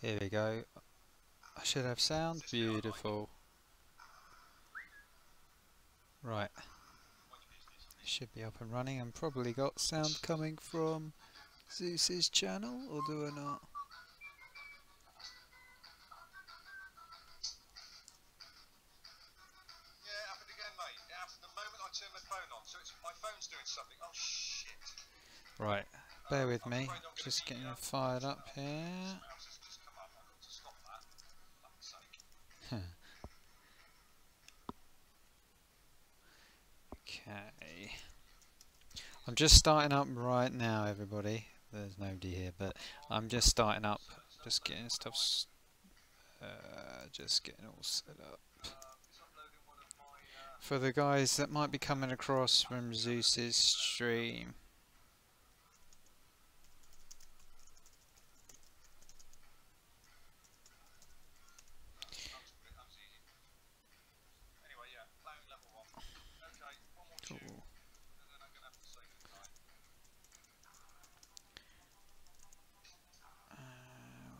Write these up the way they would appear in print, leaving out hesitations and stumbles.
Here we go. I should have sound. Beautiful. Right. Should be up and running and probably got sound coming from Zeus's channel, or do I not? Yeah, it happened again, mate. It happened the moment I turned my phone on. So it's my phone's doing something. Oh shit. Right. Bear with me. Just getting it fired up here. Okay. I'm just starting up right now, everybody. There's nobody here, but I'm just starting up. Just getting stuff. Just getting all set up. For the guys that might be coming across from Zeus's stream. Cool.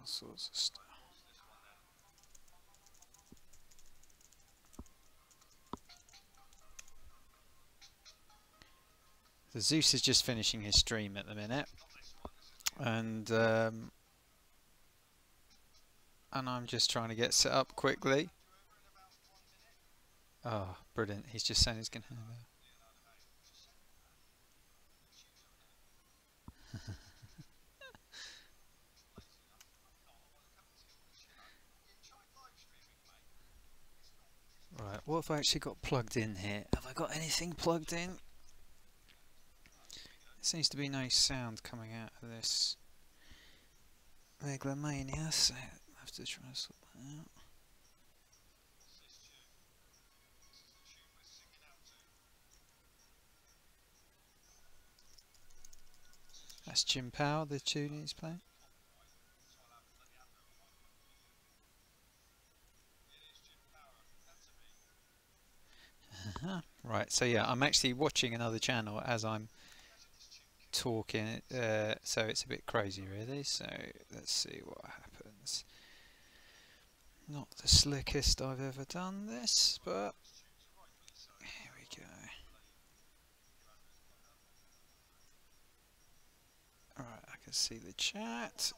All sorts of stuff. So Zeus is just finishing his stream at the minute, and I'm just trying to get set up quickly. Oh, brilliant! He's just saying he's going to have a... Right, what have I actually got plugged in here? Have I got anything plugged in? There seems to be no sound coming out of this Mega Lo Mania, so I'll have to try and sort that out. That's Jim Powell, the tune he's playing. Right, so yeah, I'm actually watching another channel as I'm talking, so it's a bit crazy really, so let's see what happens. Not the slickest I've ever done this, but here we go. Alright, I can see the chat.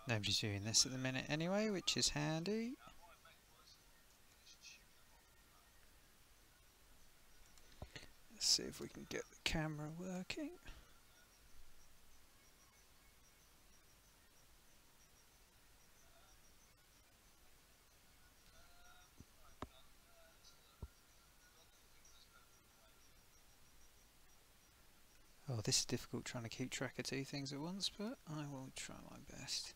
Nobody's doing this at the minute anyway, which is handy. Let's see if we can get the camera working. Oh, this is difficult trying to keep track of two things at once, but I will try my best.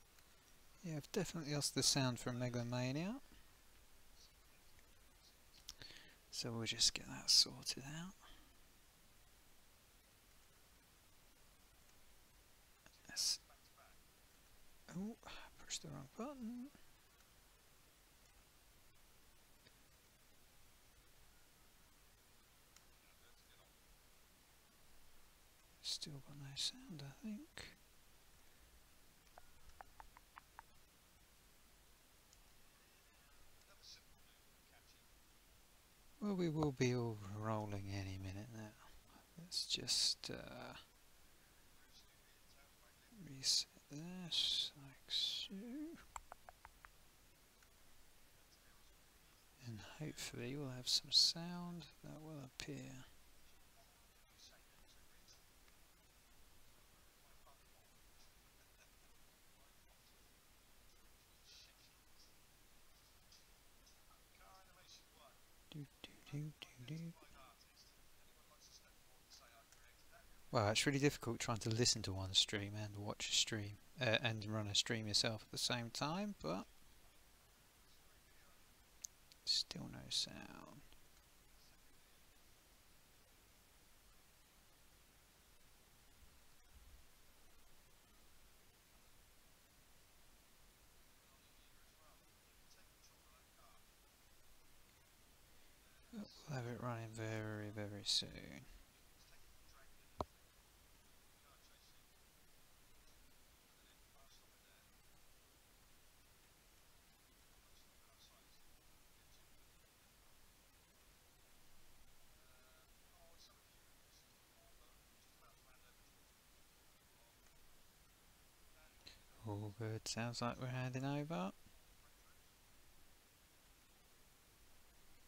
Yeah, I've definitely lost the sound from Mega Lo Mania. So we'll just get that sorted out. Yes. Oh, pushed the wrong button. Still got no sound, I think. Well, we will be all rolling any minute now. Let's just reset this like so. And hopefully we'll have some sound that will appear. Well, it's really difficult trying to listen to one stream and watch a stream and run a stream yourself at the same time, but still no sound. We'll have it running very, very soon. All good. Sounds like we're handing over.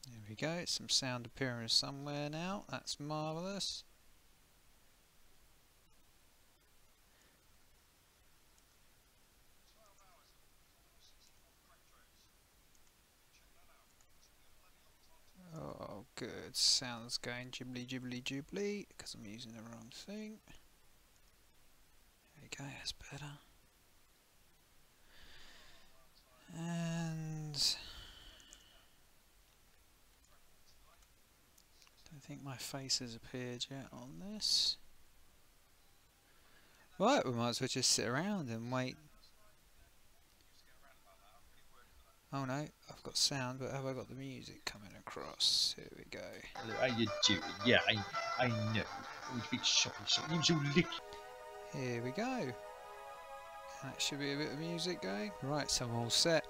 There we go. Some sound appearing somewhere now. That's marvellous. Oh, good. Sounds going jibbly jibbly jibbly because I'm using the wrong thing. There we go. That's better. And don't think my face has appeared yet on this. Right, we might as well just sit around and wait. Oh no, I've got sound, but have I got the music coming across? Here we go. Hello, how you doing? Yeah, I know. Oh, you big shoppy shop. You so licky. Here we go. That should be a bit of music going. Right, so I'm all set.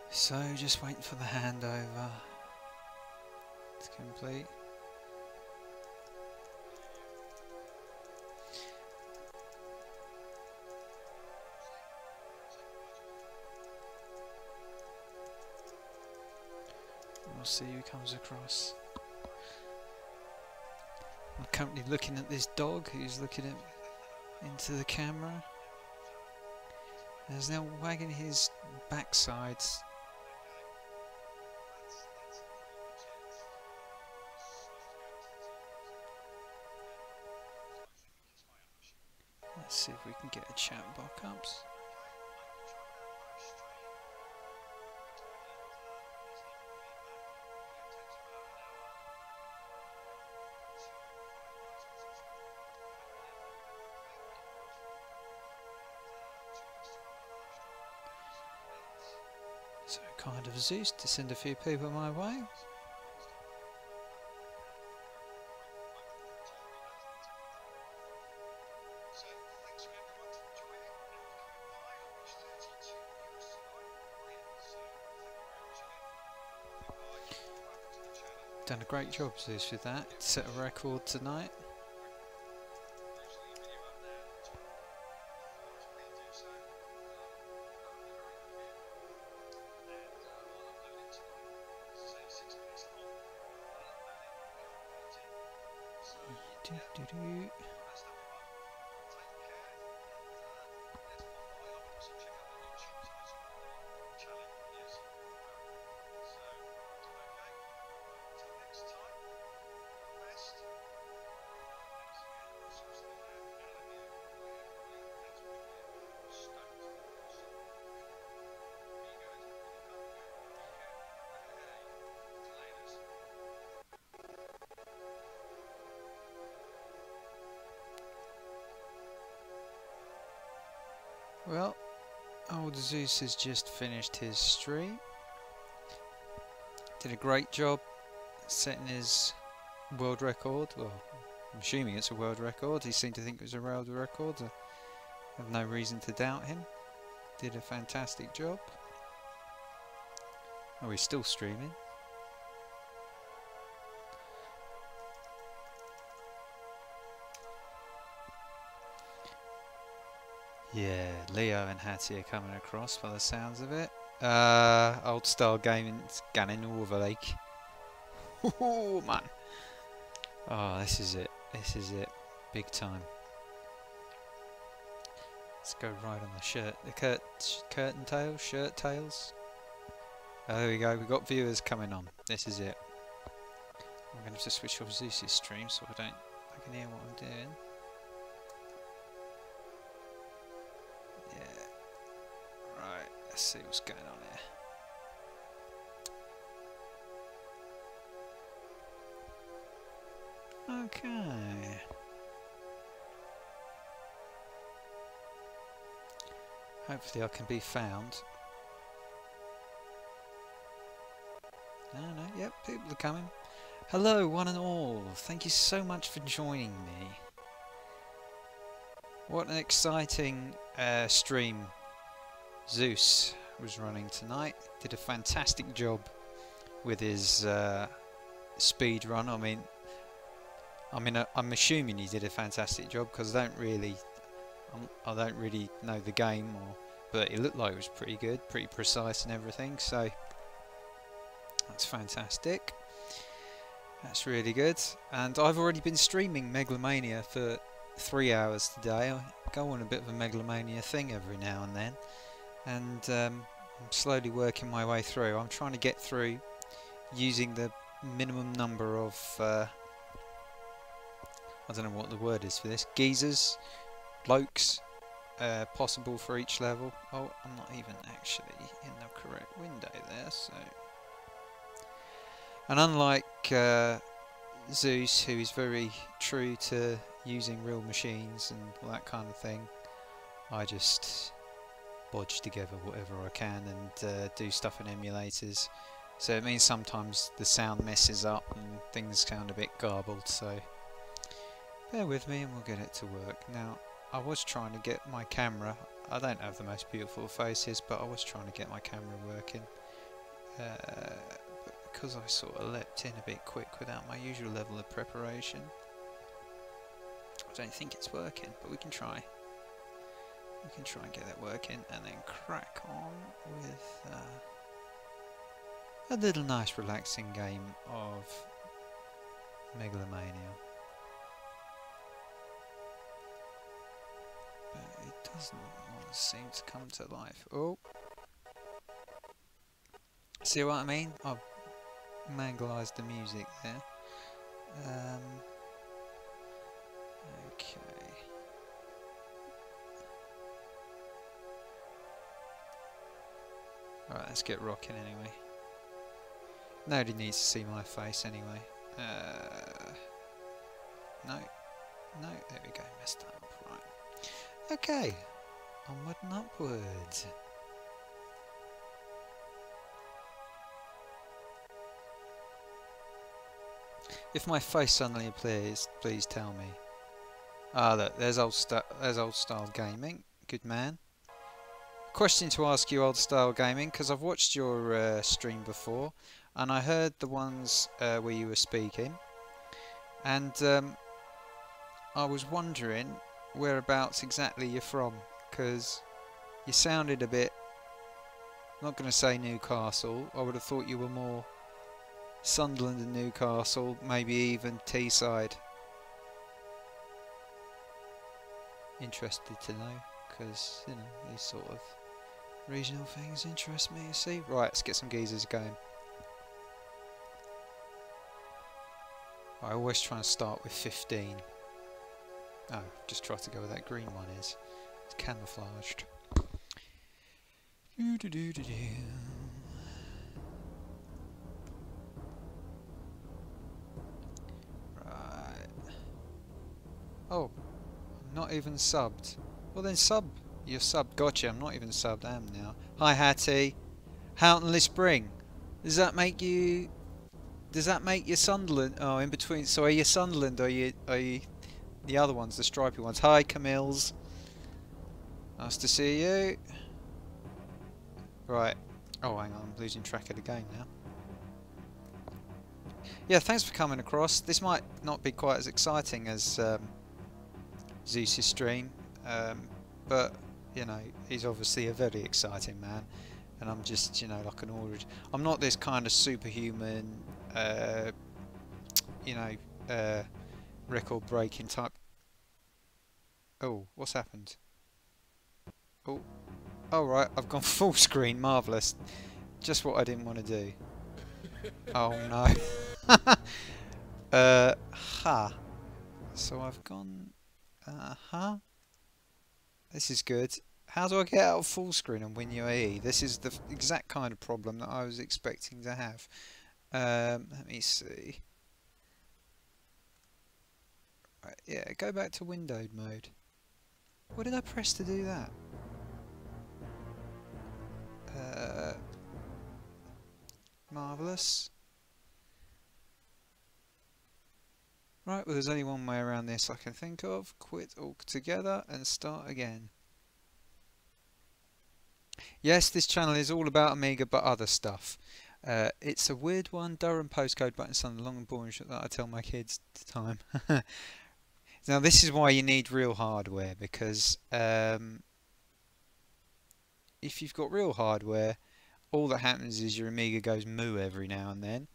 So just waiting for the handover to complete. We'll see who comes across. I'm currently looking at this dog who's looking into the camera. And he's now wagging his backside. Let's see if we can get a chat box up. So kind of Zeus to send a few people my way. Done a great job, Zeus, with that. Set a record tonight. Well, old Zeus has just finished his stream. Did a great job setting his world record. Well, I'm assuming it's a world record. He seemed to think it was a world record. I have no reason to doubt him. Did a fantastic job. Oh, he's still streaming. Yeah, Leo and Hattie are coming across by the sounds of it. Old style gaming's ganning over like. Oh man. Oh, this is it. This is it. Big time. Let's go right on the shirt. The curtain tails, shirt tails. Oh, there we go. We've got viewers coming on. This is it. I'm going to have to switch off Zeus's stream so I can hear what I'm doing. Let's see what's going on here. Okay. Hopefully I can be found. No, yep, people are coming. Hello, one and all. Thank you so much for joining me. What an exciting stream Zeus was running tonight. Did a fantastic job with his speed run. I'm assuming he did a fantastic job because I don't really I don't really know the game, but it looked like it was pretty good, pretty precise and everything. So that's fantastic. That's really good. And I've already been streaming Mega Lo Mania for 3 hours today. I go on a bit of a Mega Lo Mania thing every now and then, and I'm slowly working my way through. I'm trying to get through using the minimum number of I don't know what the word is for this, geezers, blokes, possible for each level. Oh, I'm not even actually in the correct window there, so. And unlike Zeus, who is very true to using real machines and all that kind of thing, I just bodge together whatever I can and do stuff in emulators. So it means sometimes the sound messes up and things sound a bit garbled, so bear with me and we'll get it to work. Now, I was trying to get my camera, I don't have the most beautiful faces, but I was trying to get my camera working. But because I sort of leapt in a bit quick without my usual level of preparation, I don't think it's working, but we can try. We can try and get that working and then crack on with a little nice relaxing game of Mega Lo Mania. But it doesn't want to seem to come to life. Oh! See what I mean? I've mangalised the music there. Okay. Alright, let's get rocking anyway. Nobody needs to see my face anyway. No. No, there we go, messed up. Right. Okay. Onward and upwards. If my face suddenly appears, please tell me. Ah, look, there's old style gaming. Good man. Question to ask you, old style gaming, because I've watched your stream before, and I heard the ones where you were speaking, and I was wondering whereabouts exactly you're from, because you sounded a bit, I'm not going to say Newcastle, I would have thought you were more Sunderland and Newcastle, maybe even Teesside. Interested to know, because, you know, these sort of regional things interest me, you see. Right, let's get some geezers going. I always try and start with 15. Oh, just try to go where that green one is. It's camouflaged. Do do do do do. Right. Oh, I'm not even subbed. Well then sub. You're subbed. Gotcha. I'm not even subbed. I am now. Hi Hattie. Houghtonley Spring. Does that make you? Does that make you Sunderland? Oh, in between. So are you Sunderland? Or are you the other ones, the stripy ones? Hi Camille's. Nice to see you. Right. Oh, hang on. I'm losing track of the game now. Yeah, thanks for coming across. This might not be quite as exciting as Zeus's stream, but you know, he's obviously a very exciting man, and I'm just, you know, like an ordinary. I'm not this kind of superhuman, you know, record-breaking type. Oh, what's happened? Oh, oh right, I've gone full screen. Marvellous. Just what I didn't want to do. Oh no. Ha. So I've gone. This is good. How do I get out of full screen on WinUAE? This is the exact kind of problem that I was expecting to have. Let me see. Right, yeah, go back to windowed mode. What did I press to do that? Marvellous. Right, well there's only one way around this I can think of. Quit altogether and start again. Yes, this channel is all about Amiga but other stuff. It's a weird one, Durham postcode button, something long and boring shit that I tell my kids at the time. Now this is why you need real hardware, because if you've got real hardware, all that happens is your Amiga goes moo every now and then,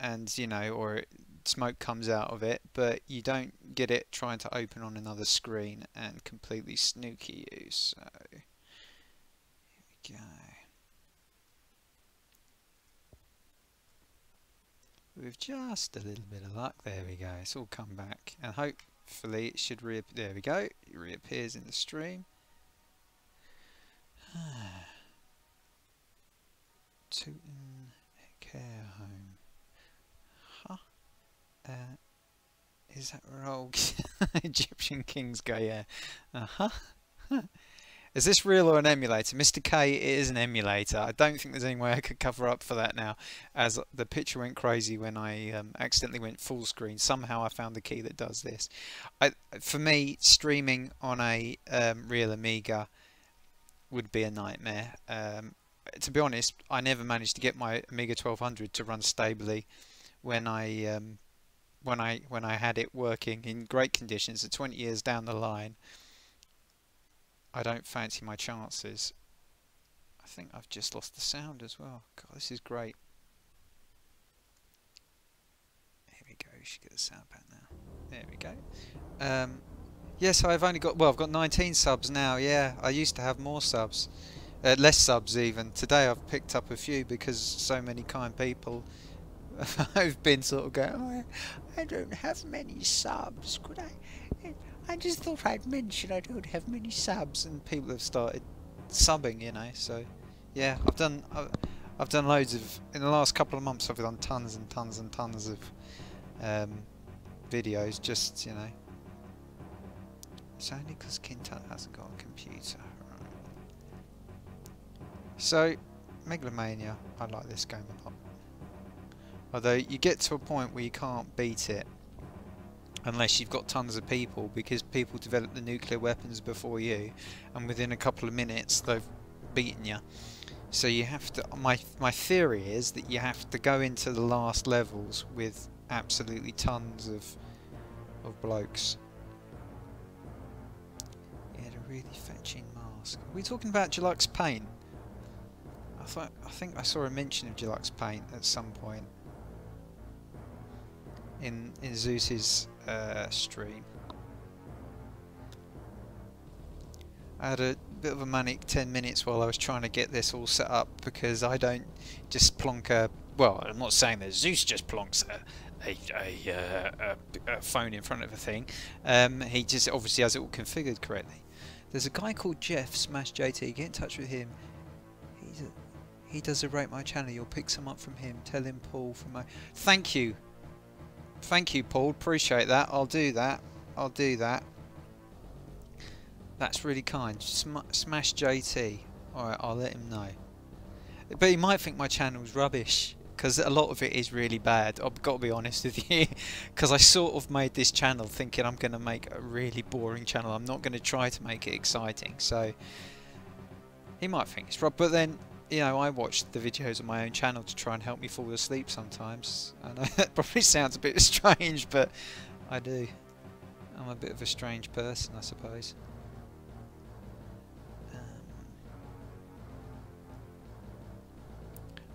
and you know, or smoke comes out of it, but you don't get it trying to open on another screen and completely snooky you. So here we go. With just a little bit of luck, there we go. It's all come back, and hopefully it should reappear. There we go. It reappears in the stream. Tooting Care Home. Huh? Is that rogue? Egyptian Kings go, yeah. Uh-huh. Is this real or an emulator? Mr. K, it is an emulator. I don't think there's any way I could cover up for that now, as the picture went crazy when I accidentally went full screen. Somehow I found the key that does this. For me, streaming on a real Amiga would be a nightmare. To be honest, I never managed to get my Amiga 1200 to run stably when I had it working in great conditions. So 20 years down the line, I don't fancy my chances. I think I've just lost the sound as well. God, this is great. Here we go. You should get the sound back now. There we go. Yes, I've only got, well, I've got 19 subs now. Yeah, I used to have more subs. Less subs even. Today I've picked up a few because so many kind people have been sort of going, oh, I don't have many subs. Could I just thought I'd mention I don't have many subs, and people have started subbing, you know. So yeah, I've done loads of, in the last couple of months I've done tons and tons and tons of videos, just, you know. It's only because Kintan hasn't got a computer. So, Mega Lo Mania, I like this game a lot. Although you get to a point where you can't beat it unless you've got tons of people, because people develop the nuclear weapons before you, and within a couple of minutes they've beaten you. So you have to. My theory is that you have to go into the last levels with absolutely tons of blokes. Yeah, a really fetching mask. Are we talking about Deluxe Paint? I think I saw a mention of Deluxe Paint at some point in Zeus's stream. I had a bit of a manic 10 minutes while I was trying to get this all set up, because I don't just plonk a, well, I'm not saying that Zeus just plonks a phone in front of a thing. He just obviously has it all configured correctly. There's a guy called Jeff Smash JT. Get in touch with him. He does a rate my channel. You'll pick some up from him. Tell him Paul from my. Thank you, Paul. Appreciate that. I'll do that. I'll do that. That's really kind. Smash JT. All right, I'll let him know. But he might think my channel's rubbish, because a lot of it is really bad. I've got to be honest with you, because I sort of made this channel thinking I'm going to make a really boring channel. I'm not going to try to make it exciting. So he might think it's rubbish. But then, you know, I watch the videos on my own channel to try and help me fall asleep sometimes. I know that probably sounds a bit strange, but I do. I'm a bit of a strange person, I suppose.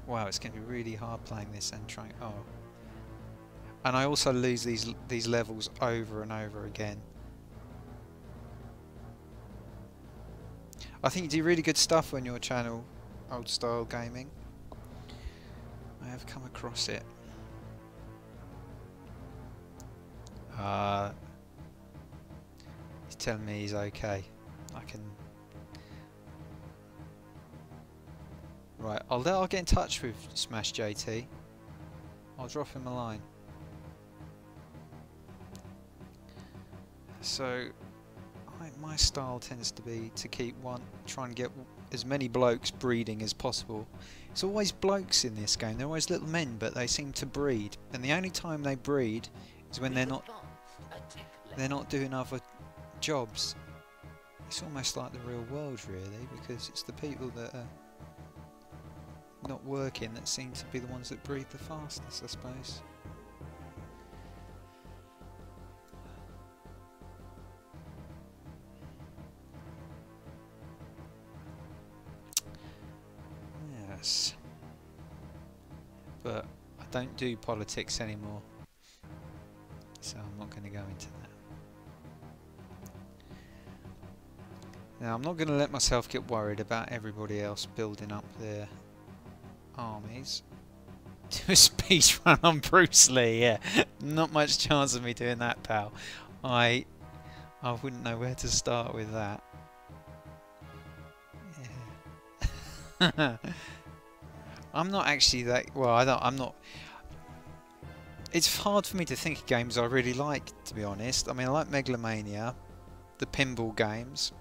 Wow, it's going to be really hard playing this and trying. Oh, and I also lose these levels over and over again. I think you do really good stuff on your channel, Old Style Gaming. I have come across it. He's telling me he's okay. I can. Right, I'll get in touch with Smash JT. I'll drop him a line. So, my style tends to be to try and get as many blokes breeding as possible. It's always blokes in this game. They're always little men, but they seem to breed. And the only time they breed is when they're not doing other jobs. It's almost like the real world, really, because it's the people that are not working that seem to be the ones that breed the fastest, I suppose. dangerous. But I don't do politics anymore, so I'm not going to go into that. Now I'm not going to let myself get worried about everybody else building up their armies. Do a speech run on Bruce Lee, yeah. Not much chance of me doing that, pal. I wouldn't know where to start with that. Yeah. I'm not actually that well. I'm not. It's hard for me to think of games I really like, to be honest. I mean, I like Mega Lo Mania, the pinball games.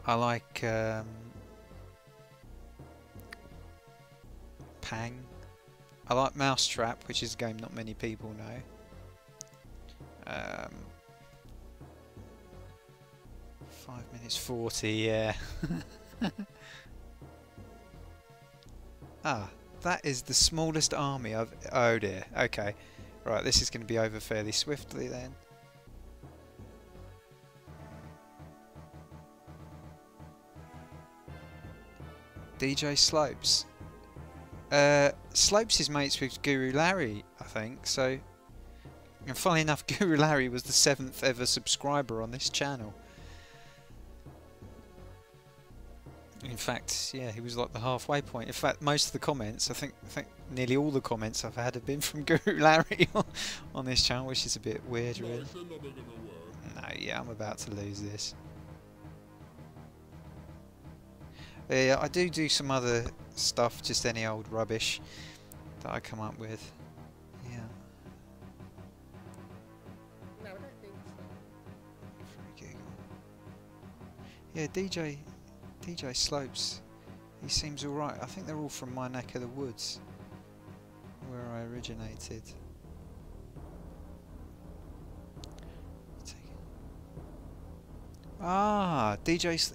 I like Pang. I like Mousetrap, which is a game not many people know. 5 minutes 40, yeah. Ah, that is the smallest army I've... Oh dear, okay. Right, this is going to be over fairly swiftly then. DJ Slopes. Slopes is mates with Guru Larry, I think, so... And funnily enough, Guru Larry was the 7th ever subscriber on this channel. In fact, yeah, he was like the halfway point. In fact, most of the comments, I think nearly all the comments I've had have been from Guru Larry on this channel, which is a bit weird, really. No, yeah, I'm about to lose this. Yeah, I do some other stuff, just any old rubbish that I come up with. Yeah. No, I don't think so. Yeah, DJ Slopes, he seems alright. I think they're all from my neck of the woods, where I originated. Ah,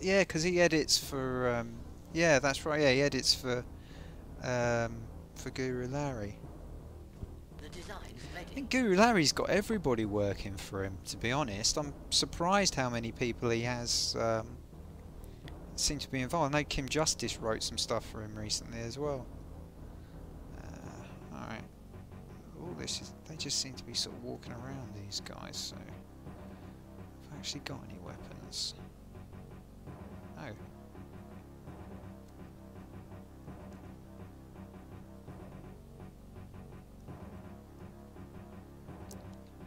yeah, because he edits for, yeah, that's right, yeah, he edits for Guru Larry. I think Guru Larry's got everybody working for him, to be honest. I'm surprised how many people he has seem to be involved. I know Kim Justice wrote some stuff for him recently as well. Alright. All this is, they just seem to be sort of walking around, these guys, so... Have I actually got any weapons? No.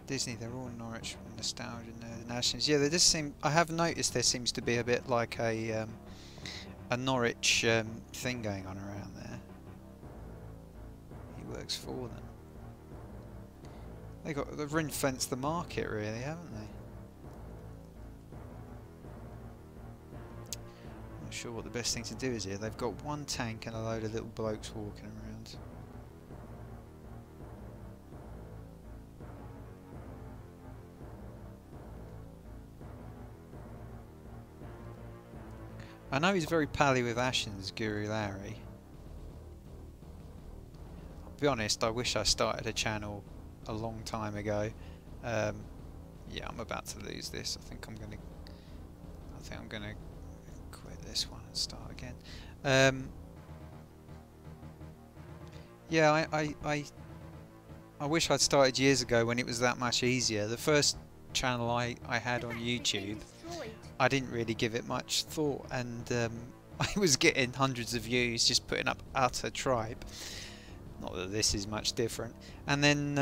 Disney, they're all Norwich nostalgia and the Nationals. Yeah, they just seem. I have noticed there seems to be a bit like a Norwich thing going on around there. He works for them. They've ring-fenced the market, really, haven't they? Not sure what the best thing to do is here. They've got one tank and a load of little blokes walking around. I know he's very pally with Ashen's Guru Larry. I'll be honest, I wish I started a channel a long time ago. Yeah, I'm about to lose this. I think I'm gonna quit this one and start again. Yeah, I wish I'd started years ago when it was that much easier. The first channel I had on YouTube, I didn't really give it much thought, and I was getting hundreds of views just putting up utter tripe. Not that this is much different. And then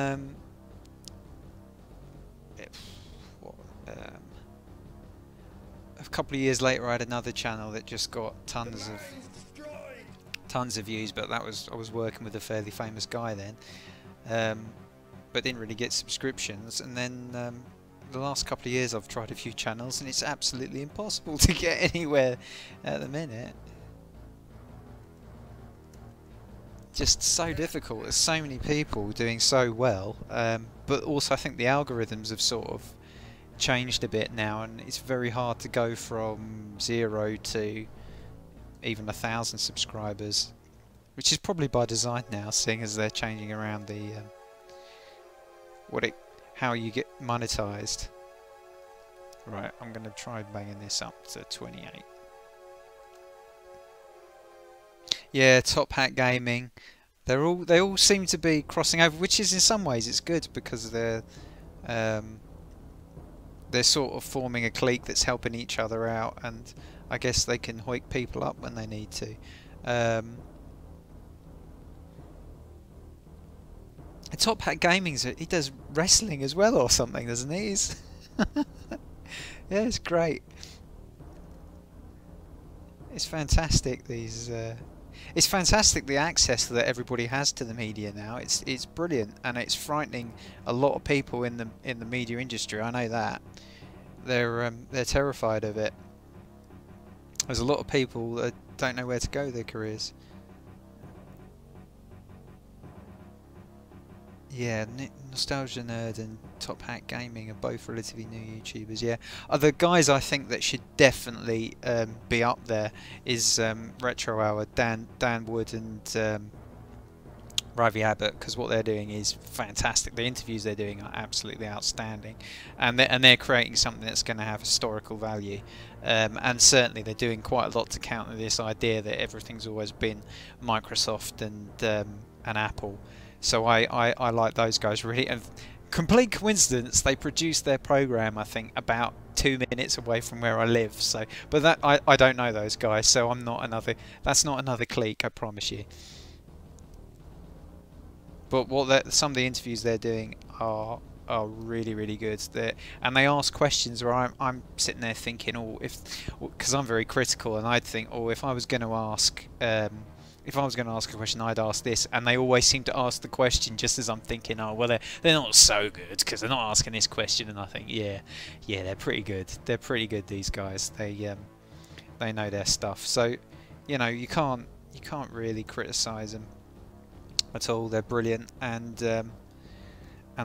a couple of years later I had another channel that just got tons of views, but I was working with a fairly famous guy then, but didn't really get subscriptions. And then the last couple of years I've tried a few channels and it's absolutely impossible to get anywhere at the minute. Just so difficult. There's so many people doing so well, but also I think the algorithms have sort of changed a bit now, and it's very hard to go from 0 to even 1,000 subscribers, which is probably by design now, seeing as they're changing around the how you get monetized. Right, I'm going to try banging this up to 28. Yeah, Top Hat Gaming. They all seem to be crossing over, which is in some ways it's good because um, they're sort of forming a clique that's helping each other out, and I guess they can hoik people up when they need to. Um, Top Hat Gaming's he does wrestling as well or something, doesn't he? Yeah, it's great. It's fantastic. It's fantastic the access that everybody has to the media now. It's brilliant, and it's frightening a lot of people in the media industry. I know that they're terrified of it. There's a lot of people that don't know where to go with their careers. Yeah, Nostalgia Nerd and Top Hat Gaming are both relatively new YouTubers. Yeah, the guys I think that should definitely be up there is Retro Hour, Dan Wood and Ravi Abbott, because what they're doing is fantastic. The interviews they're doing are absolutely outstanding, and they're creating something that's going to have historical value. And certainly they're doing quite a lot to counter this idea that everything's always been Microsoft and Apple. So I like those guys really, and complete coincidence they produced their program I think about 2 minutes away from where I live. So, but that I don't know those guys, so I'm not another. That's not another clique, I promise you. But some of the interviews they're doing are really good. And they ask questions where I'm sitting there thinking, oh, because I'm very critical, and I'd think, oh, if I was going to ask. If I was going to ask a question, I'd ask this, and they always seem to ask the question just as I'm thinking, oh, well, they're not so good because they're not asking this question, and I think, yeah, they're pretty good. They're pretty good, these guys. They know their stuff. So, you know, you can't really criticise them at all. They're brilliant, and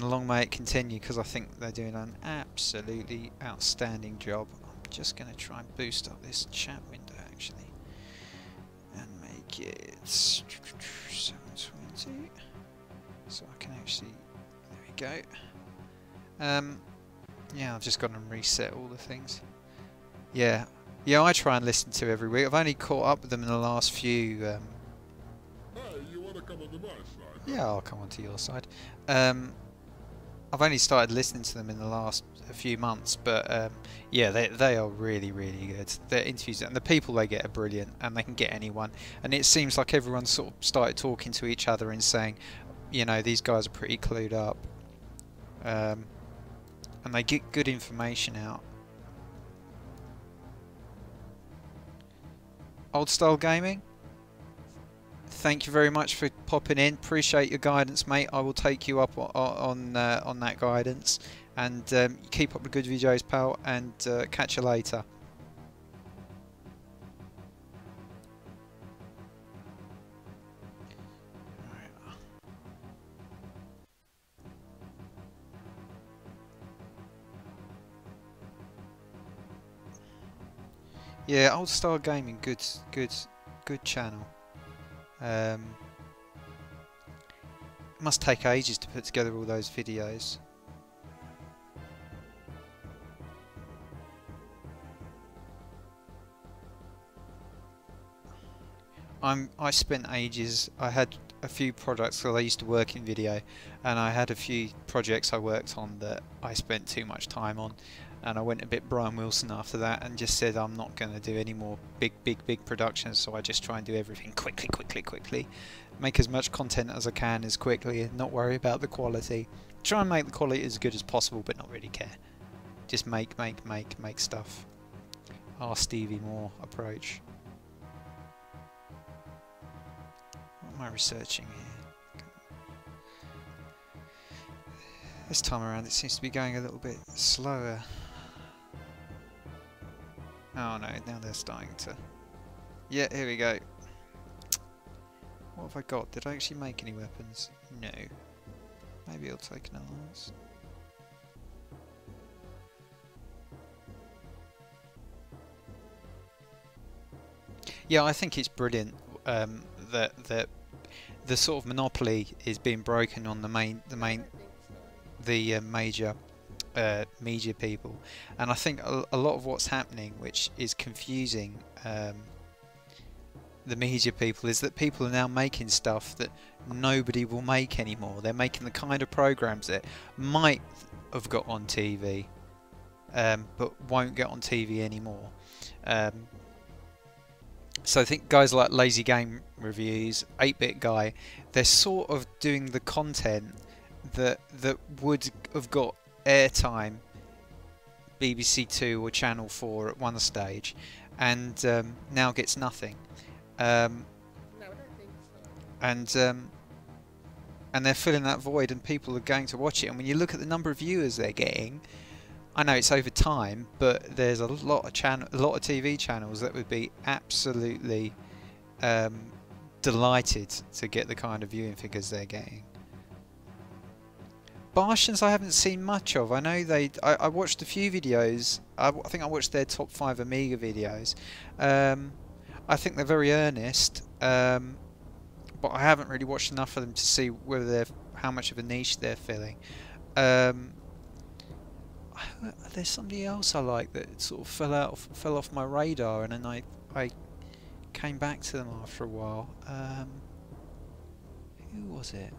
long may it continue, because I think they're doing an absolutely outstanding job. I'm just going to try and boost up this chat window actually. It's 720, so I can actually. There we go. Yeah, I've just gone and reset all the things. Yeah, I try and listen to every week. I've only caught up with them in the last few. Hey, you wanna come on to my side? Yeah, I'll come onto your side. I've only started listening to them in the last few months, but yeah, they are really good. Their interviews and the people they get are brilliant, and they can get anyone. And it seems like everyone sort of started talking to each other and saying, you know, these guys are pretty clued up, and they get good information out. Old Style Gaming, thank you very much for popping in. Appreciate your guidance, mate. I will take you up on that guidance, and keep up the good videos, pal, and catch you later. Yeah, Old Style Gaming, good channel. It must take ages to put together all those videos. I spent ages. I had a few products, because I used to work in video, and I had a few projects I worked on that I spent too much time on, and I went a bit Brian Wilson after that and just said I'm not going to do any more big productions, so I just try and do everything quickly, make as much content as I can as quickly, and not worry about the quality. Try and make the quality as good as possible, but not really care. Just make stuff. Our Stevie Moore approach. What am I researching here? This time around it seems to be going a little bit slower. Oh no, now they're starting to... Yeah, here we go. What have I got? Did I actually make any weapons? No. Maybe I'll take another one. Yeah, I think it's brilliant that the sort of monopoly is being broken on the major media people, and I think a lot of what's happening, which is confusing the media people is that people are now making stuff that nobody will make anymore. They're making the kind of programs that might have got on TV, but won't get on TV anymore. So I think guys like Lazy Game Reviews, 8-Bit Guy, they're sort of doing the content that would have got airtime BBC 2 or Channel 4 at one stage, and now gets nothing. No, I don't think so. And they're filling that void, and people are going to watch it. And when you look at the number of viewers they're getting, I know it's over time, but there's a lot of TV channels that would be absolutely delighted to get the kind of viewing figures they're getting. Bartians I haven't seen much of. I know I watched a few videos. I think I watched their top 5 Amiga videos. I think they're very earnest, but I haven't really watched enough of them to see whether how much of a niche they're filling. There's somebody else I like that sort of fell off my radar, and then I came back to them after a while. Who was it?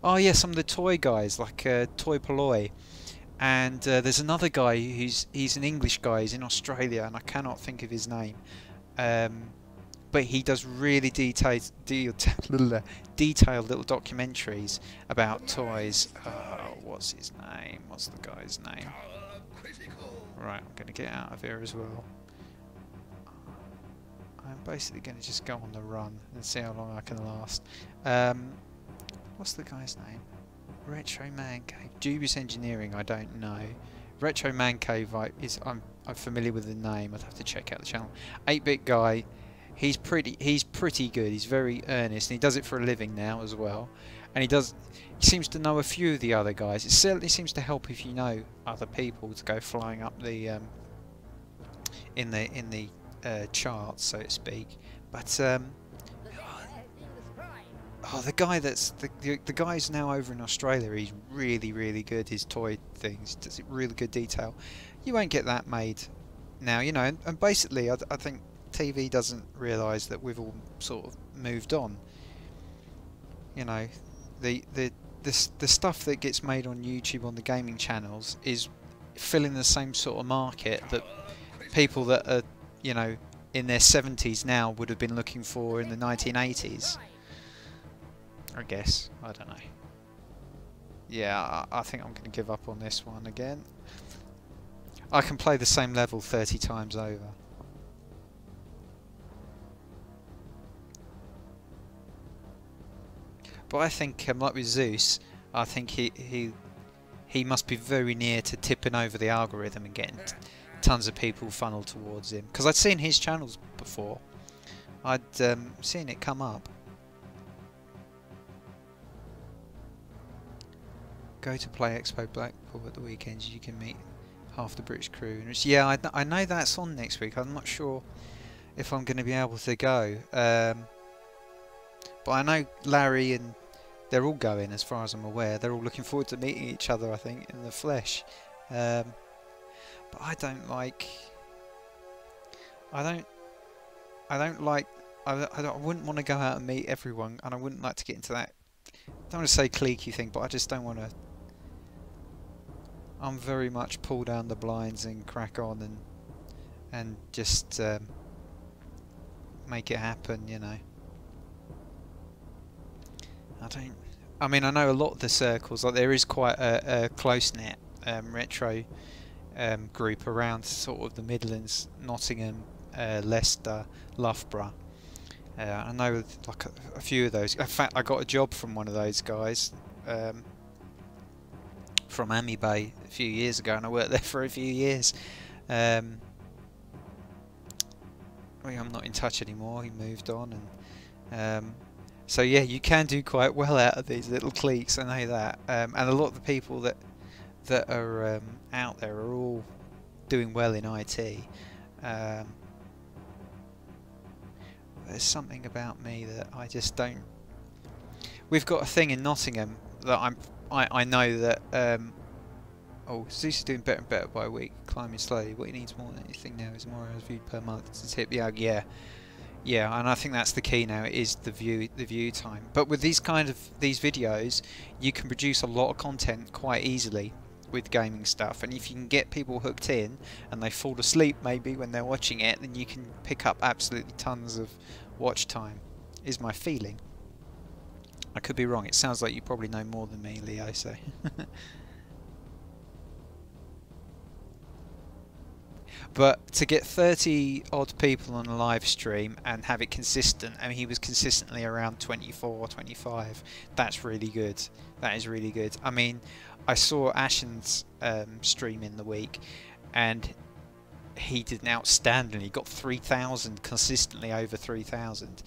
Oh yeah, some of the toy guys, like Toy Polloi, and there's another guy he's an English guy, he's in Australia, and I cannot think of his name, but he does really detailed little documentaries about toys. What's his name? What's the guy's name? Right, I'm going to get out of here as well. I'm basically going to just go on the run and see how long I can last. What's the guy's name? Retro Man Cave. Dubious Engineering, I don't know. Retro Man Cave I'm familiar with the name. I'd have to check out the channel. 8-Bit Guy, he's pretty good. He's very earnest, and he does it for a living now as well. And he seems to know a few of the other guys. It certainly seems to help if you know other people to go flying up the in the charts, so to speak. But the guy the guy's now over in Australia. He's really good. His toy things does it really good detail. You won't get that made now, you know. And basically, I think TV doesn't realise that we've all sort of moved on. You know, the stuff that gets made on YouTube on the gaming channels is filling the same sort of market that people that are, you know, in their 70s now would have been looking for in the 1980s. I guess. I don't know. Yeah, I think I'm going to give up on this one again. I can play the same level 30 times over. But I think, like with Zeus, I think he must be very near to tipping over the algorithm and getting tons of people funneled towards him. Because I'd seen his channels before. I'd seen it come up. Go to Play Expo Blackpool at the weekends. You can meet half the British crew. And yeah, I know that's on next week. I'm not sure if I'm going to be able to go. But I know Larry and they're all going, as far as I'm aware. They're all looking forward to meeting each other, I think, in the flesh. But I don't like. I wouldn't want to go out and meet everyone, and I wouldn't like to get into that. I don't want to say cliquey thing, but I just don't want to. I'm very much pull down the blinds and crack on and just make it happen, you know. I mean, I know a lot of the circles, like there is quite a close-knit retro group around sort of the Midlands, Nottingham, Leicester, Loughborough. I know like a few of those. In fact, I got a job from one of those guys from Amiga a few years ago, and I worked there for a few years. I'm not in touch anymore. He moved on, and so yeah, you can do quite well out of these little cliques. I know that, and a lot of the people that are out there are all doing well in IT. There's something about me that I just don't. We've got a thing in Nottingham that I know that. Oh, Zeus is doing better and better by week, climbing slowly. What he needs more than anything now is more hours viewed per month to tip. Yeah, Yeah, and I think that's the key now, is the view time. But with these videos, you can produce a lot of content quite easily with gaming stuff, and if you can get people hooked in and they fall asleep maybe when they're watching it, then you can pick up absolutely tons of watch time, is my feeling. I could be wrong. It sounds like you probably know more than me, Leo, so but to get 30 odd people on a live stream and have it consistent, I mean, he was consistently around 24 25, that's really good. That is really good. I mean, I saw Ashen's stream in the week, and he did outstandingly. He got 3,000 consistently, over 3,000.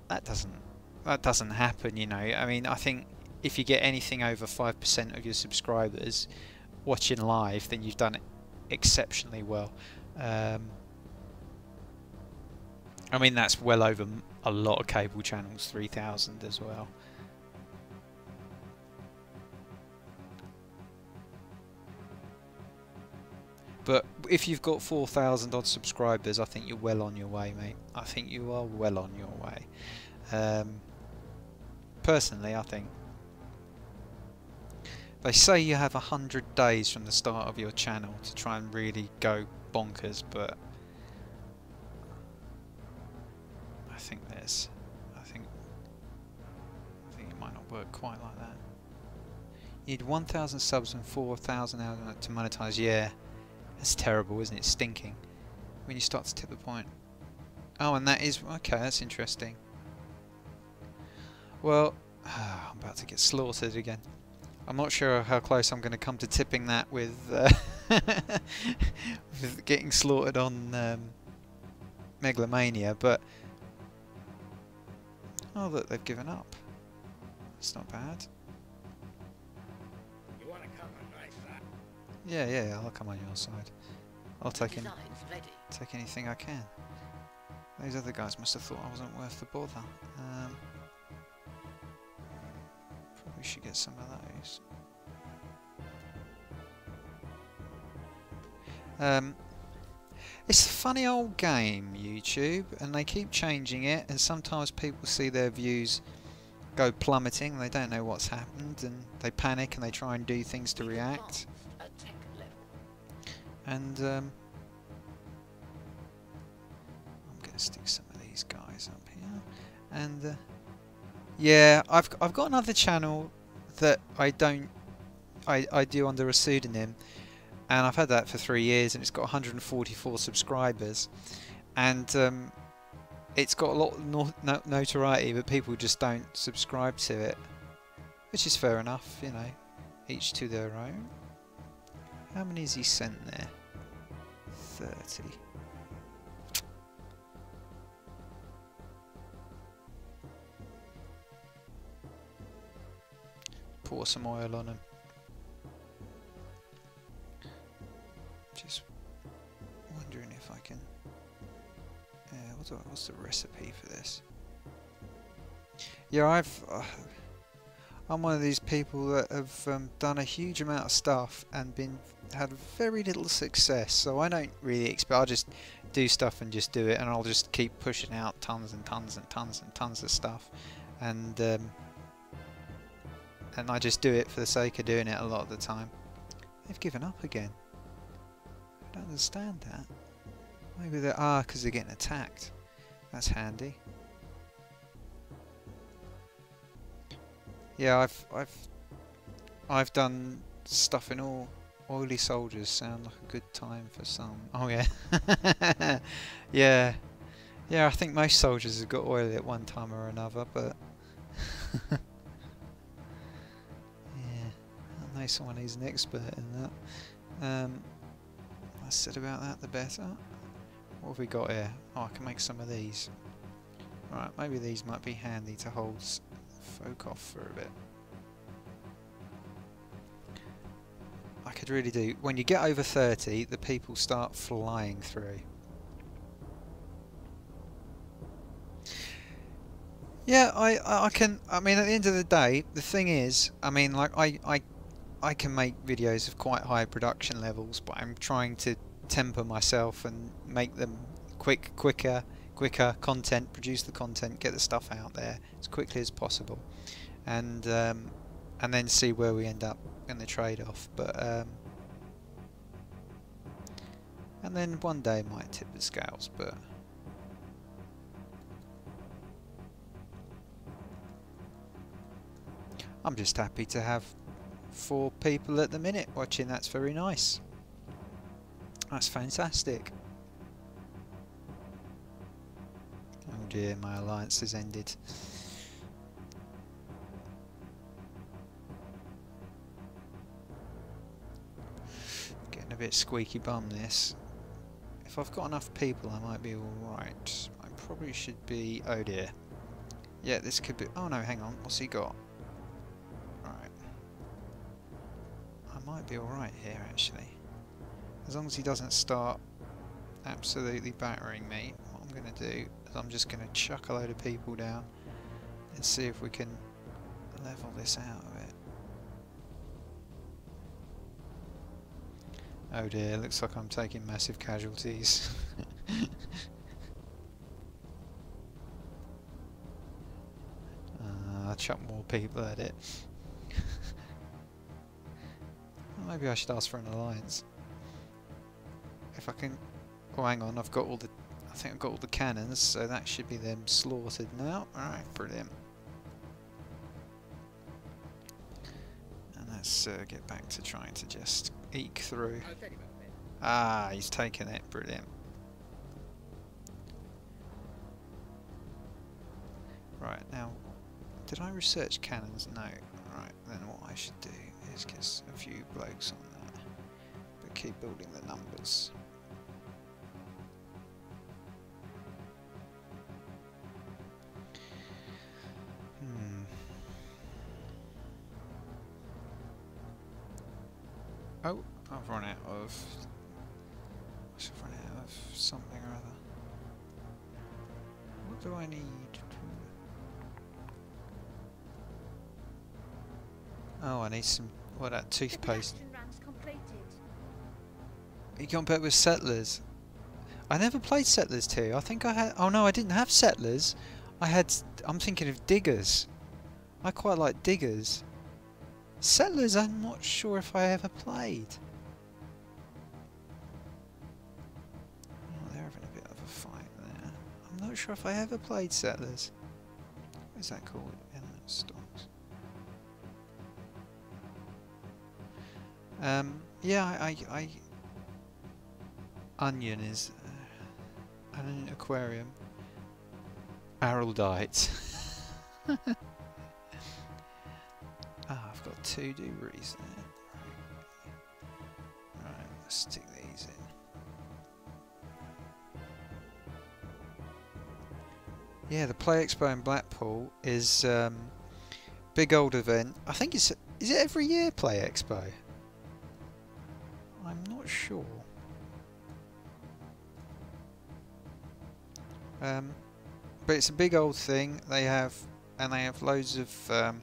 That doesn't happen, you know. I mean, I think if you get anything over 5% of your subscribers watching live, then you've done it exceptionally well. I mean, that's well over a lot of cable channels, 3,000 as well. But if you've got 4,000 odd subscribers, I think you're well on your way, mate. I think you are well on your way. Personally, I think. They say you have 100 days from the start of your channel to try and really go bonkers, but I think it might not work quite like that. You need 1,000 subs and 4,000 hours to monetize. Yeah, that's terrible, isn't it? Stinking. When you start to tip the point. Oh, and that is okay. That's interesting. Well, I'm about to get slaughtered again. I'm not sure how close I'm going to come to tipping that with, with getting slaughtered on Mega Lo Mania, but oh, look, they've given up. That's not bad. You want to come on my side? Yeah, I'll come on your side. I'll take anything I can. Those other guys must have thought I wasn't worth the bother. Probably should get some of those. It's a funny old game, YouTube, and they keep changing it, and sometimes people see their views go plummeting, they don't know what's happened, and they panic and they try and do things to react. And I'm going to stick some of these guys up here. And yeah, I've got another channel that I do under a pseudonym, and I've had that for 3 years, and it's got 144 subscribers, and it's got a lot of notoriety, but people just don't subscribe to it, which is fair enough, you know, each to their own. How many has he sent there? 30. Pour some oil on him. Just wondering if I can. What's the recipe for this? Yeah, I'm one of these people that have done a huge amount of stuff and had very little success. So I don't really expect. I'll just do stuff and just do it, and I'll just keep pushing out tons and tons and tons and tons of stuff, and I just do it for the sake of doing it a lot of the time. They've given up again. I don't understand that. Maybe they're because they're getting attacked. That's handy. Yeah, I've done stuff in all. Oily soldiers sound like a good time for some. Oh yeah, yeah. I think most soldiers have got oily at one time or another, but yeah, I know someone who's an expert in that. Less said about that, the better. What have we got here? Oh, I can make some of these. Right, maybe these might be handy to hold folk off for a bit. I could really do. When you get over 30, the people start flying through. Yeah, I can. I mean, at the end of the day, the thing is, I mean, like I can make videos of quite high production levels, but I'm trying to temper myself and make them quicker quicker content, produce the content, get the stuff out there as quickly as possible, and then see where we end up in the trade-off. But and then one day might tip the scales, but I'm just happy to have 4 people at the minute watching. That's very nice. That's fantastic. Oh dear, my alliance has ended. Getting a bit squeaky bum this. If I've got enough people I might be alright. I probably should be... oh dear. Yeah, this could be... oh no, hang on, what's he got? Right. I might be alright here actually. As long as he doesn't start absolutely battering me, what I'm going to do is I'm just going to chuck a load of people down and see if we can level this out a bit. Oh dear, looks like I'm taking massive casualties. I'll chuck more people at it. Well, maybe I should ask for an alliance. If I can... oh hang on, I've got all the... I think I've got all the cannons, so that should be them slaughtered now. Alright, brilliant. And let's get back to trying to just eke through. Ah, he's taken it, brilliant. Right, now, did I research cannons? No. Right, then what I should do is get a few blokes on that, but keep building the numbers. Oh, I've run out of... I've run out of something or other. What do I need to... oh, I need some... what, that toothpaste? You compare with Settlers? I never played Settlers 2. I think I had... oh no, I didn't have Settlers. I had... I'm thinking of Diggers. I quite like Diggers. Settlers, I'm not sure if I ever played. Oh, they're having a bit of a fight there. I'm not sure if I ever played Settlers. What is that called? Element stocks. Yeah, I Onion is an aquarium. Araldite. Ah, I've got 2 doories there. Right, let's stick these in. Yeah, the Play Expo in Blackpool is big old event. I think is it every year, Play Expo? I'm not sure. But it's a big old thing. They have loads of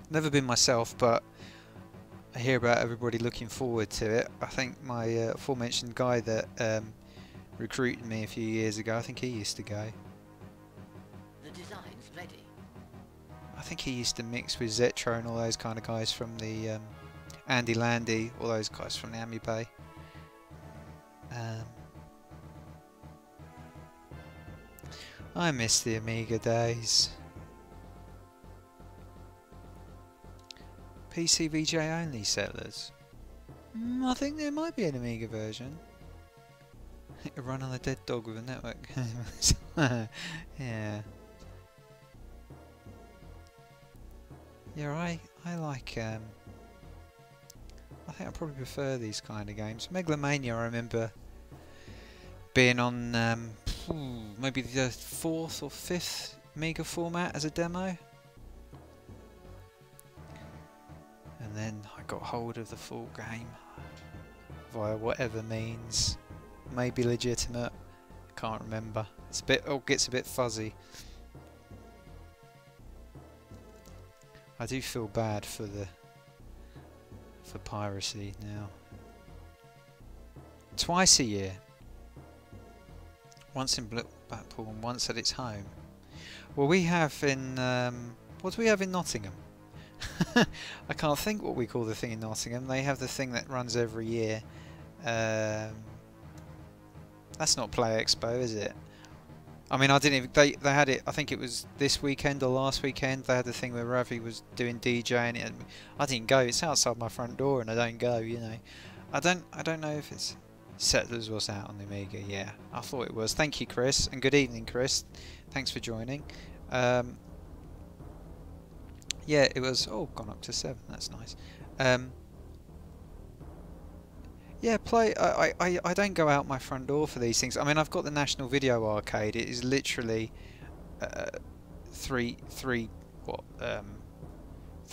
never been myself, but I hear about everybody looking forward to it. I think my aforementioned guy that recruited me a few years ago, I think he used to go. The design's ready. I think he used to mix with Zetro and all those kind of guys from the Andy Landy, all those guys from the Amiga. I miss the Amiga days. PC VJ only Settlers. I think there might be an Amiga version. Run on a dead dog with a network. Yeah. Yeah, I like I think I probably prefer these kind of games. Mega Lo Mania, I remember being on maybe the 4th or 5th Amiga format as a demo. And then I got hold of the full game via whatever means, maybe legitimate, can't remember. It's a bit, oh, gets a bit fuzzy. I do feel bad for piracy now. Twice a year. Once in Blackpool and once at its home. Well, we have in what do we have in Nottingham? I can't think what we call the thing in Nottingham. They have the thing that runs every year. That's not Play Expo, is it? I mean, I didn't even, they had it, I think it was this weekend or last weekend. They had the thing where Ravi was doing DJing it, and I didn't go. It's outside my front door and I don't go, you know. I don't know if it's Settlers was out on the Amiga. Yeah, I thought it was. Thank you, Chris, and good evening, Chris. Thanks for joining. Yeah, it was. Oh, gone up to 7. That's nice. Yeah, I don't go out my front door for these things. I mean, I've got the National Video Arcade. It is literally 3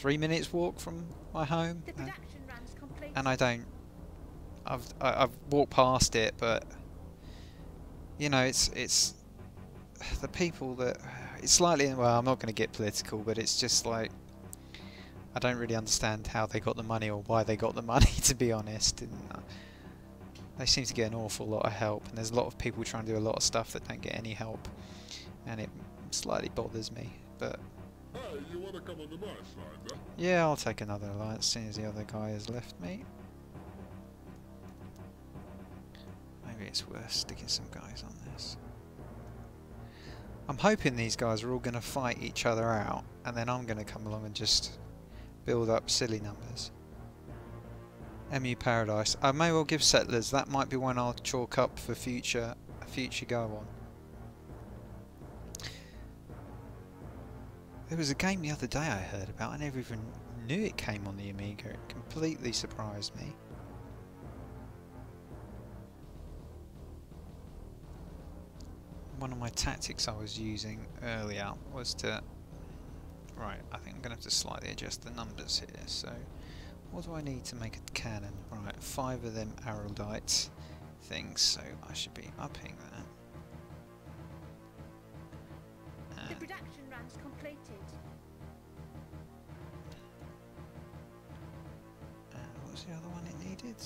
minutes walk from my home, and I don't. I've walked past it, but you know, it's the people that it's slightly. Well, I'm not going to get political, but it's just like I don't really understand how they got the money or why they got the money, to be honest. And, they seem to get an awful lot of help, and there's a lot of people trying to do a lot of stuff that don't get any help, and it slightly bothers me. But Hey, you wanna come on the my side, then? yeah, I'll take another alliance as soon as the other guy has left me. Maybe it's worth sticking some guys on this. I'm hoping these guys are all going to fight each other out, and then I'm going to come along and just build up silly numbers. MU Paradise. I may well give Settlers. That might be one I'll chalk up for future go on. There was a game the other day I heard about. I never even knew it came on the Amiga. It completely surprised me. One of my tactics I was using earlier was to... Right, I think I'm going to have to slightly adjust the numbers here. So, what do I need to make a cannon? Right, 5 of them erudite things, so I should be upping that. The production run's completed. What was the other one it needed?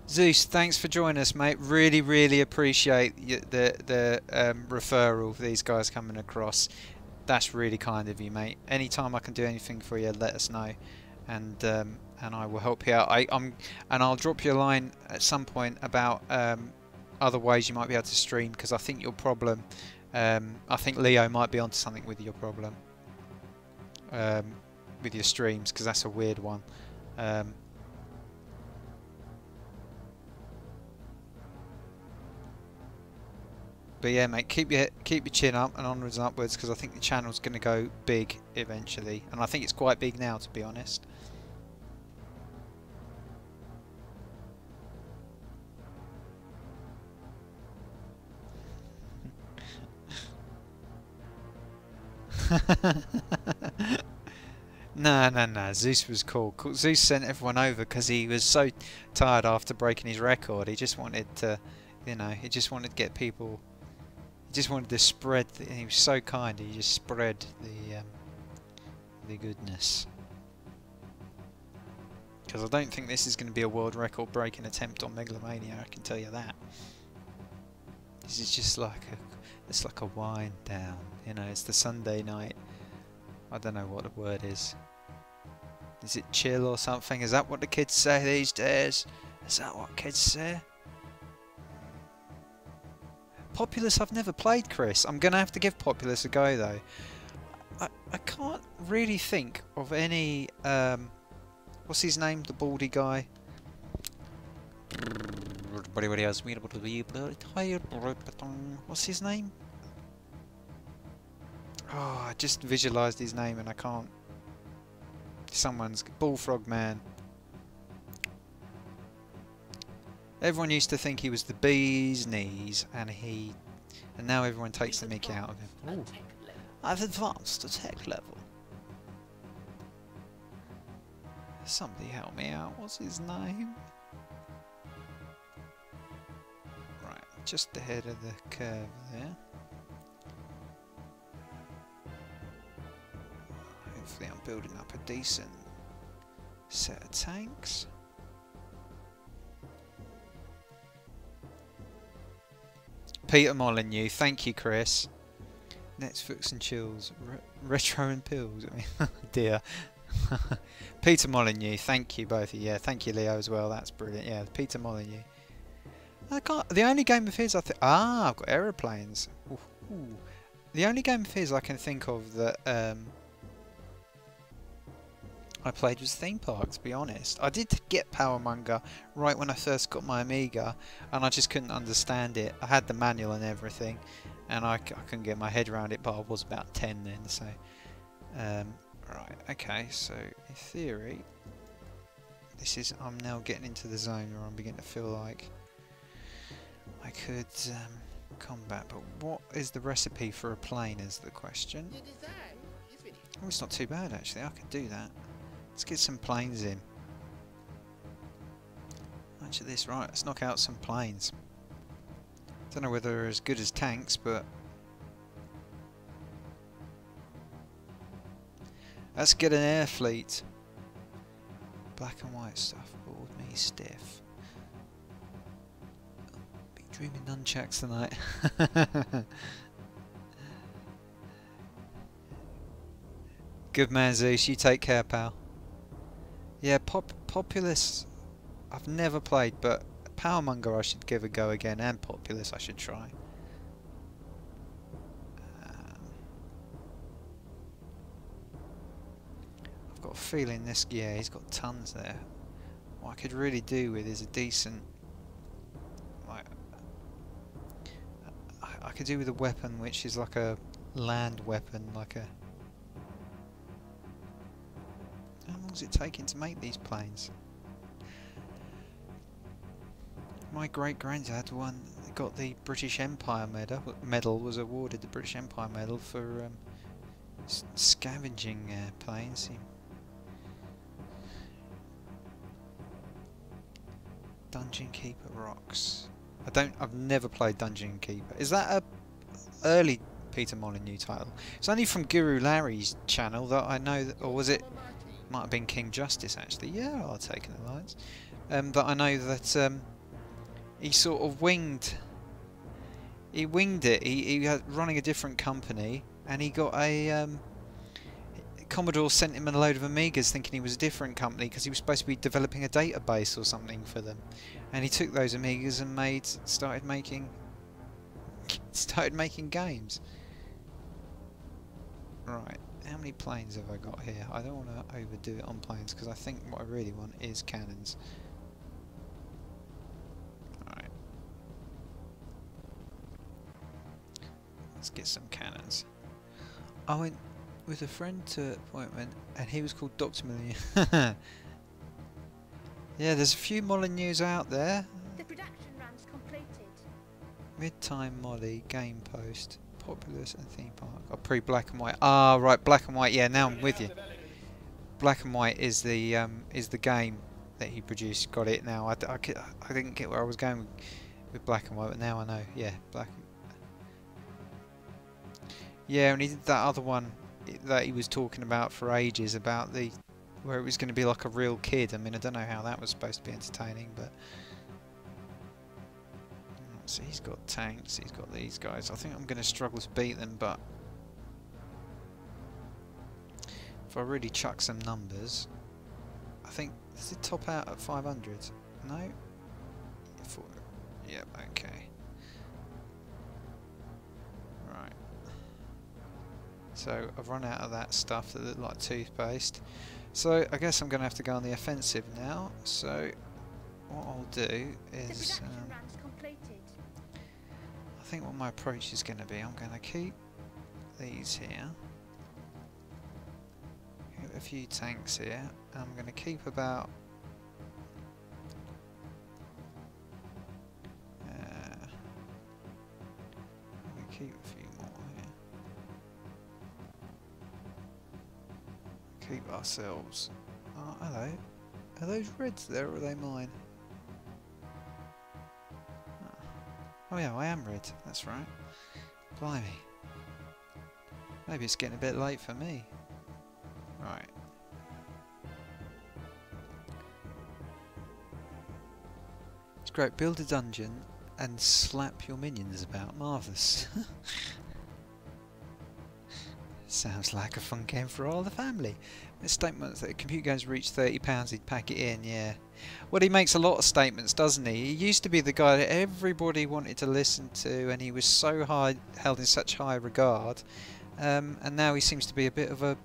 Zeus, thanks for joining us, mate. Really, really appreciate the referral of these guys coming across. That's really kind of you, mate. Anytime I can do anything for you, let us know, and I will help you out. And I'll drop you a line at some point about other ways you might be able to stream, because I think your problem, I think Leo might be onto something with your problem, with your streams, because that's a weird one. But yeah, mate, keep your chin up and onwards and upwards, because I think the channel's going to go big eventually, and I think it's quite big now, to be honest. No. Zeus was cool. Zeus sent everyone over because he was so tired after breaking his record. He just wanted to, you know, he just wanted to get people. He just wanted to spread. He was so kind. He just spread the goodness. Because I don't think this is going to be a world record breaking attempt on Mega Lo Mania. I can tell you that. This is just like it's like a wind down. You know, it's the Sunday night. I don't know what the word is. Is it chill or something? Is that what the kids say these days? Is that what kids say? Populous I've never played, Chris. I'm going to have to give Populous a go though. I can't really think of any... what's his name? The baldy guy? What's his name? Oh, I just visualised his name and I can't. Someone's Bullfrog Man. Everyone used to think he was the bee's knees, and now everyone takes the mickey out of him. Ooh. I've advanced to tech level. Somebody help me out. What's his name? Right, just ahead of the curve there. Hopefully I'm building up a decent set of tanks. Peter Molyneux, thank you, Chris. Netflix and chills, retro and pills. I mean, dear. Peter Molyneux, thank you both of you. Yeah, thank you, Leo, as well. That's brilliant. Yeah, Peter Molyneux. I can't. The only game of his I think. Ah, I've got aeroplanes. Ooh, ooh. The only game of his I can think of that I played was Theme Park, to be honest. I did get Powermonger right when I first got my Amiga, and I just couldn't understand it. I had the manual and everything, and I couldn't get my head around it, but I was about 10 then, so... right, okay, so in theory, this is... I'm now getting into the zone where I'm beginning to feel like I could combat, but what is the recipe for a plane is the question. Oh, it's not too bad actually, I could do that. Let's get some planes in. Much of this, right, let's knock out some planes. Don't know whether they're as good as tanks, but let's get an air fleet. Black and white stuff, bored me stiff. Be dreaming nunchucks tonight. Good man, Zeus, you take care, pal. Yeah, Populous, I've never played, but Powermonger I should give a go again, and Populous I should try. I've got a feeling this, yeah, he's got tons there. What I could really do with is a decent, like, I could do with a weapon which is like a land weapon, like a... How long is it taking to make these planes? My great-granddad got the British Empire medal, was awarded the British Empire medal for scavenging planes. Dungeon Keeper rocks. I've never played Dungeon Keeper. Is that a early Peter Molyneux title? It's only from Guru Larry's channel that I know that, or was it? Might have been King Justice actually. Yeah, I'll take an alliance. That I know that he sort of winged. He winged it. He had running a different company, and he got a Commodore sent him a load of Amigas, thinking he was a different company because he was supposed to be developing a database or something for them. And he took those Amigas and started making games. Right. How many planes have I got here? I don't want to overdo it on planes because I think what I really want is cannons. Alright. Let's get some cannons. I went with a friend to appointment and he was called Dr. Molyneux. Yeah, there's a few Molyneux out there. The production run's completed. Mid-time Molly, Game Post. Populous and Theme Park. Oh, pre-black and white. Ah, right, black and white. Yeah, now I'm with you. Black and white is the game that he produced. Got it now. I didn't get where I was going with black and white, but now I know. Yeah, black. Yeah, and he did that other one that he was talking about for ages about where it was going to be like a real kid. I mean, I don't know how that was supposed to be entertaining, but. So he's got tanks, he's got these guys. I think I'm going to struggle to beat them, but if I really chuck some numbers, I think, does it top out at 500? No? Yep, okay. Right. So I've run out of that stuff that looked like toothpaste. So I guess I'm going to have to go on the offensive now. So what I'll do is... I think what my approach is going to be, I'm going to keep these here, keep a few tanks here, and I'm going to keep about I'm going to keep a few more here. Keep ourselves. Oh, hello. Are those reds there or are they mine? Oh yeah, I am red, that's right. Blimey. Maybe it's getting a bit late for me. Right. It's great, build a dungeon, and slap your minions about. Marvellous. Sounds like a fun game for all the family. The statement that computer games reach £30, he'd pack it in, yeah. Well, he makes a lot of statements, doesn't he? He used to be the guy that everybody wanted to listen to, and he was so held in such high regard. And now he seems to be a bit of a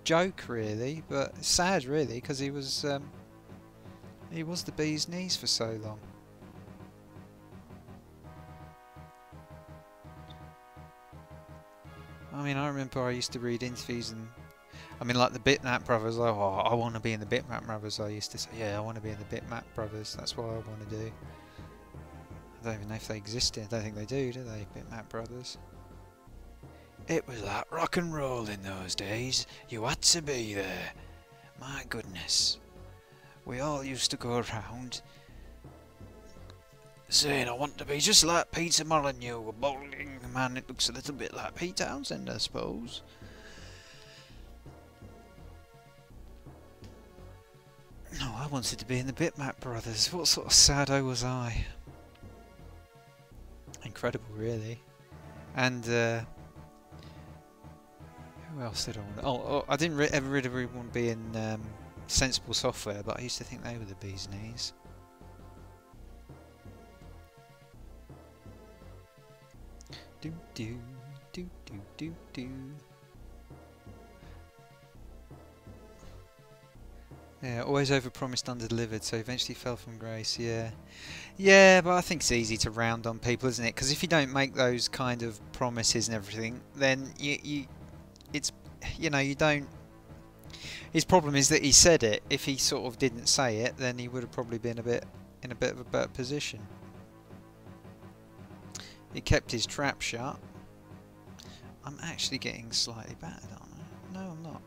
joke, really. But it's sad, really, because he was the bee's knees for so long. I mean, I remember I used to read interviews, and I mean, like the Bitmap Brothers. Oh, I want to be in the Bitmap Brothers. I used to say, yeah, I want to be in the Bitmap Brothers. That's what I want to do. I don't even know if they existed. I don't think they do they? Bitmap Brothers. It was like rock and roll in those days. You had to be there. My goodness. We all used to go around saying, I want to be just like Peter Molyneux, a bowling man. It looks a little bit like Pete Townsend, I suppose. No, I wanted to be in the Bitmap Brothers. What sort of saddo was I? Incredible, really. And who else did I want? Oh, I didn't ever really want to be in Sensible Software, but I used to think they were the bee's knees. Do do do do do do. Yeah, always overpromised, underdelivered, so eventually fell from grace. Yeah, yeah, but I think it's easy to round on people, isn't it? Because if you don't make those kind of promises and everything, then you don't. His problem is that he said it. If he sort of didn't say it, then he would have probably been in a bit of a better position. He kept his trap shut. I'm actually getting slightly battered, aren't I? No, I'm not.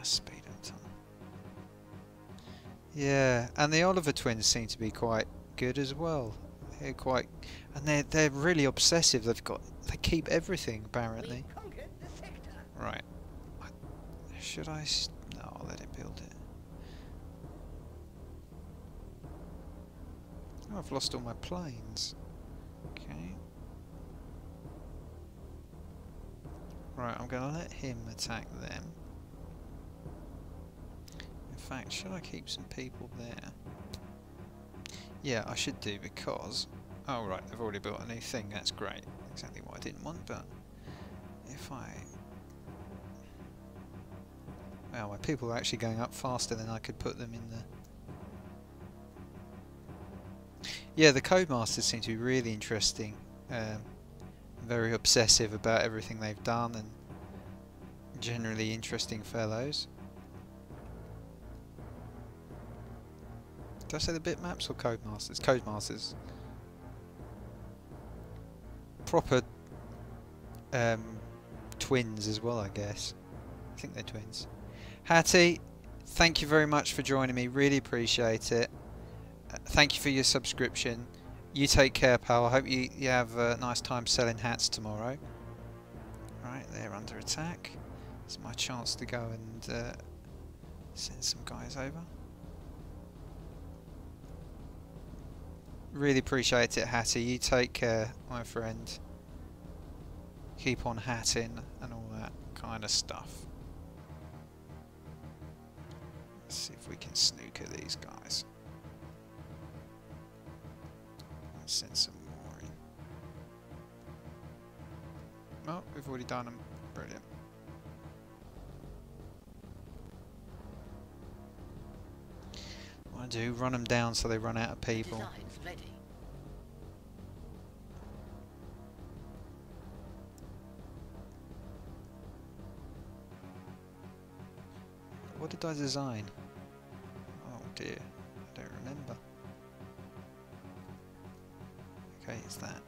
Speed up time. Yeah, and the Oliver twins seem to be quite good as well. They're quite, and they're really obsessive. They keep everything apparently. Right. Should I? No, I'll let it build it. Oh, I've lost all my planes. Okay. Right, I'm going to let him attack them. In fact, should I keep some people there? Yeah, I should do, because... Oh right, they've already built a new thing, that's great. Exactly what I didn't want, but... If I... Well, my people are actually going up faster than I could put them in the... Yeah, the Codemasters seem to be really interesting. Very obsessive about everything they've done, and generally interesting fellows. Did I say the Bitmaps or Codemasters? Codemasters. Proper twins as well, I guess. I think they're twins. Hattie, thank you very much for joining me. Really appreciate it. Thank you for your subscription. You take care, pal. I hope you have a nice time selling hats tomorrow. Right, they're under attack. It's my chance to go and send some guys over. Really appreciate it, Hattie. You take care, my friend. Keep on hatting and all that kind of stuff. Let's see if we can snooker these guys. Let's send some more in. Oh, we've already done them. Brilliant. What I do, run them down so they run out of people. Designs ready. What did I design? Oh dear, I don't remember. Okay, it's that.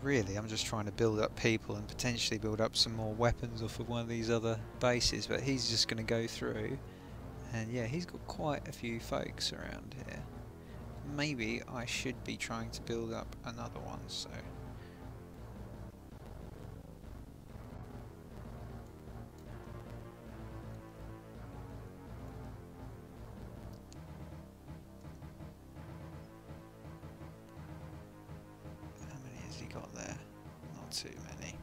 Really, I'm just trying to build up people and potentially build up some more weapons off of one of these other bases, but he's just going to go through, and yeah, he's got quite a few folks around here. Maybe I should be trying to build up another one, so... got there? Not too many.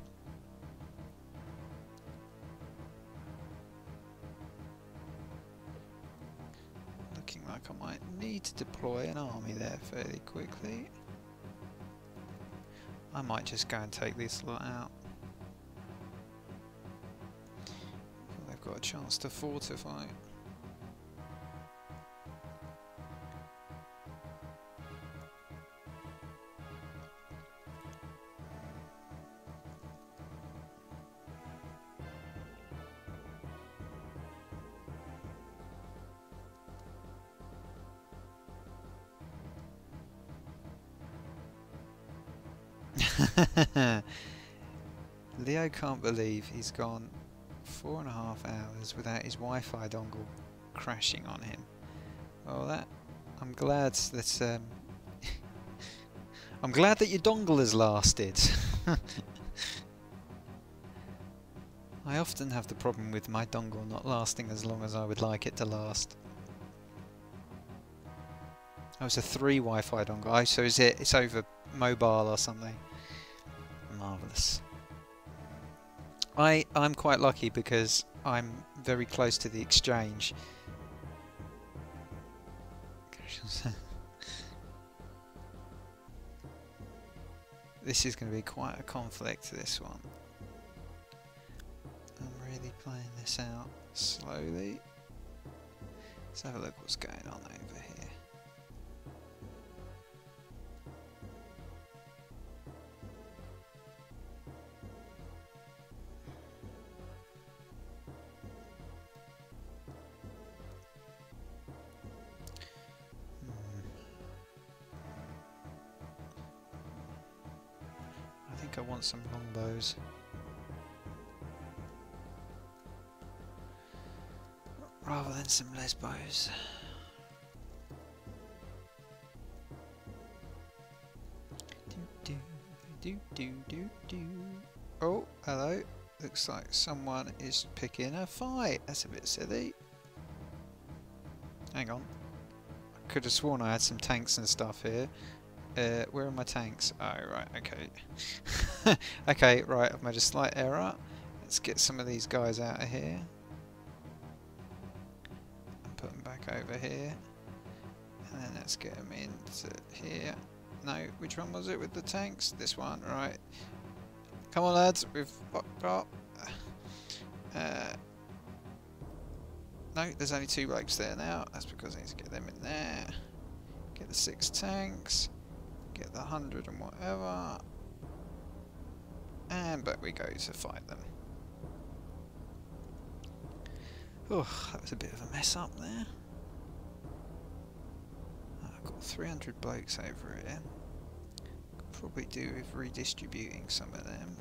Looking like I might need to deploy an army there fairly quickly. I might just go and take this lot out. They've got a chance to fortify. Leo can't believe he's gone 4.5 hours without his Wi-Fi dongle crashing on him. Well, that I'm glad that I'm glad that your dongle has lasted. I often have the problem with my dongle not lasting as long as I would like it to last. Oh, it's a 3 Wi-Fi dongle. Oh, so is it? It's over mobile or something. Marvellous. I'm quite lucky because I'm very close to the exchange. This is going to be quite a conflict, this one. I'm really playing this out slowly. Let's have a look what's going on over here. I want some longbows. Rather than some lesbos. Oh, hello. Looks like someone is picking a fight. That's a bit silly. Hang on. I could have sworn I had some tanks and stuff here. Where are my tanks? Oh, right, okay. Okay, right, I've made a slight error. Let's get some of these guys out of here. And put them back over here. And then let's get them into here. No, which one was it with the tanks? This one, right. Come on, lads, we've fucked up. No, there's only 2 blokes there now. That's because I need to get them in there. Get the 6 tanks. Get the 100 and whatever. And back we go to fight them. Oh, that was a bit of a mess up there. I've got 300 blokes over here. Could probably do with redistributing some of them.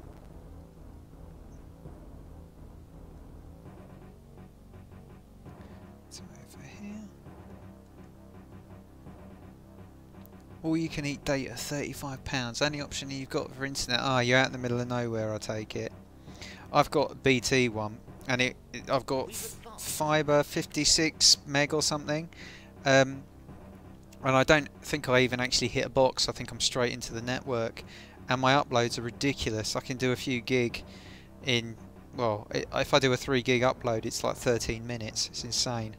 So over here. All you can eat data, £35. Only option you've got for internet. Ah, you're out in the middle of nowhere, I take it. I've got a BT one, and I've got fibre 56 meg or something. And I don't think I even actually hit a box. I think I'm straight into the network. And my uploads are ridiculous. I can do a few gig in, well, if I do a 3 gig upload, it's like 13 minutes. It's insane.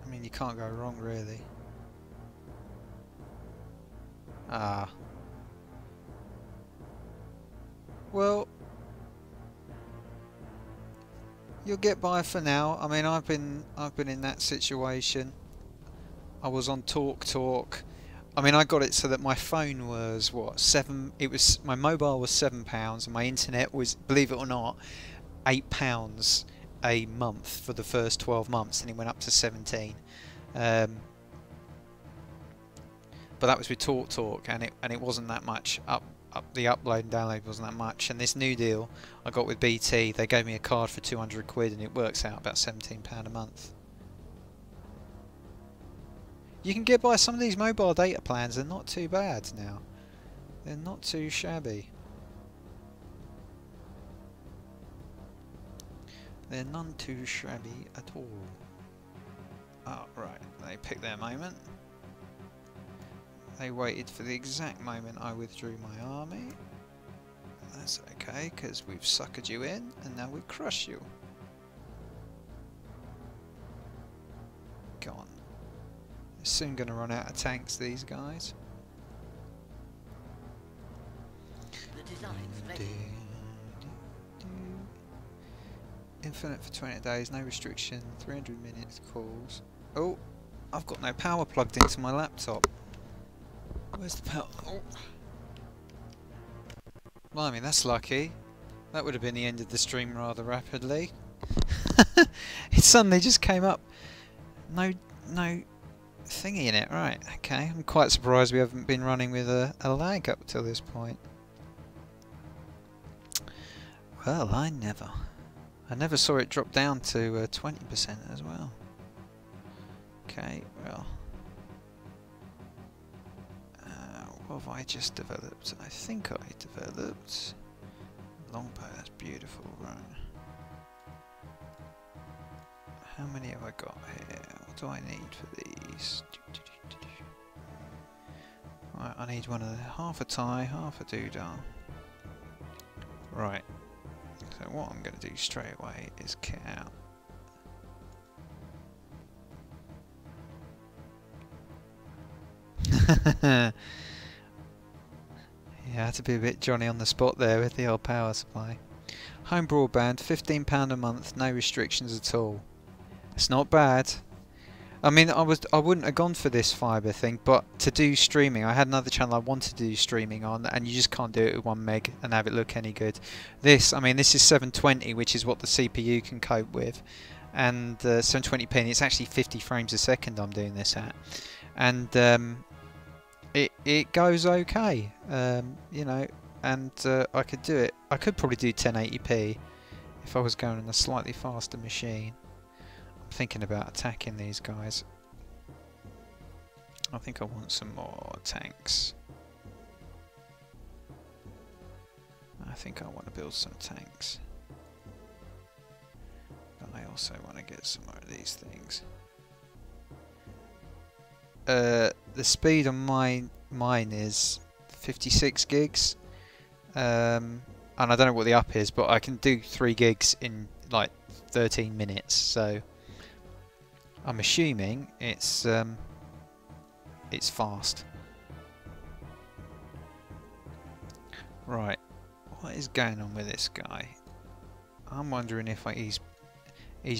I mean, you can't go wrong, really. Ah. Well, you'll get by for now. I mean, I've been in that situation. I was on Talk. I mean, I got it so that my phone was what, my mobile was £7 and my internet was, believe it or not, £8 a month for the first 12 months, and it went up to 17. But that was with Talk, and it wasn't that much the upload and download wasn't that much. And this new deal I got with BT, they gave me a card for 200 quid, and it works out about £17 a month. You can get by some of these mobile data plans. They're not too bad now. They're not too shabby. They're none too shabby at all. Oh, right, they picked their moment. They waited for the exact moment I withdrew my army. That's okay, because we've suckered you in, and now we crush you. Go on. They're soon going to run out of tanks, these guys. The design's ready. Infinite for 20 days, no restriction, 300 minutes calls. Oh, I've got no power plugged into my laptop. Where's the power? Oh. Blimey, that's lucky. That would have been the end of the stream rather rapidly. It suddenly just came up. No thingy in it. Right, okay. I'm quite surprised we haven't been running with a lag up till this point. Well, I never saw it drop down to 20% as well. Okay, well. What have I just developed? I think I developed longbow. That's beautiful, right? How many have I got here? What do I need for these? Right, I need one of the half a tie, half a doodah. Right. So what I'm going to do straight away is kit out. Yeah, I had to be a bit Johnny on the spot there with the old power supply. Home broadband, £15 a month, no restrictions at all. It's not bad. I mean, I wouldn't have gone for this fibre thing, but to do streaming, I had another channel I wanted to do streaming on, and you just can't do it with 1 meg and have it look any good. This, I mean, this is 720, which is what the CPU can cope with, and 720p, and it's actually 50 frames a second I'm doing this at, and it goes okay, you know, and I could do it. I could probably do 1080p if I was going on a slightly faster machine. I'm thinking about attacking these guys. I think I want some more tanks. I think I want to build some tanks. But I also want to get some more of these things. The speed on mine is 56 gigs. And I don't know what the up is, but I can do 3 gigs in like 13 minutes, so I'm assuming it's fast. Right, what is going on with this guy? I'm wondering if he's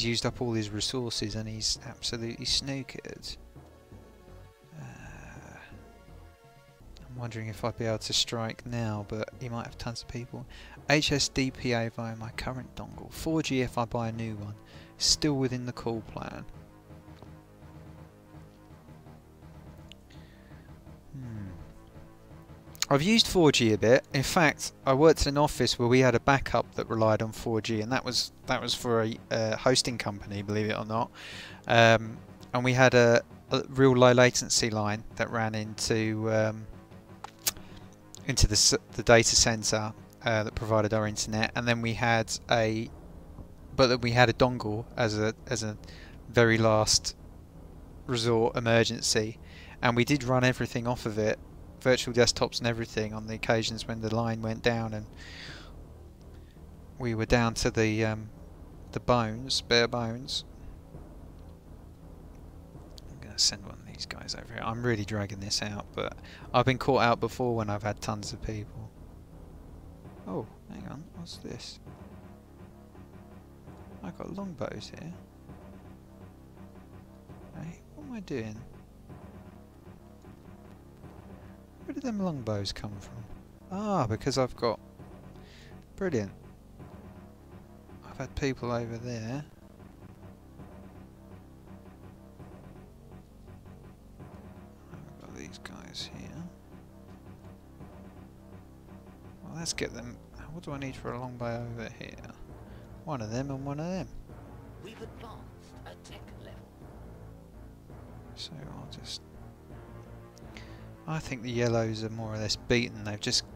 used up all his resources and he's absolutely snookered. I'm wondering if I'd be able to strike now, but he might have tons of people. HSDPA via my current dongle. 4G if I buy a new one. Still within the call plan. I've used 4G a bit. In fact, I worked in an office where we had a backup that relied on 4G, and that was for a hosting company, believe it or not. And we had a real low latency line that ran into the data center that provided our internet, and then we had a dongle as a very last resort emergency, and we did run everything off of it, virtual desktops and everything, on the occasions when the line went down and we were down to the bones, bare bones. I'm gonna send one of these guys over here. I'm really dragging this out, but I've been caught out before when I've had tons of people. Oh, hang on, what's this? I've got longbows here. Hey, what am I doing? Where did them longbows come from? Ah, because I've got... Brilliant. I've had people over there. I've got these guys here. Well, let's get them... What do I need for a longbow over here? One of them and one of them. We've advanced a tech level. So I'll just... I think the yellows are more or less beaten.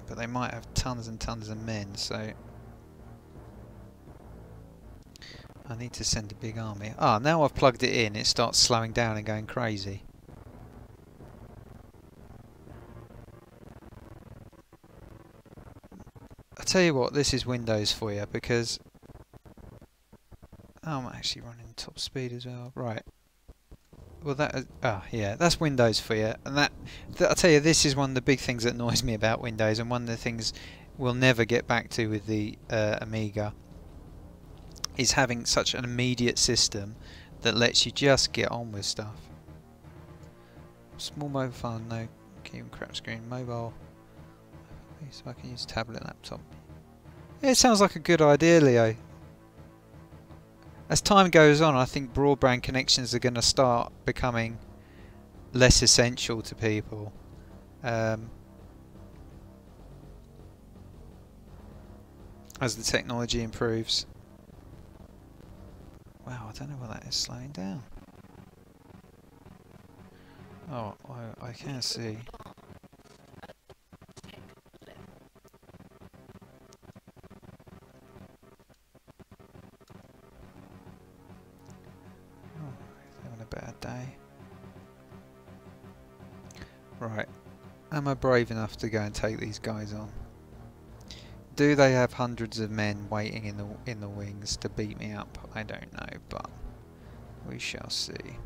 But they might have tons and tons of men. So I need to send a big army. Ah, now I've plugged it in, it starts slowing down and going crazy. I tell you what, this is Windows for you because I'm actually running top speed as well. Right. Well, yeah, that's Windows for you. And I tell you, this is one of the big things that annoys me about Windows, and one of the things we'll never get back to with the Amiga is having such an immediate system that lets you just get on with stuff. Small mobile phone, no key crap screen, mobile. So I can use tablet, laptop. It sounds like a good idea, Leo. As time goes on, I think broadband connections are going to start becoming less essential to people. As the technology improves. Wow, I don't know why that is slowing down. Oh, I can see. Bad day. Right, am I brave enough to go and take these guys on? Do they have hundreds of men waiting in the wings to beat me up? I don't know, but we shall see.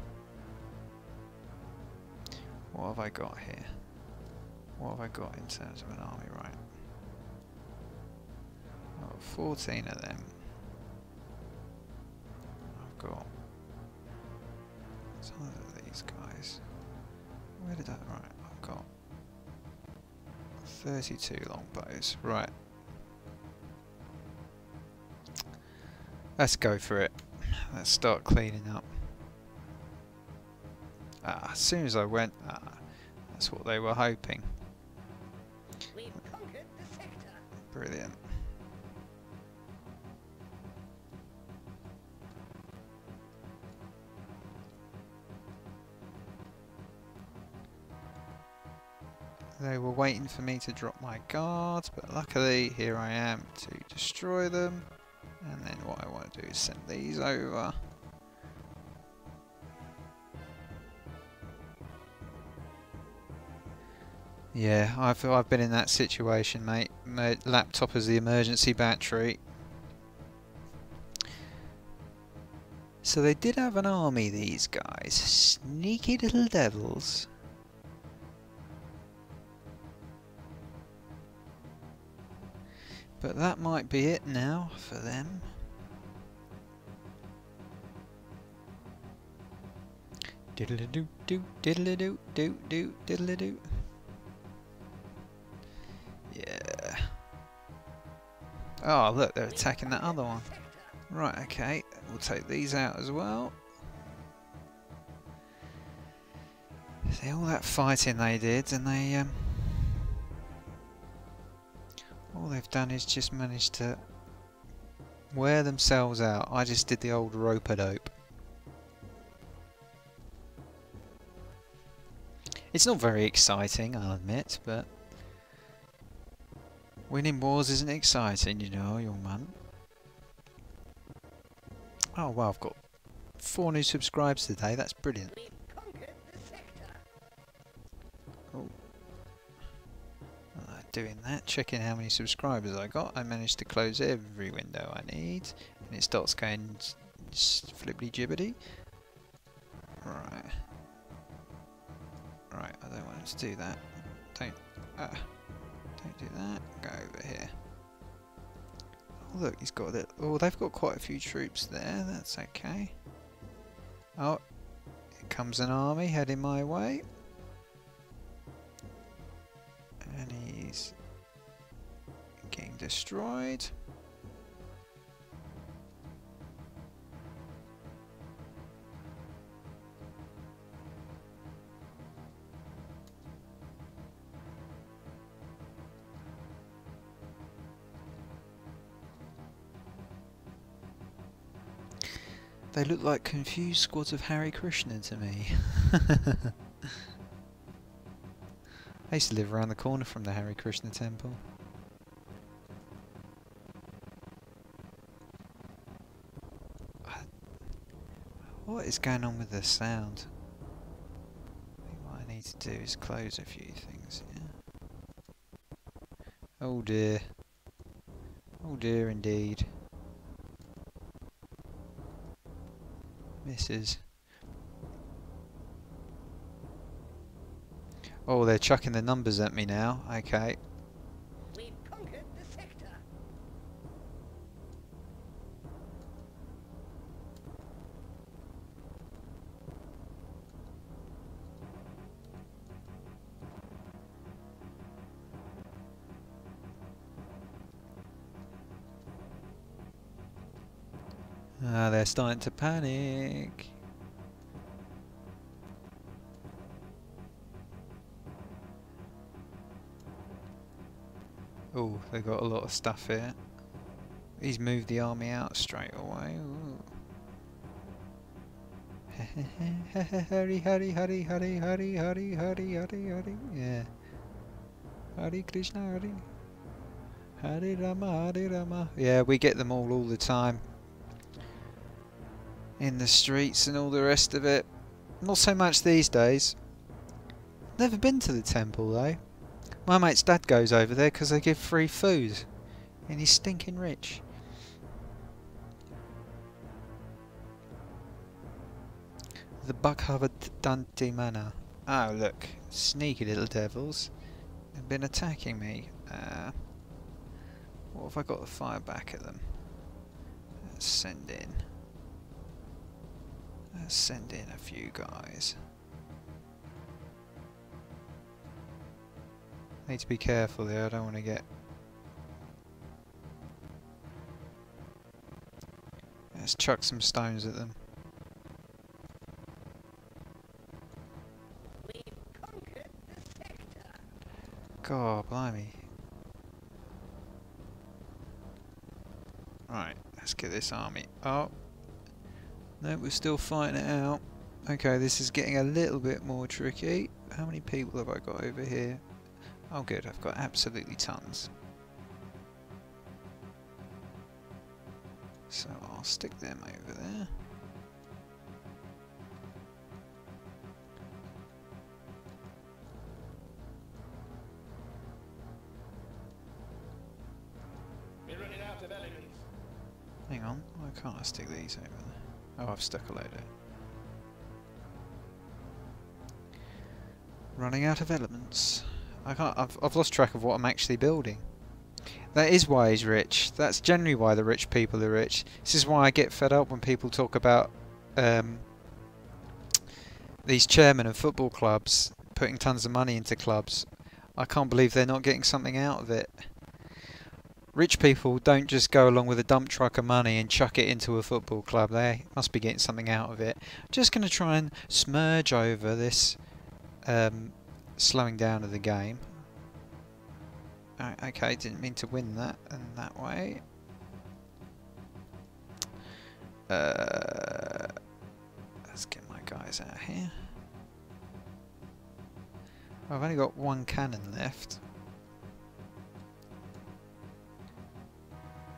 What have I got here? What have I got in terms of an army? Right, I've got 14 of them. I've got some of these guys. Where did that? Right, I've got 32 longbows. Right. Let's go for it. Let's start cleaning up. As soon as I went, that's what they were hoping. We've conquered the sector. Brilliant. They were waiting for me to drop my guards, but luckily here I am to destroy them. And then what I want to do is send these over. Yeah, I've been in that situation, mate. My laptop is the emergency battery. So they did have an army, these guys. Sneaky little devils. But that might be it now for them. Diddle-a-doo, doo, diddle-a-doo, doo, doo, diddle-a-doo. Yeah. Oh, look, they're attacking that other one. Right, okay. We'll take these out as well. See, all that fighting they did, and they all they've done is just managed to wear themselves out. I just did the old rope-a-dope. It's not very exciting, I'll admit, but winning wars isn't exciting, you know, young man. Oh wow, I've got 4 new subscribers today, that's brilliant. Oh. Doing that, checking how many subscribers I got. I managed to close every window I need, and it starts going flippity jibbity. Right. Right, I don't want him to do that. Don't do that. Go over here. Oh look, he's got it. Oh, they've got quite a few troops there. That's okay. Oh, here comes an army heading my way. And he's getting destroyed. They look like confused squads of Hare Krishna to me. I used to live around the corner from the Hare Krishna temple. What is going on with the sound? I think what I need to do is close a few things, yeah. Oh dear. Oh dear indeed. Misses. Oh, they're chucking the numbers at me now. Okay. We've conquered the sector. Ah, they're starting to panic. Oh, they got a lot of stuff here. He's moved the army out straight away. Hurry, hurry, hurry, hurry, hurry, hurry, hurry, hurry, hurry. Yeah. Hare Krishna, Hare. Hare Rama, Hare Rama. Yeah, we get them all the time. In the streets and all the rest of it. Not so much these days. Never been to the temple though. My mate's dad goes over there because they give free food. And he's stinking rich. The Bhagavad-Danti Manor. Oh look, sneaky little devils. They've been attacking me. What have I got to fire back at them? Let's send in. Let's send in a few guys. Need to be careful there, I don't want to get... Let's chuck some stones at them. We've conquered the sector. God, blimey. Right, let's get this army. Oh. No, we're still fighting it out. Okay, this is getting a little bit more tricky. How many people have I got over here? Oh good, I've got absolutely tons. So I'll stick them over there. We're running out of elements. Hang on, why can't I stick these over there? Oh, I've stuck a load of... Running out of elements. I can't. I've lost track of what I'm actually building. That is why he's rich. That's generally why the rich people are rich. This is why I get fed up when people talk about these chairmen of football clubs putting tons of money into clubs. I can't believe they're not getting something out of it. Rich people don't just go along with a dump truck of money and chuck it into a football club. They must be getting something out of it. Just going to try and smudge over this slowing down of the game. Okay, didn't mean to win that in that way. Let's get my guys out here. I've only got one cannon left.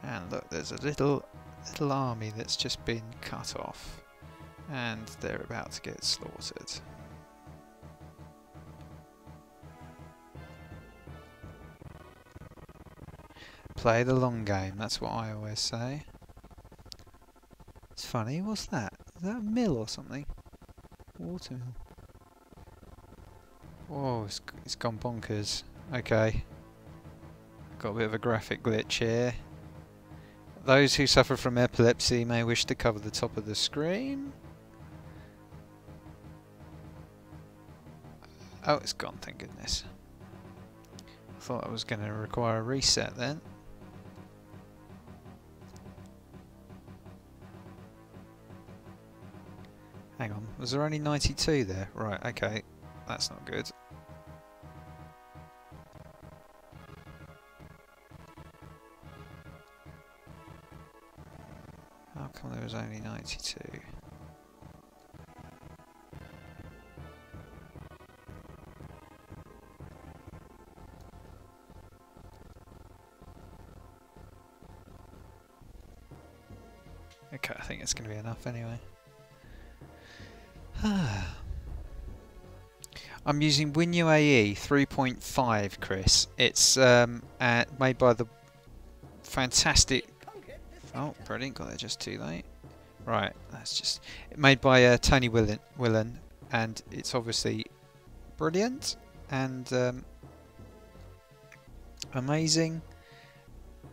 And look, there's a little army that's just been cut off. And they're about to get slaughtered. Play the long game, that's what I always say. It's funny, what's that? Is that a mill or something? Watermill. Whoa, it's gone bonkers. Okay. Got a bit of a graphic glitch here. Those who suffer from epilepsy may wish to cover the top of the screen. Oh, it's gone, thank goodness. I thought I was going to require a reset then. Hang on, was there only 92 there? Right, okay, that's not good. How come there was only 92? Okay, I think it's going to be enough anyway. I'm using WinUAE 3.5, Chris. It's made by the fantastic... Oh, brilliant, got there just too late. Right, that's just... Made by Tony Willen, and it's obviously brilliant and amazing,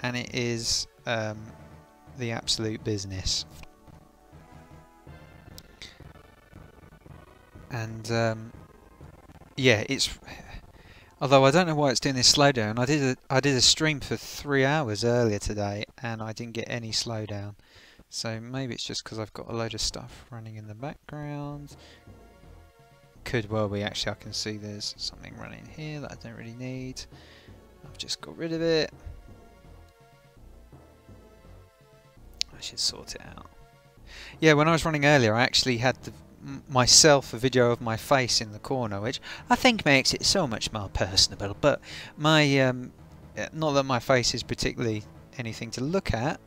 and it is the absolute business. And yeah, it's... Although I don't know why it's doing this slowdown. I did a stream for 3 hours earlier today, and I didn't get any slowdown. So maybe it's just because I've got a load of stuff running in the background. Could well be. Actually, I can see there's something running here that I don't really need. I've just got rid of it. I should sort it out. Yeah, when I was running earlier, I actually had myself a video of my face in the corner, which I think makes it so much more personable. But my not that my face is particularly anything to look at.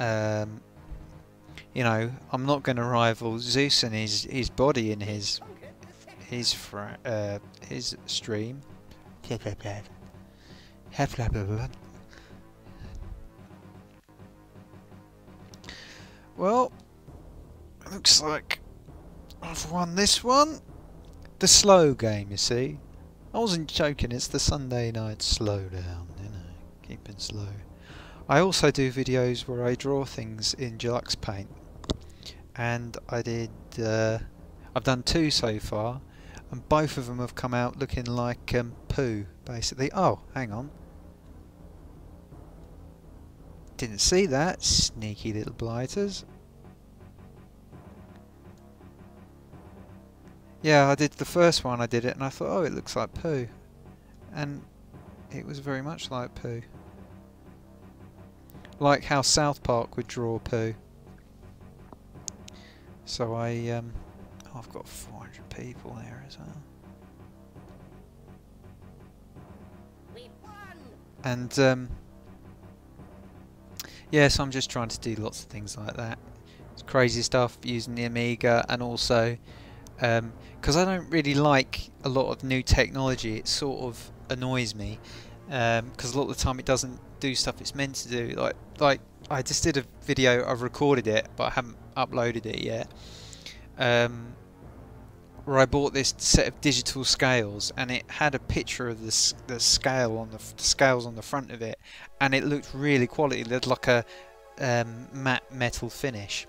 You know, I'm not going to rival Zeus and his body in his stream. Well, looks like I've won this one. The slow game, you see. I wasn't joking, it's the Sunday night slowdown, you know, keeping slow. I also do videos where I draw things in Deluxe Paint. And I've done 2 so far, and both of them have come out looking like poo, basically. Oh, hang on. Didn't see that, sneaky little blighters. Yeah, I did the first one, I did it, and I thought, oh, it looks like poo. And it was very much like poo. Like how South Park would draw poo. So I've got 400 people there as well. We've won. And yeah, so I'm just trying to do lots of things like that. It's crazy stuff using the Amiga, and also because I don't really like a lot of new technology, it sort of annoys me because a lot of the time it doesn't do stuff it's meant to do. Like I just did a video, I've recorded it but I haven't uploaded it yet, where I bought this set of digital scales, and it had a picture of the scale on the scales on the front of it, and it looked really quality. It looked like a matte metal finish.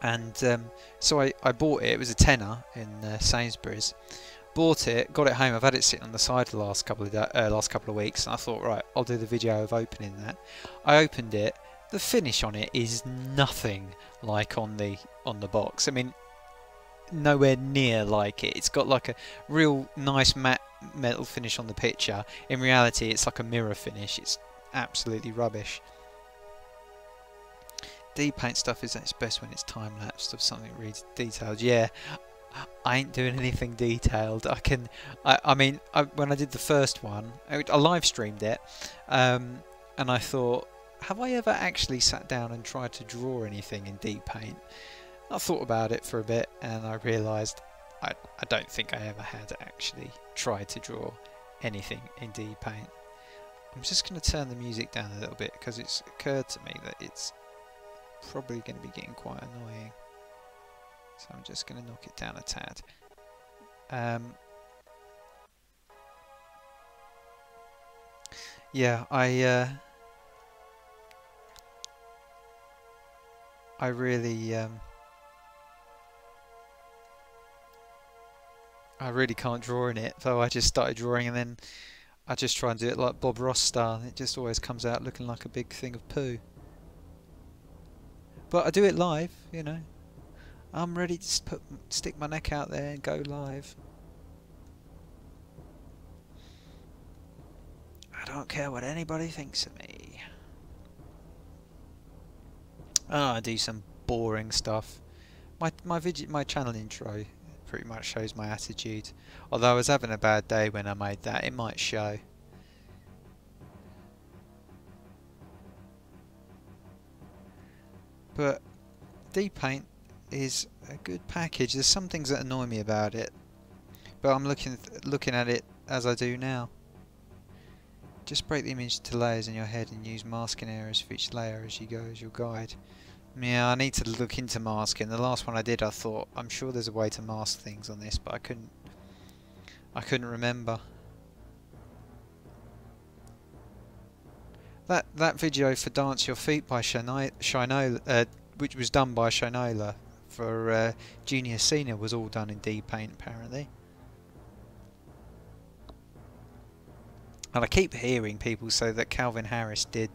And so I bought it. It was a tenner in Sainsbury's. Bought it, got it home. I've had it sitting on the side the last couple of weeks, and I thought, right, I'll do the video of opening that. I opened it. The finish on it is nothing like on the box. I mean, nowhere near like it. It's got like a real nice matte metal finish on the picture. In reality, it's like a mirror finish. It's absolutely rubbish. Paint stuff is at its best when it's time-lapsed of something really detailed. Yeah, I ain't doing anything detailed. I mean, when I did the first one, I live streamed it, and I thought, have I ever actually sat down and tried to draw anything in deep paint? I thought about it for a bit, and I realised I don't think I ever had actually tried to draw anything in deep paint. I'm just going to turn the music down a little bit because it's occurred to me that it's probably going to be getting quite annoying, so I'm just going to knock it down a tad. Yeah, I really can't draw in it, so I just started drawing, and then I just try and do it like Bob Ross style, and it just always comes out looking like a big thing of poo. But I do it live, you know. I'm ready to stick my neck out there and go live. I don't care what anybody thinks of me. Oh, I do some boring stuff. My channel intro pretty much shows my attitude. Although I was having a bad day when I made that, it might show. But deep paint, is a good package. There's some things that annoy me about it, but I'm looking at it as I do now. Just break the image to layers in your head and use masking areas for each layer as you go as your guide. Yeah, I need to look into masking. The last one I did, I thought, I'm sure there's a way to mask things on this, but I couldn't remember. That video for Dance Your Feet by Shinola, which was done by Shinola for Junior Senior, was all done in D-Paint apparently. And I keep hearing people say that Calvin Harris did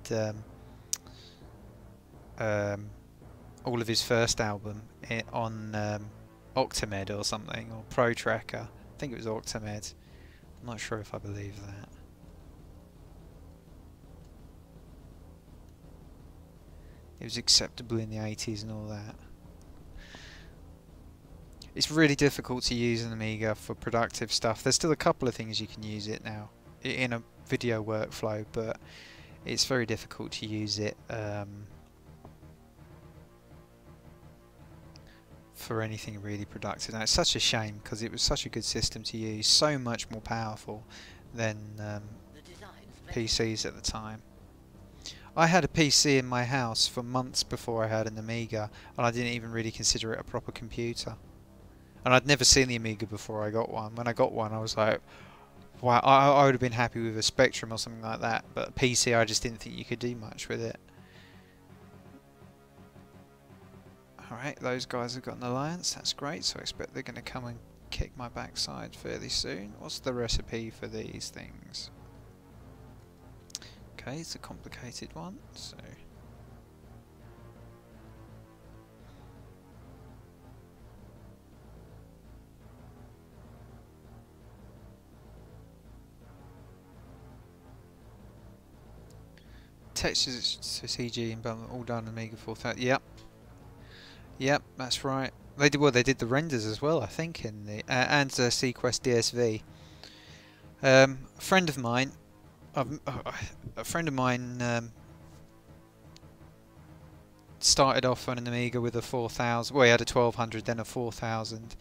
all of his first album on Octamed or something, or Pro Tracker. I think it was Octamed. I'm not sure if I believe that. It was acceptable in the 80s and all that. It's really difficult to use an Amiga for productive stuff. There's still a couple of things you can use it now in a video workflow, but it's very difficult to use it for anything really productive. Now, it's such a shame because it was such a good system to use, so much more powerful than PCs at the time. I had a PC in my house for months before I had an Amiga, and I didn't even really consider it a proper computer. And I'd never seen the Amiga before I got one. When I got one, I was like, wow, I would have been happy with a Spectrum or something like that, but a PC, I just didn't think you could do much with it. Alright, those guys have got an alliance, that's great, so I expect they're going to come and kick my backside fairly soon. What's the recipe for these things? Okay, it's a complicated one, so... Textures to CG and all done on Amiga 4000. Yep, that's right. They did, well, they did the renders as well, I think, in the and Sequest DSV. A friend of mine started off on an Amiga with a 4000. Well, he had a 1200, then a 4000,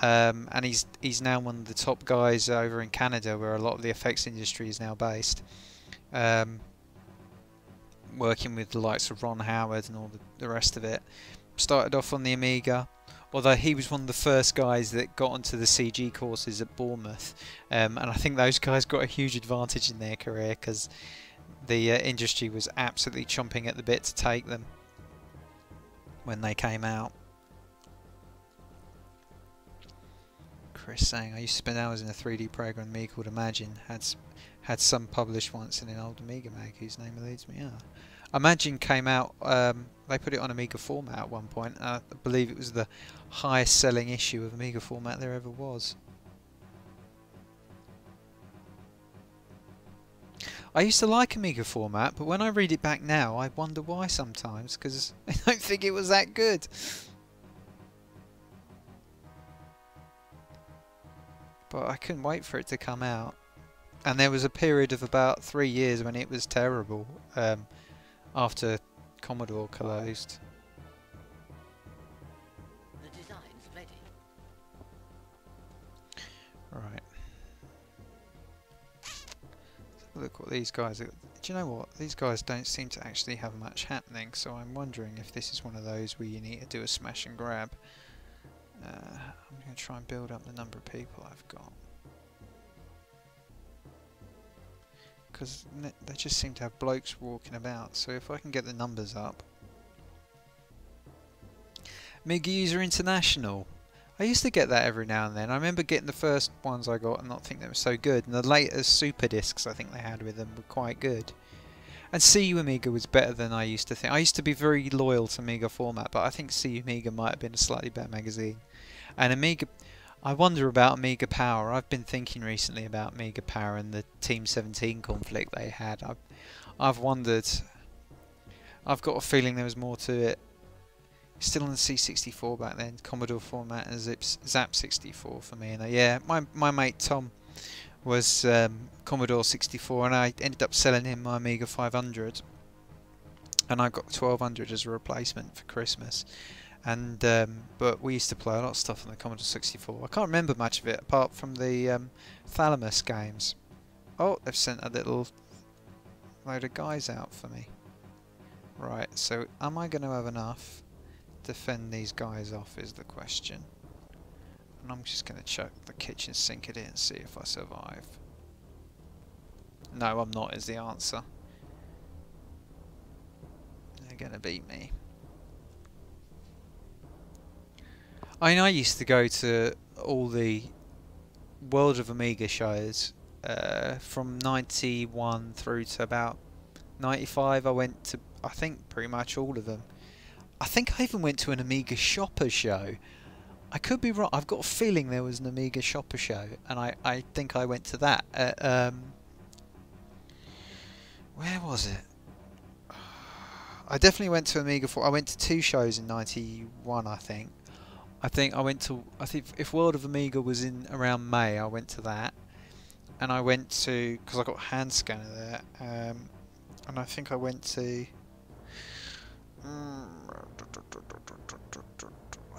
and he's now one of the top guys over in Canada, where a lot of the effects industry is now based. Working with the likes of Ron Howard and all the rest of it. Started off on the Amiga, although he was one of the first guys that got onto the CG courses at Bournemouth, and I think those guys got a huge advantage in their career because the industry was absolutely chomping at the bit to take them when they came out. Chris saying, I used to spend hours in a 3D program on Amiga called Imagine, had some published once in an old Amiga mag whose name eludes me. Imagine came out, they put it on Amiga format at one point, and I believe it was the highest selling issue of Amiga format there ever was. I used to like Amiga format, but when I read it back now I wonder why sometimes, because I don't think it was that good. But I couldn't wait for it to come out. And there was a period of about 3 years when it was terrible, after Commodore closed. The design's ready. Right. Look what these guys are. Do you know what? These guys don't seem to actually have much happening, so I'm wondering if this is one of those where you need to do a smash and grab. I'm going to try and build up the number of people I've got. Because they just seem to have blokes walking about, so if I can get the numbers up. Amiga User International. I used to get that every now and then. I remember getting the first ones I got and not think they were so good, and the latest super discs I think they had with them were quite good. And CU Amiga was better than I used to think. I used to be very loyal to Amiga format, but I think CU Amiga might have been a slightly better magazine. And Amiga, I wonder about Amiga Power. I've been thinking recently about Amiga Power and the Team 17 conflict they had. I've wondered. I've got a feeling there was more to it. Still on the C64 back then, Commodore format and Zap 64 for me. And yeah, my mate Tom was Commodore 64, and I ended up selling him my Amiga 500, and I got 1200 as a replacement for Christmas. and but we used to play a lot of stuff on the Commodore 64. I can't remember much of it apart from the Thalamus games. Oh, they've sent a little load of guys out for me. Right, so am I going to have enough to fend these guys off is the question. And I'm just going to chuck the kitchen sink at it and see if I survive. No, I'm not is the answer. They're going to beat me. I mean, I used to go to all the World of Amiga shows from 91 through to about 95. I went to, I think, pretty much all of them. I think I even went to an Amiga Shopper show. I could be wrong. I've got a feeling there was an Amiga Shopper show, and I think I went to that. Where was it? I definitely went to Amiga 4. I went to 2 shows in 91, I think. I think if World of Amiga was in around May, I went to that. And I went to, because I got a hand scanner there, and I think I went to, I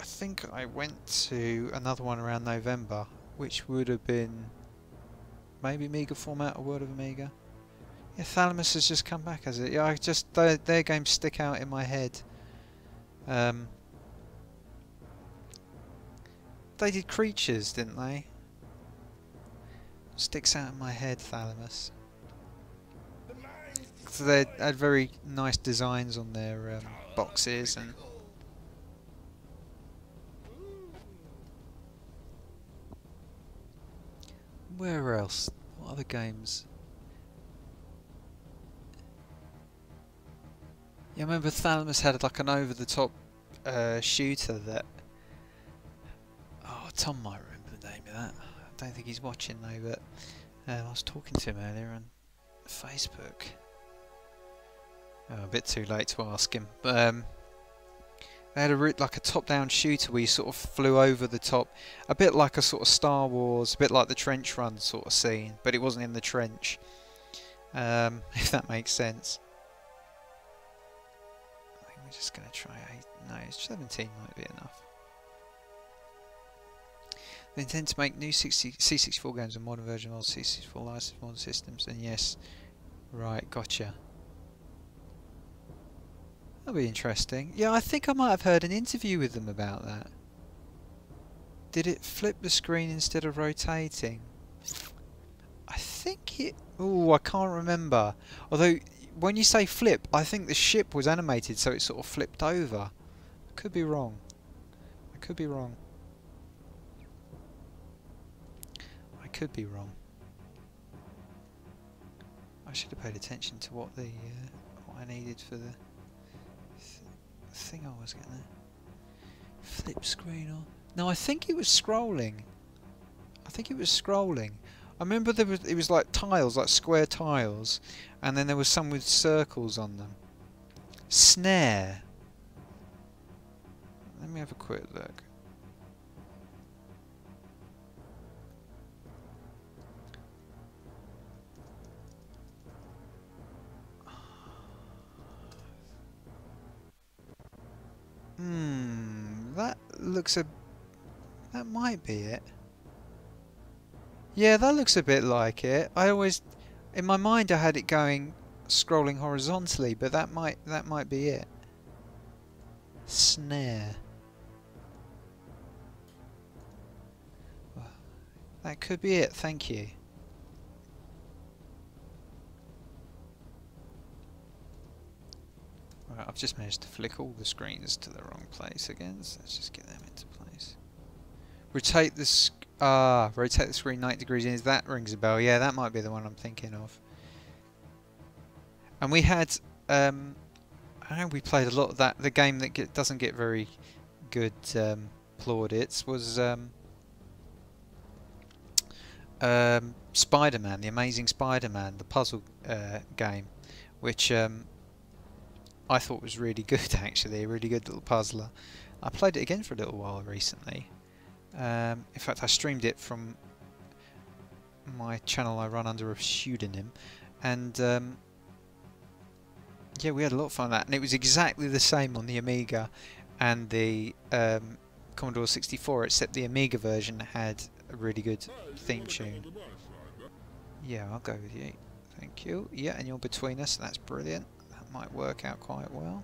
think I went to another one around November, which would have been maybe Amiga Format or World of Amiga. Yeah, Thalamus has just come back, has it? Yeah, their games stick out in my head. They did Creatures, didn't they? Sticks out in my head, Thalamus. So they had very nice designs on their boxes and. Where else? What other games? Yeah, I remember Thalamus had like an over-the-top shooter that. Oh, Tom might remember the name of that. I don't think he's watching though, but I was talking to him earlier on Facebook. Oh, a bit too late to ask him. But they had like a top-down shooter where you sort of flew over the top, a bit like a sort of Star Wars, a bit like the trench run sort of scene, but it wasn't in the trench. If that makes sense. I think we're just going to try 8. No, 17 might be enough. They intend to make new C64 games and modern version of old C64 licensed modern systems, and yes, right, gotcha. That'll be interesting. Yeah, I think I might have heard an interview with them about that. Did it flip the screen instead of rotating? I think it... Oh, I can't remember. Although, when you say flip, I think the ship was animated so it sort of flipped over. I could be wrong. I could be wrong. I could be wrong. I should have paid attention to what the what I needed for the thing I was getting there. Flip screen or... No, I think it was scrolling. I think it was scrolling. I remember it was like tiles, like square tiles, and then there was some with circles on them. Snare. Let me have a quick look. That looks a... That might be it. Yeah, that looks a bit like it. I always... In my mind I had it going... scrolling horizontally, but that might be it. Snare. That could be it, thank you. Right, I've just managed to flick all the screens to the wrong place again, so let's just get them into place. Rotate the screen 90 degrees in, that rings a bell. Yeah, that might be the one I'm thinking of. And we had, I know we played a lot of that. The game that doesn't get very good plaudits was Spider-Man, the Amazing Spider-Man, the puzzle game, which I thought was really good actually, a really good little puzzler. I played it again for a little while recently. In fact, I streamed it from my channel I run under a pseudonym, and yeah, we had a lot of fun with that, and it was exactly the same on the Amiga, and the Commodore 64, except the Amiga version had a really good theme tune. Yeah, I'll go with you. Thank you. Yeah, and you're between us, so that's brilliant. That might work out quite well.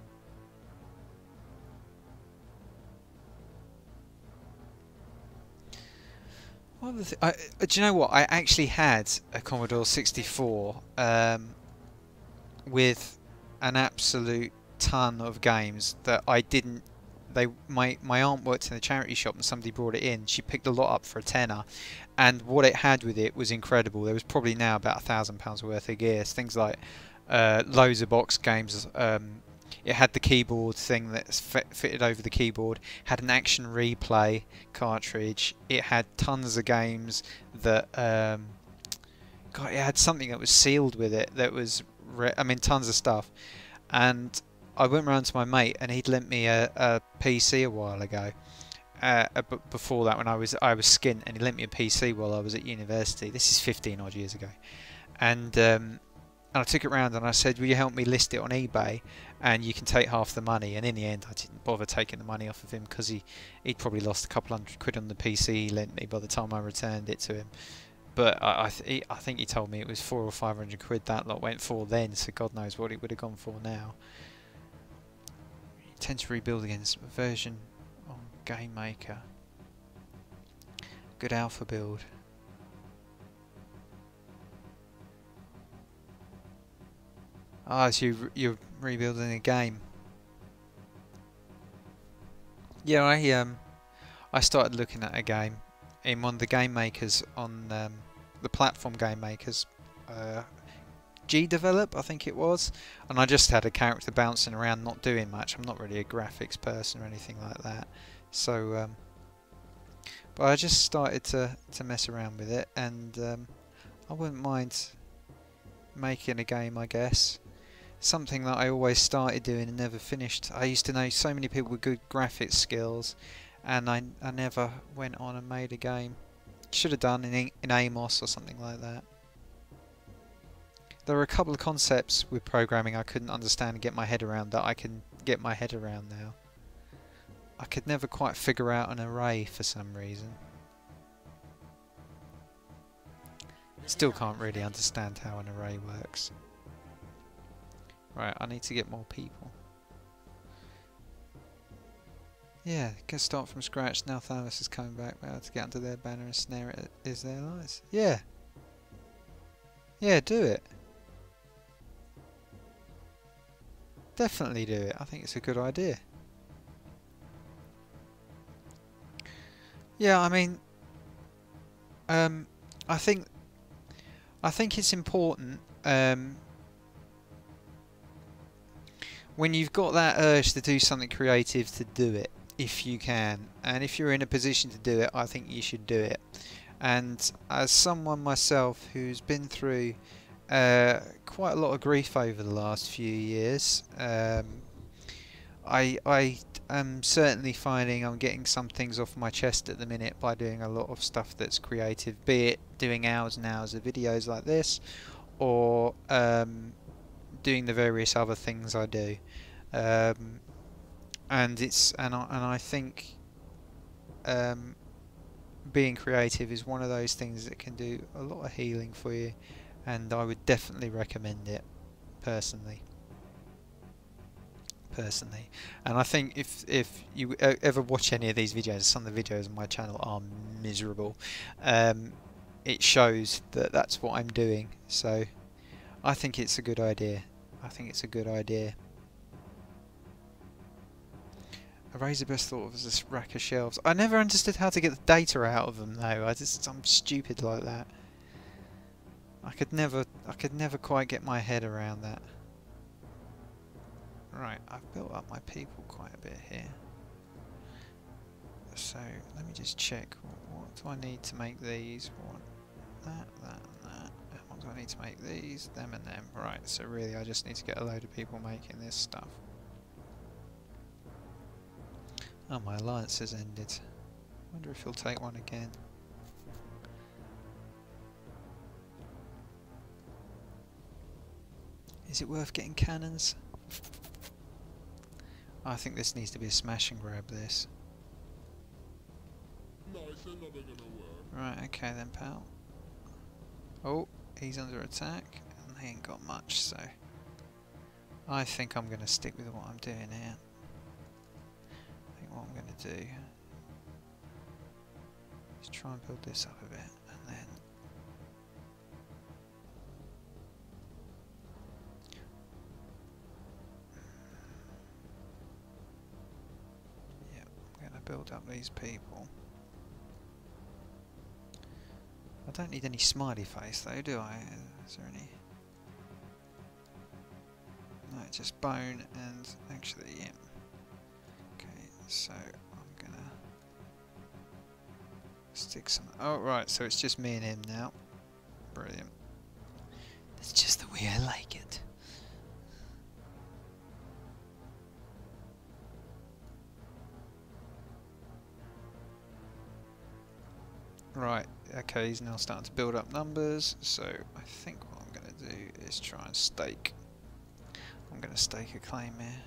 What do you know what? I actually had a Commodore 64 with an absolute ton of games that I didn't. My aunt worked in a charity shop and somebody brought it in. She picked a lot up for a tenner, and what it had with it was incredible. There was probably now about £1,000 worth of gears. Things like loads of box games. It had the keyboard thing that's fitted over the keyboard. Had an action replay cartridge. It had tons of games that. God, it had something that was sealed with it. That was, I mean, tons of stuff. And I went round to my mate, and he'd lent me a PC a while ago. Before that, when I was skint, and he lent me a PC while I was at university. This is 15 odd years ago, and I took it round and I said, "Will you help me list it on eBay? And you can take half the money." And in the end, I didn't bother taking the money off of him because he'd probably lost a couple £100 on the PC he lent me by the time I returned it to him. But I think he told me it was £400 or £500 that lot went for then. So God knows what it would have gone for now. You tend to rebuild against version on Game Maker. Good alpha build. Ah, so you're rebuilding a game. Yeah, I started looking at a game in one of the game makers on the platform game makers, G-Develop, I think it was, and I just had a character bouncing around, not doing much. I'm not really a graphics person or anything like that, so but I just started to mess around with it, and I wouldn't mind making a game, I guess. Something that I always started doing and never finished. I used to know so many people with good graphics skills, and I never went on and made a game. Should have done in Amos or something like that. There were a couple of concepts with programming I couldn't understand and get my head around that I can get my head around now. I could never quite figure out an array for some reason. Still can't really understand how an array works. Right, I need to get more people. Yeah, can start from scratch. Now Thanos is coming back. We're able to get under their banner and snare it. Is there lies? Yeah. Yeah, do it. Definitely do it. I think it's a good idea. Yeah, I mean, I think it's important. When you've got that urge to do something creative, to do it if you can, and if you're in a position to do it, I think you should do it. And as someone myself who's been through quite a lot of grief over the last few years, I am certainly finding I'm getting some things off my chest at the minute by doing a lot of stuff that's creative, be it doing hours and hours of videos like this, or doing the various other things I do, and I think being creative is one of those things that can do a lot of healing for you, and I would definitely recommend it personally. And I think if you ever watch any of these videos, some of the videos on my channel are miserable. It shows that that's what I'm doing, so I think it's a good idea. Arrays are best thought of as a rack of shelves. I never understood how to get the data out of them though. I'm stupid like that. I could never quite get my head around that. Right, I've built up my people quite a bit here. So let me just check. What do I need to make these? What? That, and that. What do I need to make these? Them and them. Right, so really I just need to get a load of people making this stuff. Oh, my alliance has ended. Wonder if he'll take one again. Is it worth getting cannons? I think this needs to be a smash and grab, this. No, it's never gonna work. Right, okay then, pal. Oh, he's under attack, and he ain't got much, so... I think I'm going to stick with what I'm doing here. I think what I'm going to do is try and build this up a bit, and then... Yep, I'm going to build up these people. I don't need any smiley face though, do I? Is there any? No, just bone and actually, yeah. Okay, so I'm gonna stick some. Oh, right, so it's just me and him now. Brilliant. That's just the way I like it. Right, okay, he's now starting to build up numbers, so I think what I'm going to do is try and stake. I'm going to stake a claim here.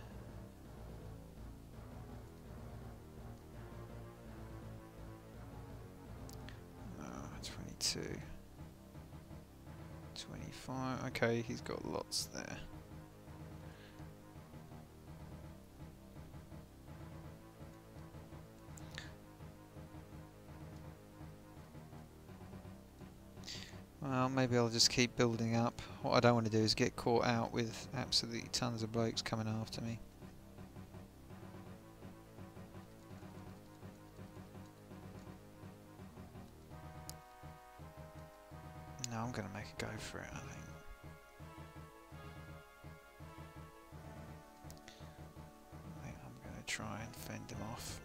Oh, 22. 25, okay, he's got lots there. Well, maybe I'll just keep building up. What I don't want to do is get caught out with absolutely tons of blokes coming after me. No, I'm going to make a go for it, I think. I'm going to try and fend him off.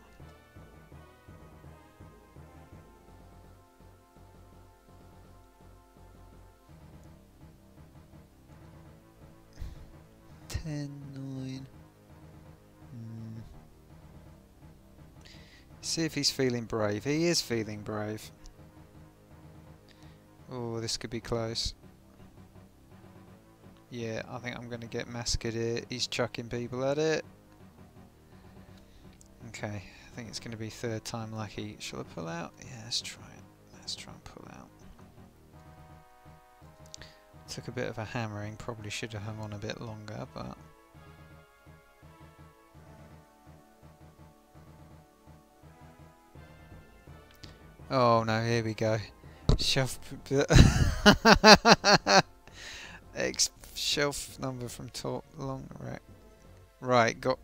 See if he's feeling brave. He is feeling brave. Oh, this could be close. Yeah, I think I'm going to get massacred here. He's chucking people at it. Okay, I think it's going to be third time lucky. Shall I pull out? Yeah, let's try it. Let's try and pull out. Took a bit of a hammering. Probably should have hung on a bit longer, but... Oh no, here we go. Shelf shelf number from top long rack. Right, got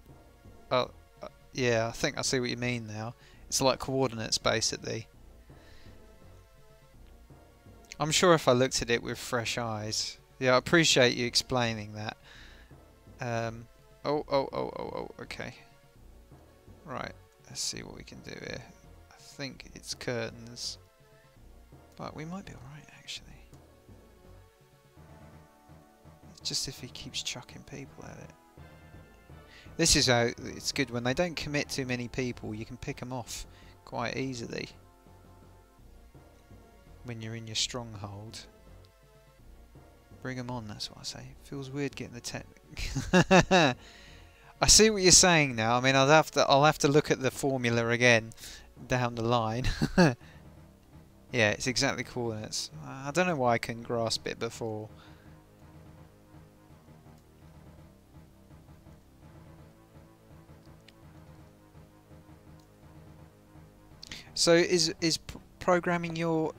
yeah, I think I see what you mean now. It's like coordinates basically. I'm sure if I looked at it with fresh eyes. Yeah, I appreciate you explaining that. Okay. Right, let's see what we can do here. I think it's curtains, but we might be alright actually. Just if he keeps chucking people at it. This is how it's good when they don't commit too many people. You can pick them off quite easily when you're in your stronghold. Bring them on, that's what I say. Feels weird getting the tech. I see what you're saying now. I mean, I'll have to look at the formula again down the line. Yeah, it's exactly coordinates. I don't know why I couldn't grasp it before. So is programming your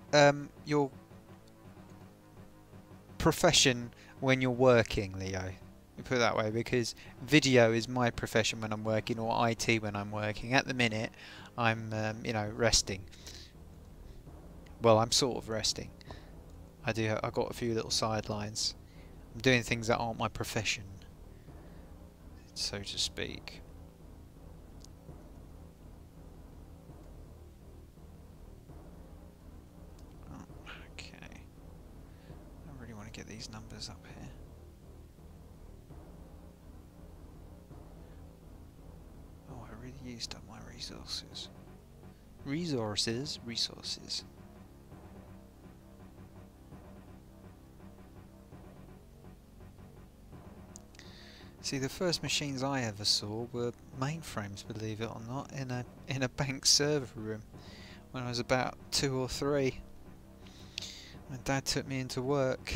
profession when you're working, Leo? You put it that way, because video is my profession when I'm working, or IT when I'm working. At the minute, I'm you know, resting. Well, I'm sort of resting. I've got a few little sidelines. I'm doing things that aren't my profession, so to speak. Okay. I really want to get these numbers up here. Oh, I really used up my resources. Resources. See, the first machines I ever saw were mainframes, believe it or not, in a bank server room when I was about 2 or 3. My dad took me into work.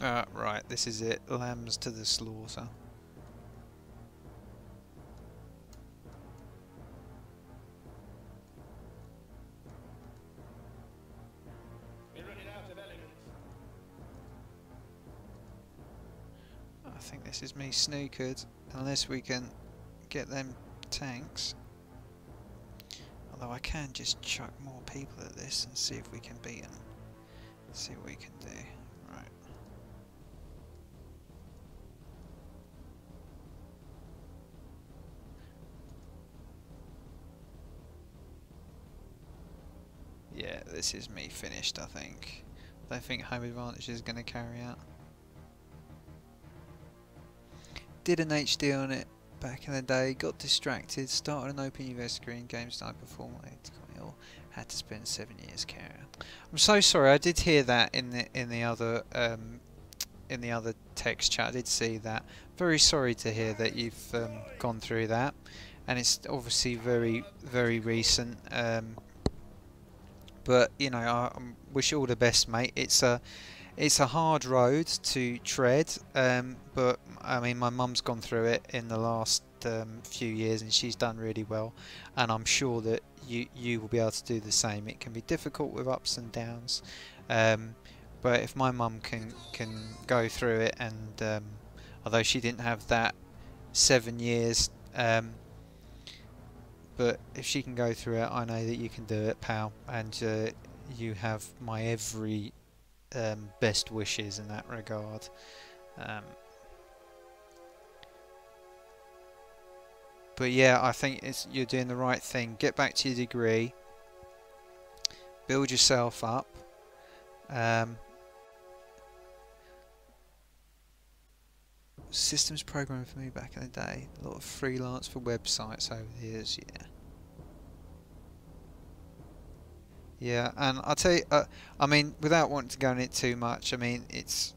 Right, this is it. Lambs to the slaughter. I think this is me snookered, unless we can get them tanks. Although I can just chuck more people at this and see if we can beat them. See what we can do. Right. Yeah, this is me finished, I think. I don't think home advantage is going to carry out. Did an HD on it back in the day, got distracted, started an open UV screen, game started before my had to spend 7 years carrying. I'm so sorry, I did hear that in the other text chat. I did see that. Very sorry to hear that you've gone through that, and it's obviously very, very recent. But you know, I wish you all the best, mate. It's a hard road to tread, but I mean, my mum's gone through it in the last few years, and she's done really well. And I'm sure that you will be able to do the same. It can be difficult with ups and downs, but if my mum can go through it, and although she didn't have that 7 years, but if she can go through it, I know that you can do it, pal. And you have my every best wishes in that regard. But yeah, I think you're doing the right thing. Get back to your degree, build yourself up. Systems programming for me back in the day. A lot of freelance for websites over the years. Yeah. Yeah, and I'll tell you, I mean, without wanting to go in it too much, I mean, it's,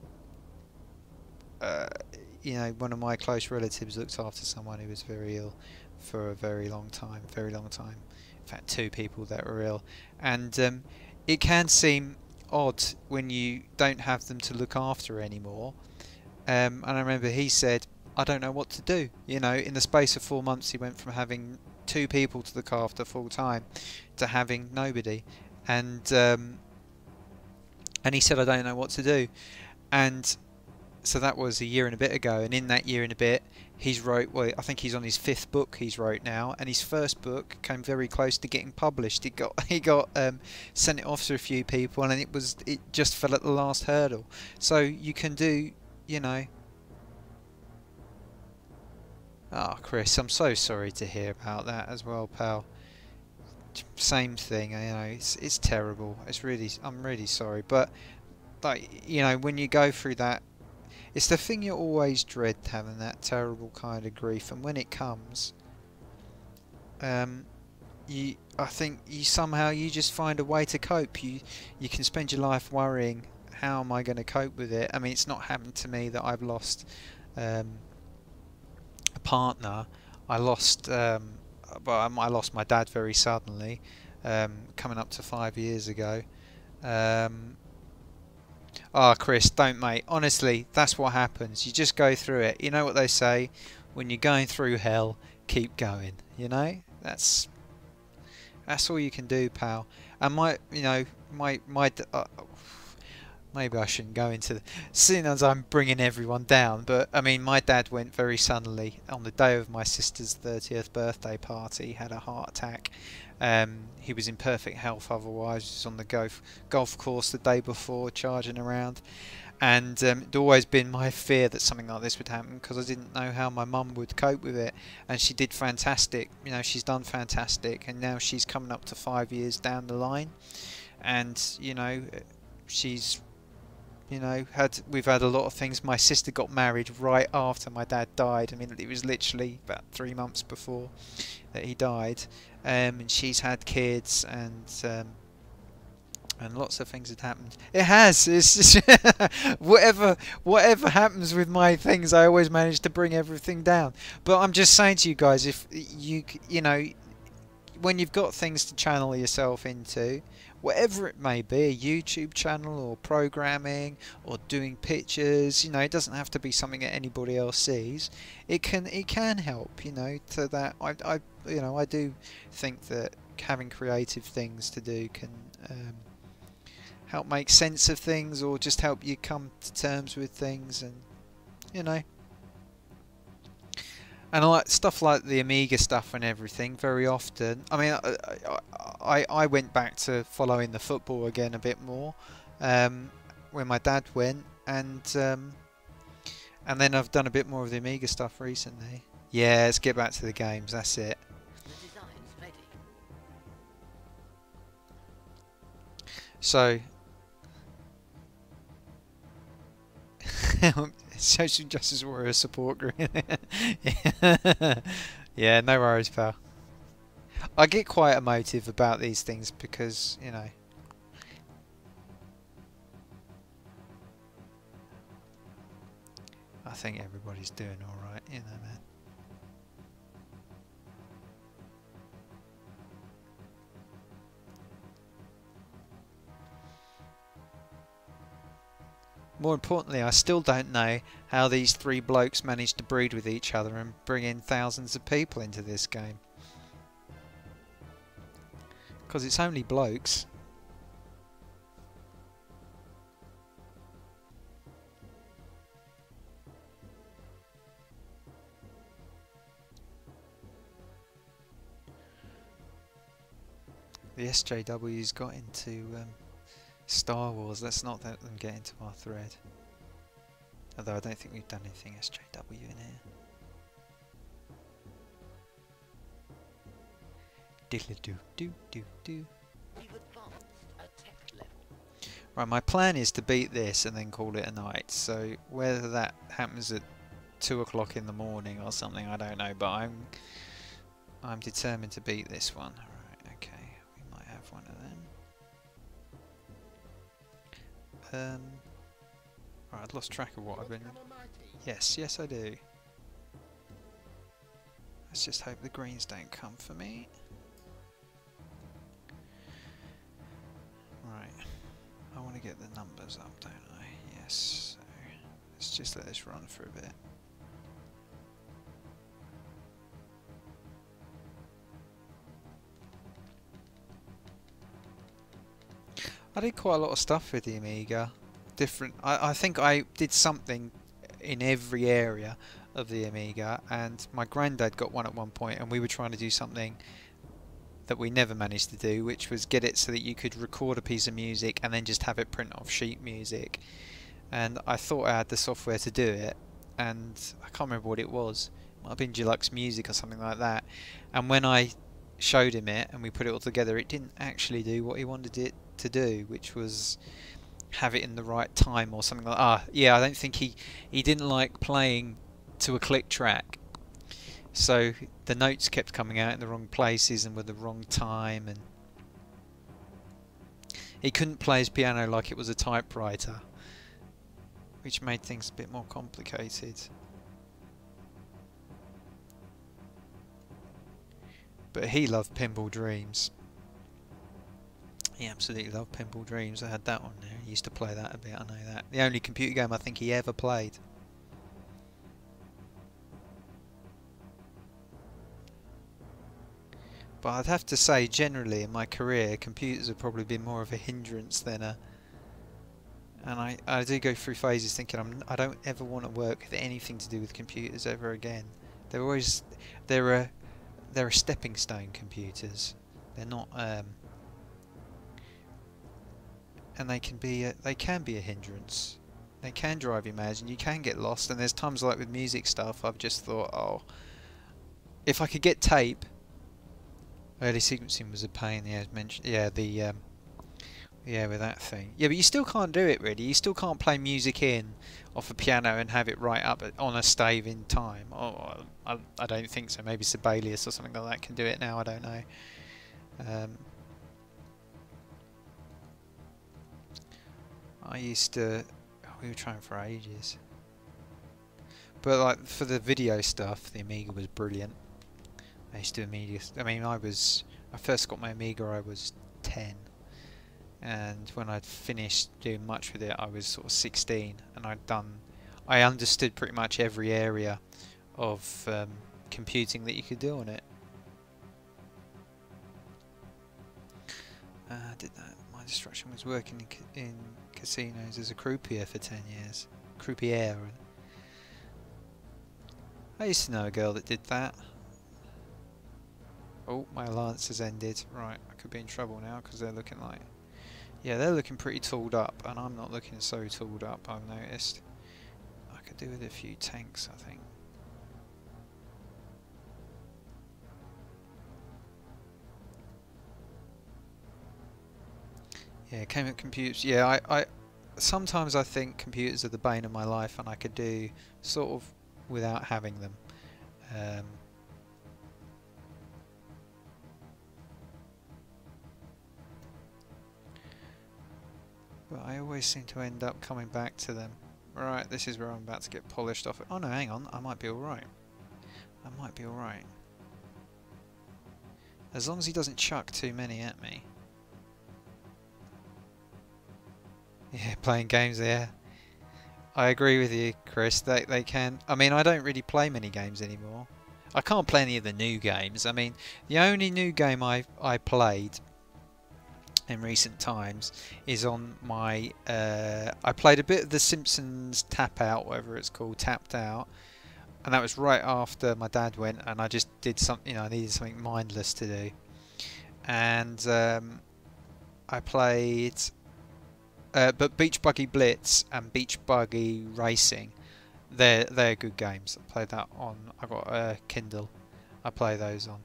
you know, one of my close relatives looked after someone who was very ill for a very long time, In fact, 2 people that were ill, and it can seem odd when you don't have them to look after anymore. And I remember he said, I don't know what to do. You know, in the space of 4 months, he went from having 2 people to look after full time to having nobody. And he said, I don't know what to do. And so that was a year and a bit ago. And in that year and a bit, he's wrote, well, I think he's on his 5th book he's wrote now. And his first book came very close to getting published. He got sent it off to a few people, and it just fell at the last hurdle. So you can do, you know. Oh, Chris, I'm so sorry to hear about that as well, pal. Same thing, you know. It's terrible. I'm really sorry, but like, you know, when you go through that, it's the thing you always dread, having that terrible kind of grief, and when it comes, I think you somehow just find a way to cope. You can spend your life worrying, how am I going to cope with it? I mean, it's not happened to me that I've lost a partner. I lost I lost my dad very suddenly, coming up to 5 years ago. Oh, Chris, don't, mate. Honestly, that's what happens. You just go through it. You know what they say? When you're going through hell, keep going. You know? That's all you can do, pal. And maybe I shouldn't go into seeing as I'm bringing everyone down, but I mean, my dad went very suddenly on the day of my sister's 30th birthday party. He had a heart attack. He was in perfect health otherwise. He was on the golf course the day before, charging around, and it'd always been my fear that something like this would happen, because I didn't know how my mum would cope with it. And she did fantastic. You know, she's done fantastic, and now she's coming up to 5 years down the line, and you know, she's, you know, we've had a lot of things. My sister got married right after my dad died. I mean, it was literally about 3 months before that he died, and she's had kids, and And lots of things had happened. It has. It's just whatever happens with my things, I always manage to bring everything down. But I'm just saying to you guys, if you know, when you've got things to channel yourself into, whatever it may be, a YouTube channel or programming or doing pictures, you know, it doesn't have to be something that anybody else sees. It can help, you know, to that. I you know, I do think that having creative things to do can help make sense of things, or just help you come to terms with things, and you know. And I like stuff like the Amiga stuff and everything. Very often, I mean, I went back to following the football again a bit more when my dad went, and then I've done a bit more of the Amiga stuff recently. Yeah, let's get back to the games. That's it. The design's ready. So, social justice warrior support group. Yeah, no worries, pal. I get quite emotive about these things because, you know, I think everybody's doing alright, you know, man. More importantly, I still don't know how these three blokes managed to breed with each other and bring in thousands of people into this game. Because it's only blokes. The SJW's got into Star Wars. Let's not let them get into our thread. Although I don't think we've done anything SJW in here. Diddle-do-do-do-do. We've advanced a tech level. Right, my plan is to beat this and then call it a night. So whether that happens at 2 o'clock in the morning or something, I don't know. But I'm determined to beat this one. Right, okay, we might have one of them. Right, I've lost track of what I've been. Yes, I do. Let's just hope the greens don't come for me. Right, I want to get the numbers up, don't I? Yes, so let's just let this run for a bit. I did quite a lot of stuff with the Amiga. I think I did something in every area of the Amiga, and my granddad got one at one point, and we were trying to do something that we never managed to do, which was get it so that you could record a piece of music and then just have it print off sheet music. And I thought I had the software to do it, and I can't remember what it was. It might have been Deluxe Music or something like that. And when I showed him it and we put it all together, it didn't actually do what he wanted it to do, which was have it in the right time or something like that. Yeah, I don't think he didn't like playing to a click track, so the notes kept coming out in the wrong places and with the wrong time, and he couldn't play his piano like it was a typewriter, which made things a bit more complicated. But he loved Pinball Dreams. He absolutely loved Pinball Dreams. I had that on there. He used to play that a bit, I know that. The only computer game I think he ever played. But I'd have to say, generally in my career, computers have probably been more of a hindrance than a... And I do go through phases thinking I don't ever want to work with anything to do with computers ever again. They're always... They're a stepping stone, computers. They're not... and they can be a hindrance. They can drive you mad, and you can get lost. And there's times like with music stuff, I've just thought, oh, if I could get tape. Early sequencing was a pain. Yeah, as mentioned. Yeah, yeah, with that thing. Yeah, but you still can't do it really. You still can't play music in off a piano and have it right up on a stave in time. Oh, I don't think so. Maybe Sibelius or something like that can do it now. I don't know. I used to. We were trying for ages. But like for the video stuff, the Amiga was brilliant. I used to Amiga. I mean, I first got my Amiga. I was 10, and when I'd finished doing much with it, I was sort of 16, and I understood pretty much every area of computing that you could do on it. I did that. My distraction was working in casinos as a croupier for 10 years. Croupier. I used to know a girl that did that. Oh, my alliance has ended. Right, I could be in trouble now because they're looking like... Yeah, they're looking pretty tooled up, and I'm not looking so tooled up, I've noticed. I could do with a few tanks, I think. Yeah, came at computers. Yeah, I sometimes I think computers are the bane of my life, and I could do sort of without having them. But I always seem to end up coming back to them. Right, this is where I'm about to get polished off. Oh no, hang on, I might be alright. I might be alright. As long as he doesn't chuck too many at me. Yeah, playing games there. I agree with you, Chris. They can. I mean, I don't really play many games anymore. I can't play any of the new games. I mean, the only new game I played in recent times is on my... I played a bit of The Simpsons Tap Out, whatever it's called, Tapped Out. And that was right after my dad went, and I just did something, you know, I needed something mindless to do. And I played... but Beach Buggy Blitz and Beach Buggy Racing, they're good games. I played that on. I got a Kindle. I play those on,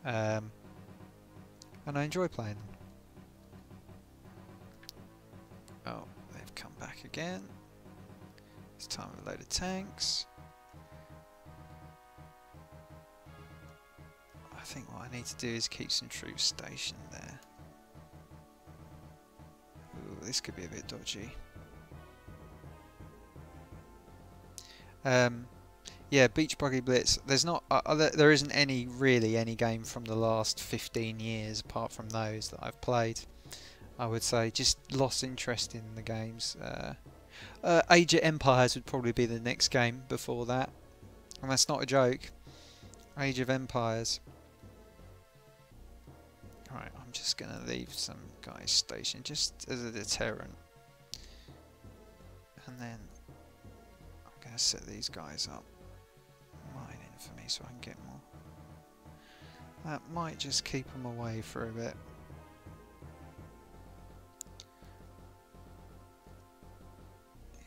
and I enjoy playing them. Oh, they've come back again. It's time for a load of tanks. I think what I need to do is keep some troops stationed there. Ooh, this could be a bit dodgy. Yeah, Beach Buggy Blitz. There's not. There isn't really any game from the last 15 years apart from those that I've played. I would say just lost interest in the games. Age of Empires would probably be the next game before that, and that's not a joke. Age of Empires. Alright, I'm just going to leave some guys stationed just as a deterrent. And then I'm going to set these guys up mining for me so I can get more. That might just keep them away for a bit.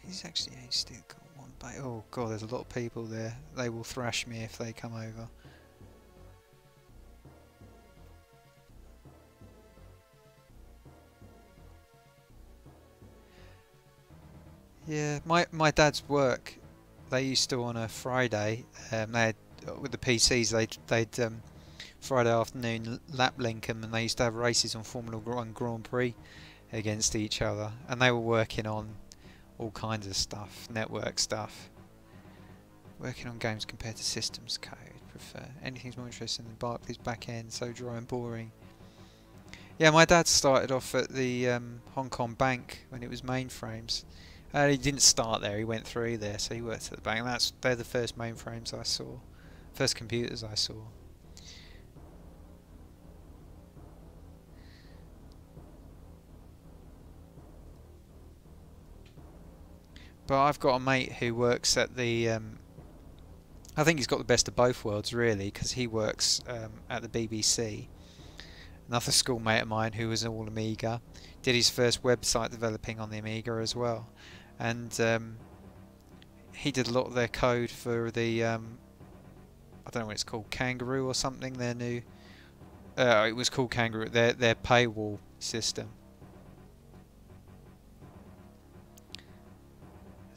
He's still got one bait. Oh god, there's a lot of people there. They will thrash me if they come over. Yeah, my dad's work, they used to on a Friday, they had, with the PCs, they'd Friday afternoon lap link them, and they used to have races on Formula 1 Grand Prix against each other, and they were working on all kinds of stuff, network stuff, working on games compared to systems code. Prefer anything's more interesting than Barclay's back end, so dry and boring. Yeah, my dad started off at the Hong Kong bank when it was mainframes. He didn't start there, he went through there, so he worked at the bank. They're the first mainframes I saw, first computers I saw. But I've got a mate who works at the... I think he's got the best of both worlds really, because he works at the BBC. Another schoolmate of mine who was all Amiga did his first website developing on the Amiga as well, and he did a lot of their code for the I don't know what it's called, Kangaroo or something. Their new it was called Kangaroo. Their paywall system.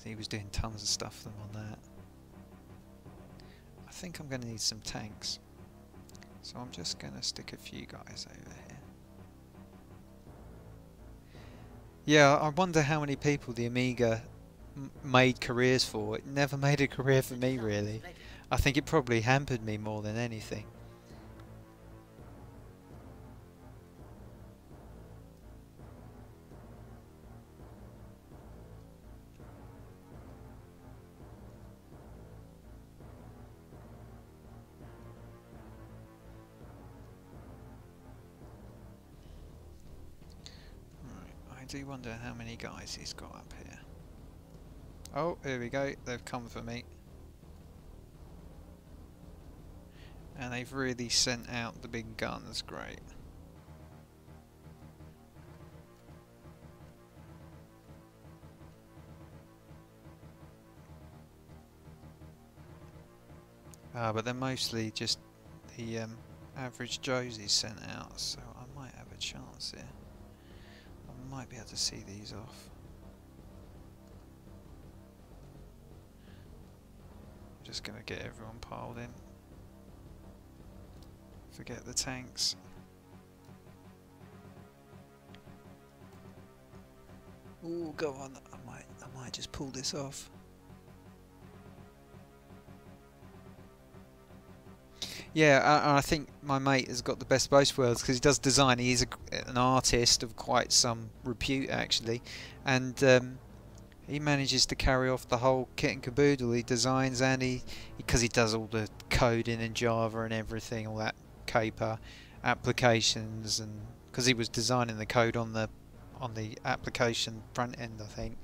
He was doing tons of stuff for them on that. I think I'm going to need some tanks, so I'm just going to stick a few guys over here. Yeah, I wonder how many people the Amiga made careers for. It never made a career for The me, design's really. ready. I think it probably hampered me more than anything. Right, I do wonder how many guys he's got up here. Oh, here we go. They've come for me. And they've really sent out the big guns. Great. But they're mostly just the average Joes he's sent out, so I might have a chance here. I might be able to see these off. I'm just going to get everyone piled in. Forget the tanks. Ooh, go on. I might just pull this off. Yeah, I think my mate has got the best of both worlds because he does design. He's an artist of quite some repute, actually, and he manages to carry off the whole kit and caboodle. He designs and because he does all the coding in Java and everything, all that caper, applications, and because he was designing the code on the application front end, I think,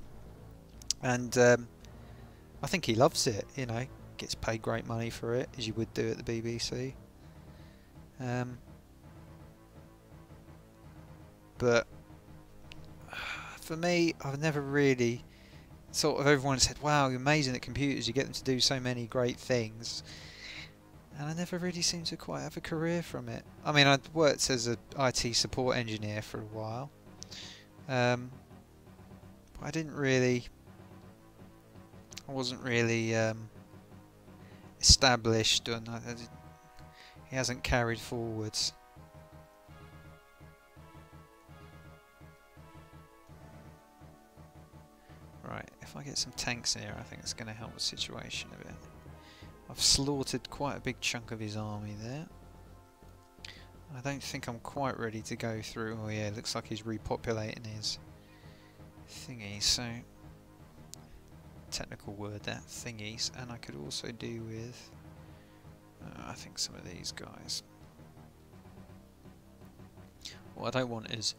and I think he loves it. You know. Gets paid great money for it, as you would do at the BBC. But for me, I've never really sort of everyone said, "Wow, you're amazing at computers. You get them to do so many great things," and I never really seemed to quite have a career from it. I mean, I'd worked as an IT support engineer for a while, but I didn't really. I wasn't really. Established, and he hasn't carried forwards. Right, if I get some tanks in here, I think it's going to help the situation a bit. I've slaughtered quite a big chunk of his army there. I don't think I'm quite ready to go through. Oh yeah, it looks like he's repopulating his thingy, so technical word that, thingies, and I could also do with I think some of these guys. What I don't want is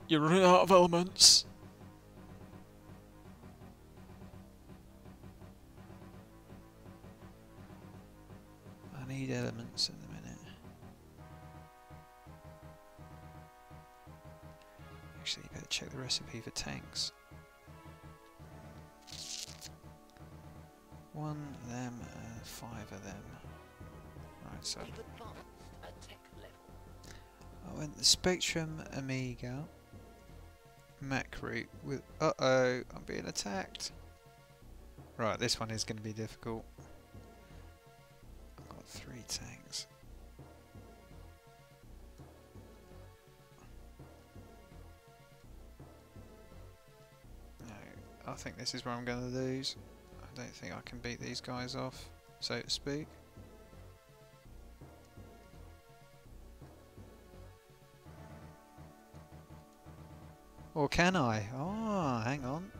you're running out of elements. I need elements in a minute. Actually, you better check the recipe for tanks. One of them, 5 of them. Right, so We've advanced a tech level. I went the Spectrum Amiga Mac route with. Uh-oh, I'm being attacked. Right, this one is going to be difficult. I've got 3 tanks. No, I think this is where I'm going to lose. I don't think I can beat these guys off, so to speak. Or can I? Oh, hang on.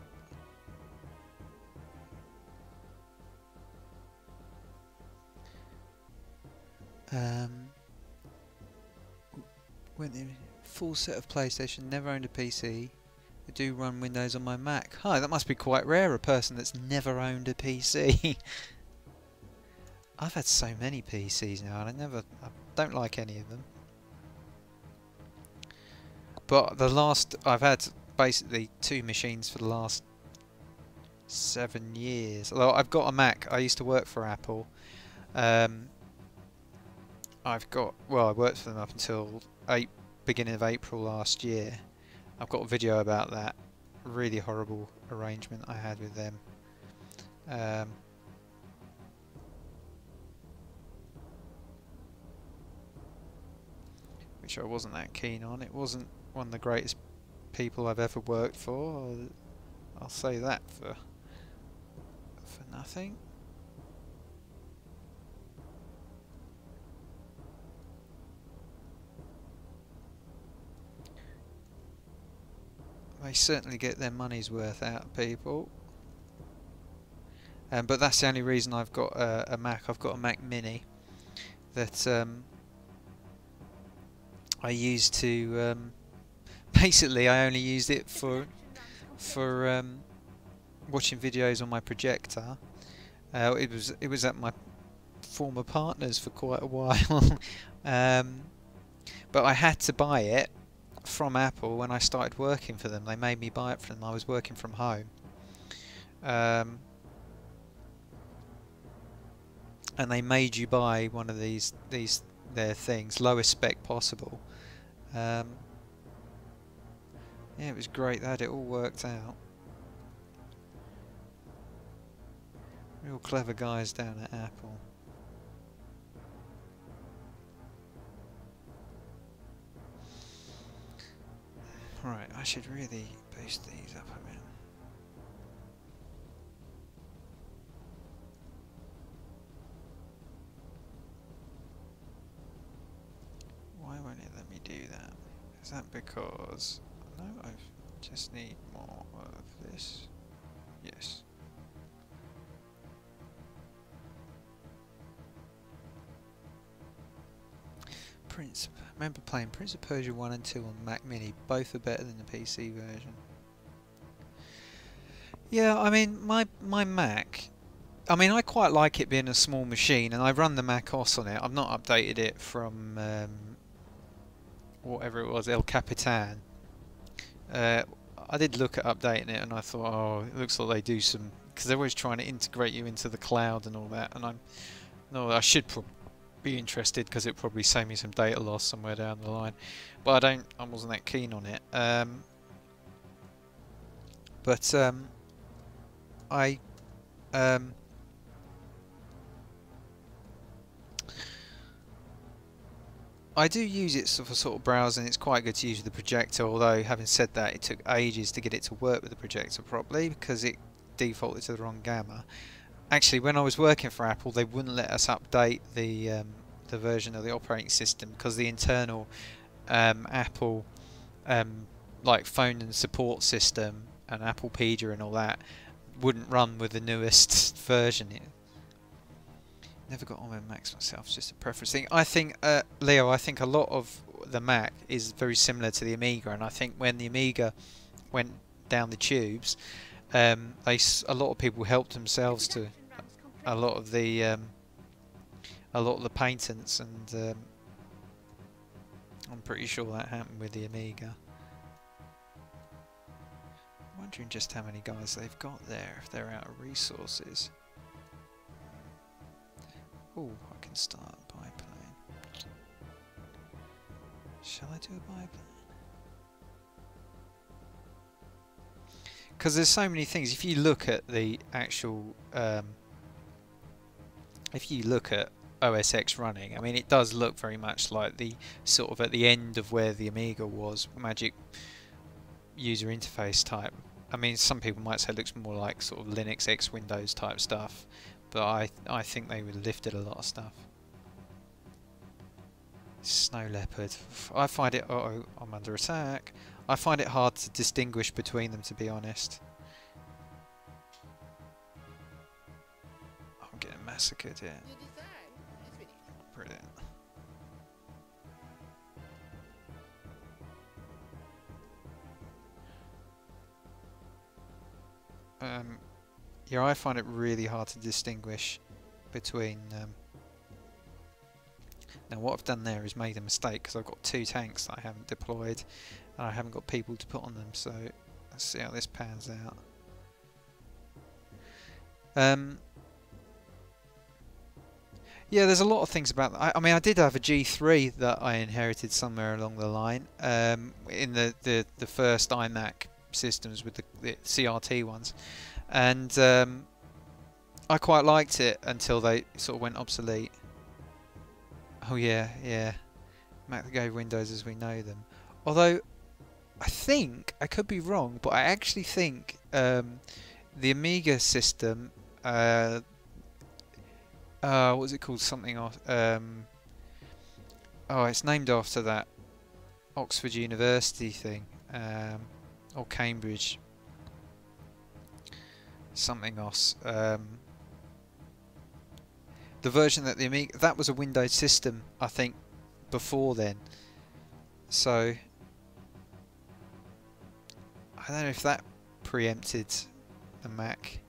Went in full set of PlayStation, never owned a PC. I do run Windows on my Mac. Hi, that must be quite rare, a person that's never owned a PC. I've had so many PCs now and I don't like any of them. But I've had basically 2 machines for the last 7 years. Although I've got a Mac, I used to work for Apple. I worked for them up until beginning of April last year. I've got a video about that really horrible arrangement I had with them. Which I wasn't that keen on. It wasn't one of the greatest people I've ever worked for. I'll say that for nothing. They certainly get their money's worth out of people. But that's the only reason I've got a Mac. I've got a Mac Mini that I use to basically I only used it for watching videos on my projector. It was at my former partner's for quite a while, but I had to buy it from Apple when I started working for them. They made me buy it for them. I was working from home, and they made you buy one of their things, lowest spec possible. Yeah, it was great. They had it all worked out. Real clever guys down at Apple. Right, I should really boost these up a bit. Why won't it let me do that? Is that because... No, I just need more of this. Yes. Remember playing Prince of Persia 1 and 2 on Mac Mini. Both are better than the PC version. Yeah, I mean, my Mac... I mean, I quite like it being a small machine, and I run the Mac OS on it. I've not updated it from... whatever it was, El Capitan. I did look at updating it, and I thought, oh, it looks like they do some... Because they're always trying to integrate you into the cloud and all that, and I should be interested, because it probably save me some data loss somewhere down the line, but I wasn't that keen on it. I do use it for sort of browsing. It's quite good to use with the projector, although having said that, it took ages to get it to work with the projector properly because it defaulted to the wrong gamma. Actually, when I was working for Apple, they wouldn't let us update the version of the operating system because the internal Apple like phone and support system and Applepedia and all that wouldn't run with the newest version. Never got on with Macs myself, it's just a preference thing. I think, Leo, I think a lot of the Mac is very similar to the Amiga, and I think when the Amiga went down the tubes, a lot of people helped themselves to a lot of the patents, and I'm pretty sure that happened with the Amiga. I'm wondering just how many guys they've got there if they're out of resources. Oh, I can start a biplane. Shall I do a biplane? Because there's so many things. If you look at the actual, if you look at OS X running, I mean, it does look very much like the sort of at the end of where the Amiga was, Magic user interface type. I mean, some people might say it looks more like sort of Linux X Windows type stuff, but I think they would lifted a lot of stuff. Snow leopard. I find it. Uh-oh, I'm under attack. I find it hard to distinguish between them, to be honest. I'm getting massacred here. Brilliant. Yeah, I find it really hard to distinguish between... Now what I've done there is made a mistake because I've got 2 tanks that I haven't deployed and I haven't got people to put on them, so let's see how this pans out. Yeah, there's a lot of things about that. I mean, I did have a G3 that I inherited somewhere along the line in the first iMac systems with the CRT ones, and I quite liked it until they sort of went obsolete. Oh yeah, yeah, Mac that gave Windows as we know them. Although I think, I could be wrong, but I actually think the Amiga system, what was it called? Something else. Oh, it's named after that Oxford University thing, or Cambridge. Something else. The version that the Amiga, that was a Windows system, I think, before then. So I don't know if that preempted the Mac.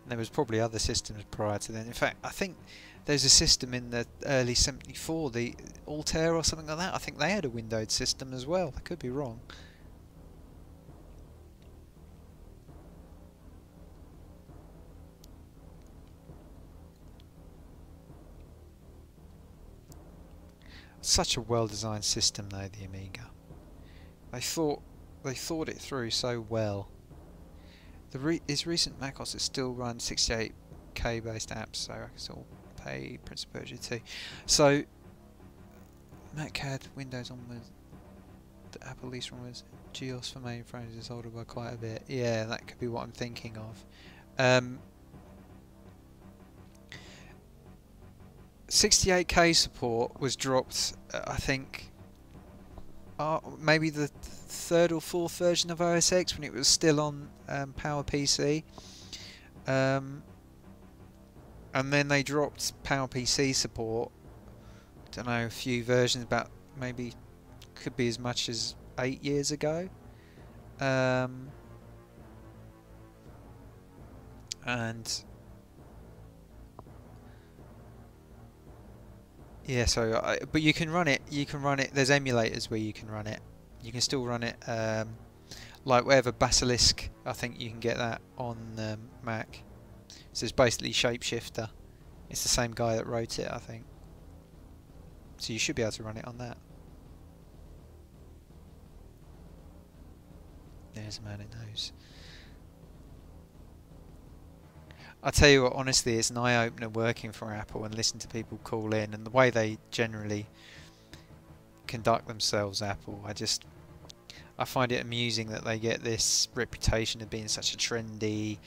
There was probably other systems prior to then. In fact, I think there's a system in the early 74, the Altair or something like that. I think they had a Windows system as well. I could be wrong. Such a well-designed system, though, the Amiga. They thought it through so well. His recent macOS is still run 68K based apps, so I can still pay Prince of Persia 2. So Mac had Windows on with the Apple lease onwards. GeOS for mainframes is older by quite a bit. Yeah, that could be what I'm thinking of. 68K support was dropped, I think, maybe the third or fourth version of OS X when it was still on PowerPC. And then they dropped PowerPC support, don't know, a few versions, about maybe could be as much as 8 years ago. And yeah, so but you can run it. There's emulators where you can run it. You can still run it, like whatever Basilisk. I think you can get that on Mac. So it's basically Shapeshifter. It's the same guy that wrote it, I think. So you should be able to run it on that. There's a man who knows. I tell you what, honestly, it's an eye-opener working for Apple and listening to people call in and the way they generally conduct themselves, Apple. I find it amusing that they get this reputation of being such a trendy,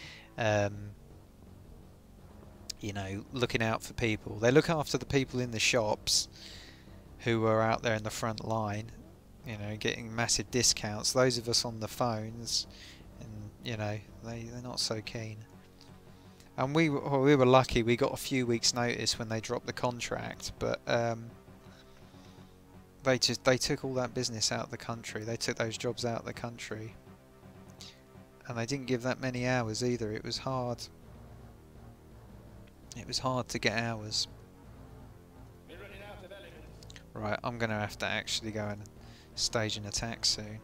you know, looking out for people. They look after the people in the shops who are out there in the front line, you know, getting massive discounts. Those of us on the phones, and you know, they're not so keen. And we were lucky. We got a few weeks' notice when they dropped the contract, but they took all that business out of the country. They took those jobs out of the country, and they didn't give that many hours either. It was hard. It was hard to get hours. Right, I'm gonna have to actually go and stage an attack soon.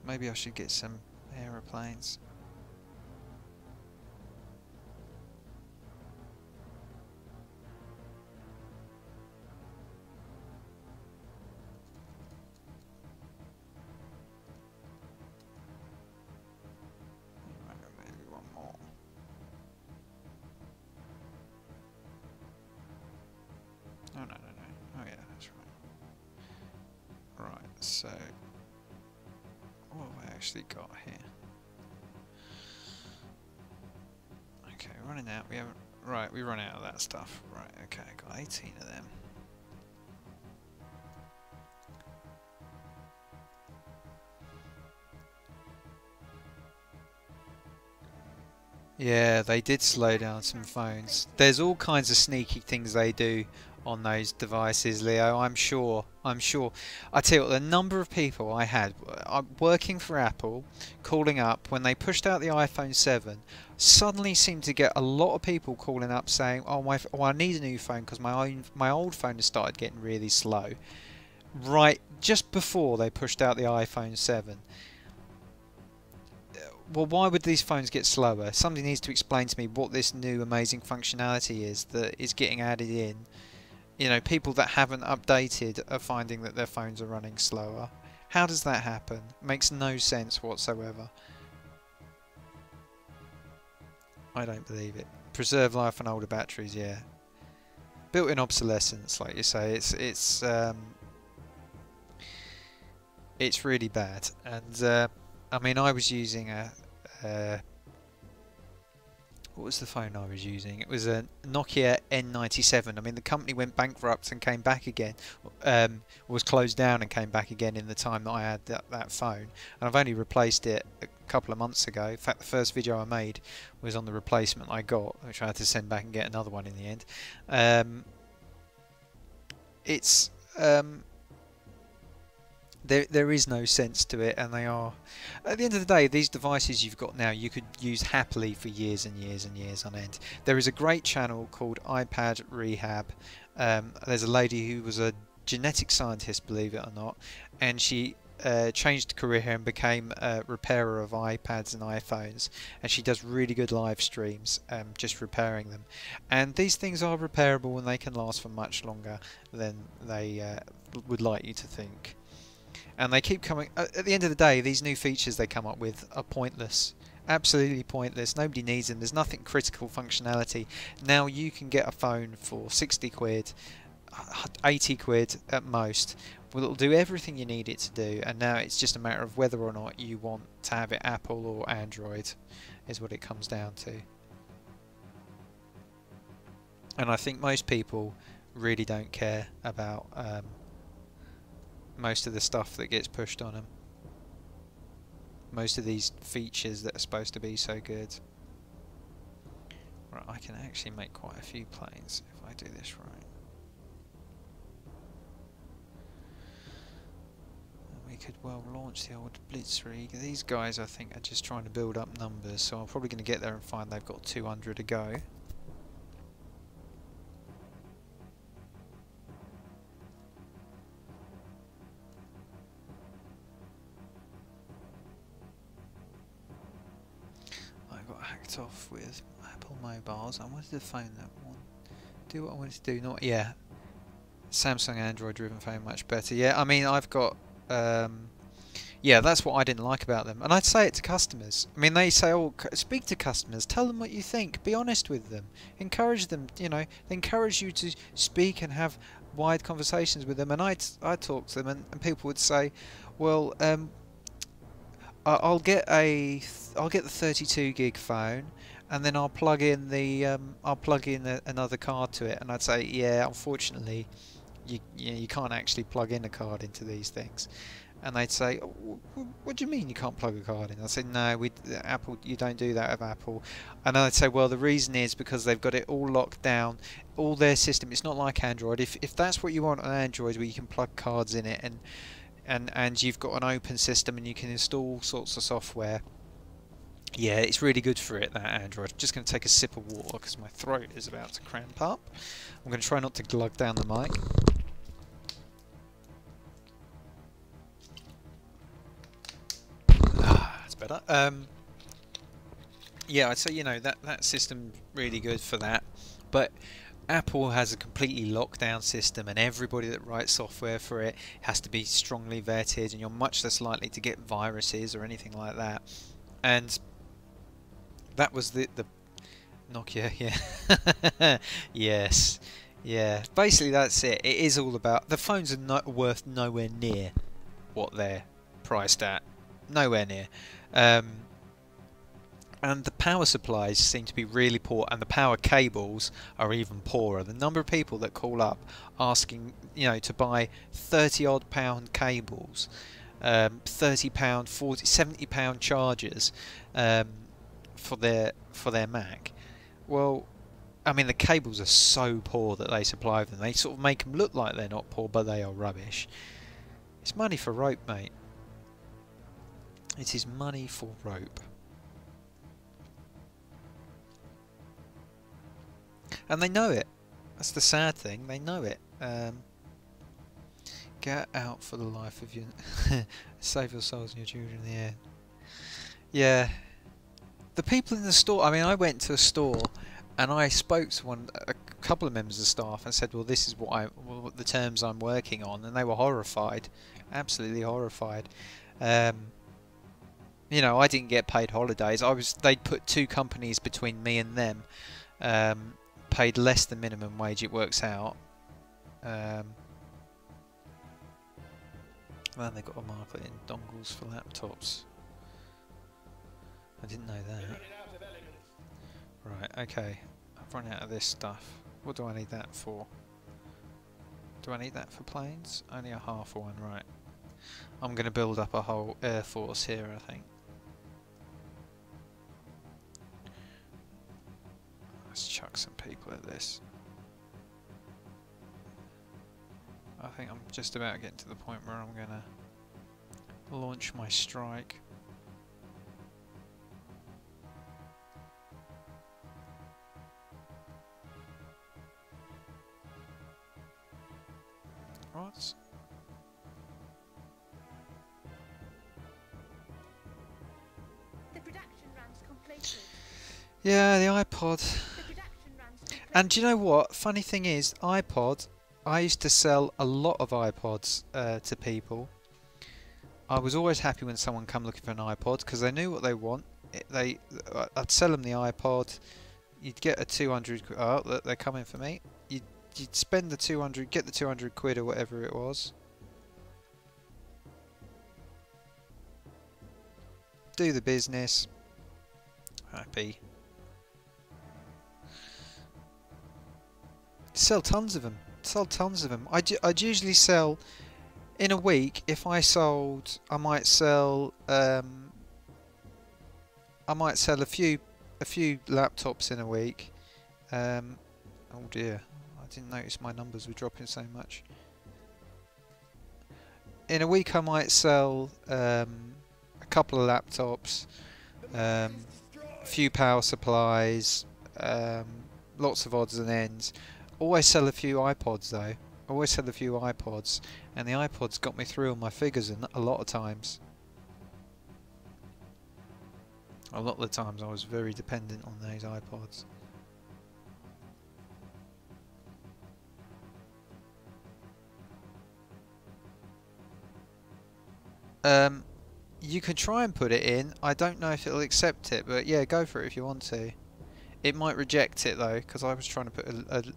Maybe I should get some aeroplanes. Maybe one more. Oh no. Oh yeah, that's right. Right, so what have I actually got here? Okay, running out. We haven't. Right, we run out of that stuff. Right, okay, got 18 of them. Yeah, they did slow down some phones. There's all kinds of sneaky things they do on those devices, Leo. I'm sure. I tell you what, the number of people I had working for Apple calling up when they pushed out the iPhone 7 suddenly seemed to get a lot of people calling up saying, "Oh, I need a new phone because my old phone has started getting really slow." Right, just before they pushed out the iPhone 7. Well, why would these phones get slower? Somebody needs to explain to me what this new amazing functionality is that is getting added in. You know, people that haven't updated are finding that their phones are running slower. How does that happen? Makes no sense whatsoever. I don't believe it. preserve life on older batteries, yeah. Built-in obsolescence, like you say, it's really bad. And I mean, I was using what was the phone I was using? It was a Nokia N97. I mean, the company went bankrupt and came back again. Was closed down and came back again in the time that I had that phone. And I've only replaced it a couple of months ago. In fact, the first video I made was on the replacement I got, which I had to send back and get another one in the end. It's there is no sense to it, and they are, at the end of the day, these devices you've got now you could use happily for years and years and years on end. There is a great channel called iPad Rehab. There's a lady who was a genetic scientist, believe it or not, and she changed career and became a repairer of iPads and iPhones, and she does really good live streams just repairing them. And these things are repairable and they can last for much longer than they would like you to think. And they keep coming. At the end of the day, these new features they come up with are pointless. Absolutely pointless. Nobody needs them. There's nothing critical functionality. Now you can get a phone for 60 quid, 80 quid at most. Well, it'll do everything you need it to do. And now it's just a matter of whether or not you want to have it Apple or Android, is what it comes down to. And I think most people really don't care about most of the stuff that gets pushed on them. Most of these features that are supposed to be so good. Right, I can actually make quite a few planes if I do this right. And we could well launch the old Blitzkrieg. These guys I think are just trying to build up numbers, so I'm probably going to get there and find they've got 200 to go. Off with Apple mobiles. I wanted to phone that one. Do what I wanted to do. Not yeah. Samsung Android driven phone much better. Yeah, I mean I've got yeah, that's what I didn't like about them. And I'd say it to customers. I mean they say, oh, speak to customers, tell them what you think, be honest with them, encourage them, you know, they encourage you to speak and have wide conversations with them. And I'd talk to them and people would say, well, I'll get the 32 gig phone, and then I'll plug in another card to it. And I'd say, yeah, unfortunately, you can't actually plug in a card into these things. And they'd say, oh, what do you mean you can't plug a card in? I'd say, no, Apple, you don't do that with Apple. And I'd say, well, the reason is because they've got it all locked down, all their system. It's not like Android. If that's what you want on Android, where you can plug cards in it and you've got an open system and you can install all sorts of software. Yeah, it's really good for it, that Android. I'm just going to take a sip of water because my throat is about to cramp up. I'm going to try not to glug down the mic. That's better. Yeah, I'd say, you know, that system really good for that. But Apple has a completely locked down system, and everybody that writes software for it has to be strongly vetted, and you're much less likely to get viruses or anything like that. And that was the Nokia, yeah. Yes, yeah. Basically, that's it. It is all about, the phones are not worth nowhere near what they're priced at. Nowhere near. And the power supplies seem to be really poor, and the power cables are even poorer. The number of people that call up asking, you know, to buy 30-odd pound cables, £30, £40, £70 chargers for their Mac. Well, I mean, the cables are so poor that they supply them. They sort of make them look like they're not poor, but they are rubbish. It's money for rope, mate. It is money for rope. And they know it. That's the sad thing. They know it. Get out for the life of you. Save your souls and your children in the air. Yeah. The people in the store. I mean, I went to a store and I spoke to a couple of members of staff and said, "Well, this is what the terms I'm working on," and they were horrified, absolutely horrified. You know, I didn't get paid holidays. They'd put two companies between me and them. paid less than minimum wage, it works out. Well, they've got a market in dongles for laptops. I didn't know that. Right, okay. I've run out of this stuff. What do I need that for? Do I need that for planes? Only a half one, right. I'm going to build up a whole air force here, I think. Let's chuck some people at this. I think I'm just about getting to the point where I'm going to launch my strike. What? The production run's completed. Yeah, the iPod. The production run's completed. And do you know what? Funny thing is, iPod, I used to sell a lot of iPods to people. I was always happy when someone come looking for an iPod because they knew what they want. I'd sell them the iPod. You'd get a 200. Oh, look, they're coming for me. You'd spend the 200, get the 200 quid or whatever it was. Do the business. Happy. Sell tons of them. Sell tons of them. I'd usually sell in a week. If I sold, I might sell a few laptops in a week. Oh dear, I didn't notice my numbers were dropping so much. In a week I might sell a couple of laptops, a few power supplies, lots of odds and ends. Always sell a few iPods though. Always sell a few iPods, and the iPods got me through on my figures a lot of times. A lot of the times I was very dependent on those iPods. You can try and put it in. I don't know if it'll accept it, but yeah, go for it if you want to. It might reject it though, because I was trying to put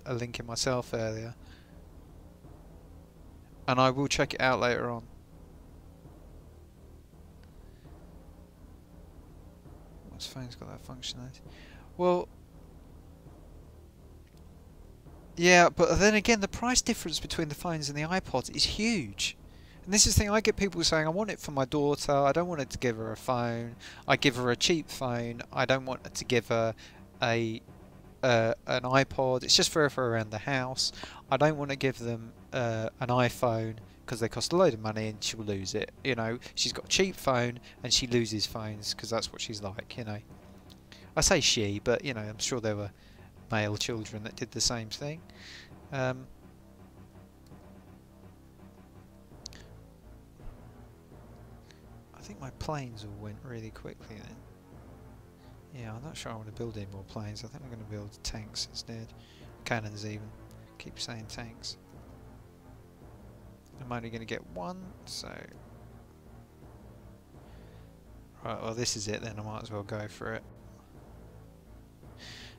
a link in myself earlier. And I will check it out later on. What phone's got that functionality? Well, yeah, but then again, the price difference between the phones and the iPods is huge. And this is the thing, I get people saying, I want it for my daughter, I don't want it to give her a phone, I give her a cheap phone, I don't want to give her an iPod, it's just for her for around the house, I don't want to give them an iPhone because they cost a load of money and she'll lose it, you know, she's got a cheap phone and she loses phones because that's what she's like, you know. I say she, but you know, I'm sure there were male children that did the same thing. I think my planes all went really quickly then. Yeah, I'm not sure I want to build any more planes. I think I'm going to build tanks instead. Cannons even. Keep saying tanks. I'm only going to get one, so... Right, well this is it then, I might as well go for it.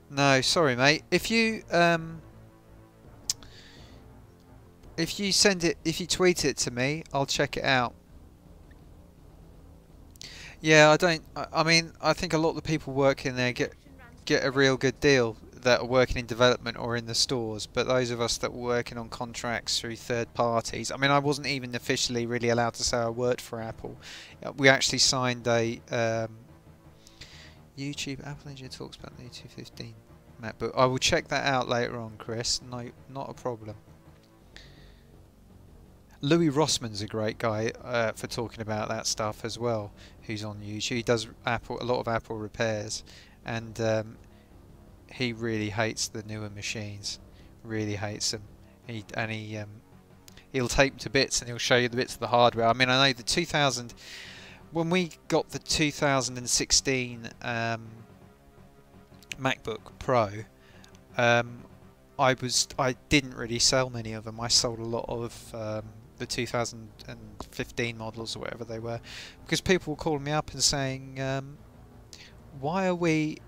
No, sorry mate. If you send it, if you tweet it to me, I'll check it out. Yeah, I mean, I think a lot of the people working there get a real good deal that are working in development or in the stores, but those of us that were working on contracts through third parties, I mean, I wasn't even officially really allowed to say I worked for Apple. We actually signed a YouTube Apple Engineer talks about the 215 MacBook. I will check that out later on, Chris. No, not a problem. Louis Rossman's a great guy for talking about that stuff as well, who's on YouTube. He does a lot of Apple repairs, and he really hates the newer machines. Really hates them. He'll take them to bits and he'll show you the bits of the hardware. I mean, I know the 2000, when we got the 2016 MacBook Pro, I didn't really sell many of them. I sold a lot of the 2015 models or whatever they were, because people were calling me up and saying, why are we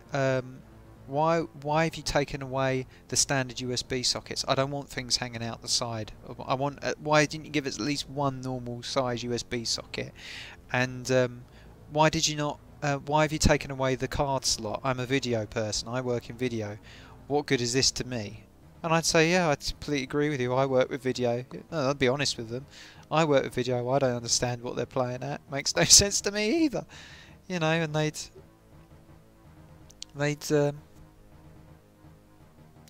Why have you taken away the standard USB sockets? I don't want things hanging out the side. I want. Why didn't you give us at least one normal size USB socket? And why did you not? Why have you taken away the card slot? I'm a video person. I work in video. What good is this to me? And I'd say, yeah, I completely agree with you. I work with video. No, I'd be honest with them. I work with video. I don't understand what they're playing at. Makes no sense to me either. You know, and they'd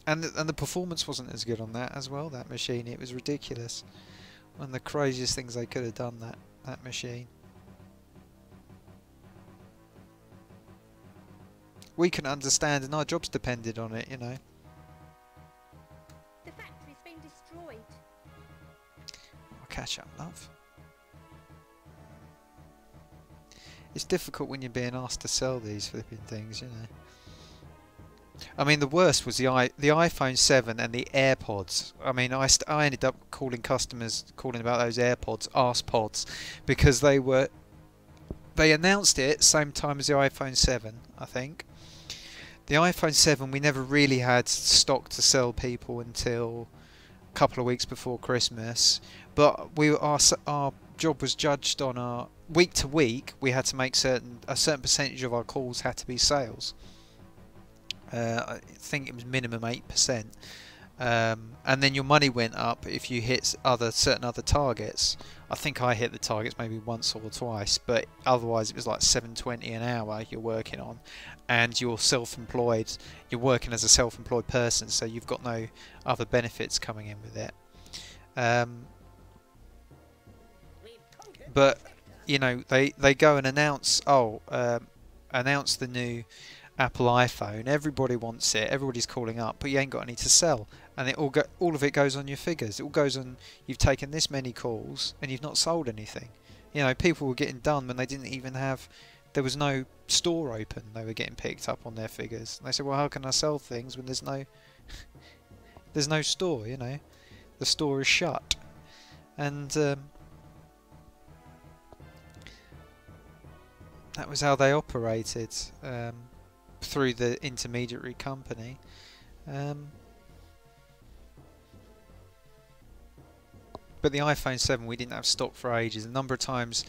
and the performance wasn't as good on that as well. That machine, it was ridiculous. One of the craziest things they could have done, that machine. We can understand, and our jobs depended on it. You know. The factory's been destroyed. I'll catch up, love. It's difficult when you're being asked to sell these flipping things, you know. I mean, the worst was the iPhone 7 and the AirPods. I mean, I ended up calling customers, calling about those AirPods, ArsPods, because they announced it same time as the iPhone 7, I think. The iPhone 7 we never really had stock to sell people until a couple of weeks before Christmas, but our job was judged on our week to week. We had to make a certain percentage of our calls had to be sales. I think it was minimum 8%, and then your money went up if you hit certain other targets. I think I hit the targets maybe once or twice, but otherwise it was like $7.20 an hour you're working on, and you're self-employed. You're working as a self-employed person, so you've got no other benefits coming in with it. But you know, they go and announce announce the new Apple iPhone. Everybody wants it. Everybody's calling up, but you ain't got any to sell, and all of it goes on your figures. It all goes on. You've taken this many calls and you've not sold anything. You know, people were getting done when they didn't even have. There was no store open. They were getting picked up on their figures. And they said, "Well, how can I sell things when there's no store? You know, the store is shut." And that was how they operated. Through the intermediary company. But the iPhone 7 we didn't have stock for ages. A number of times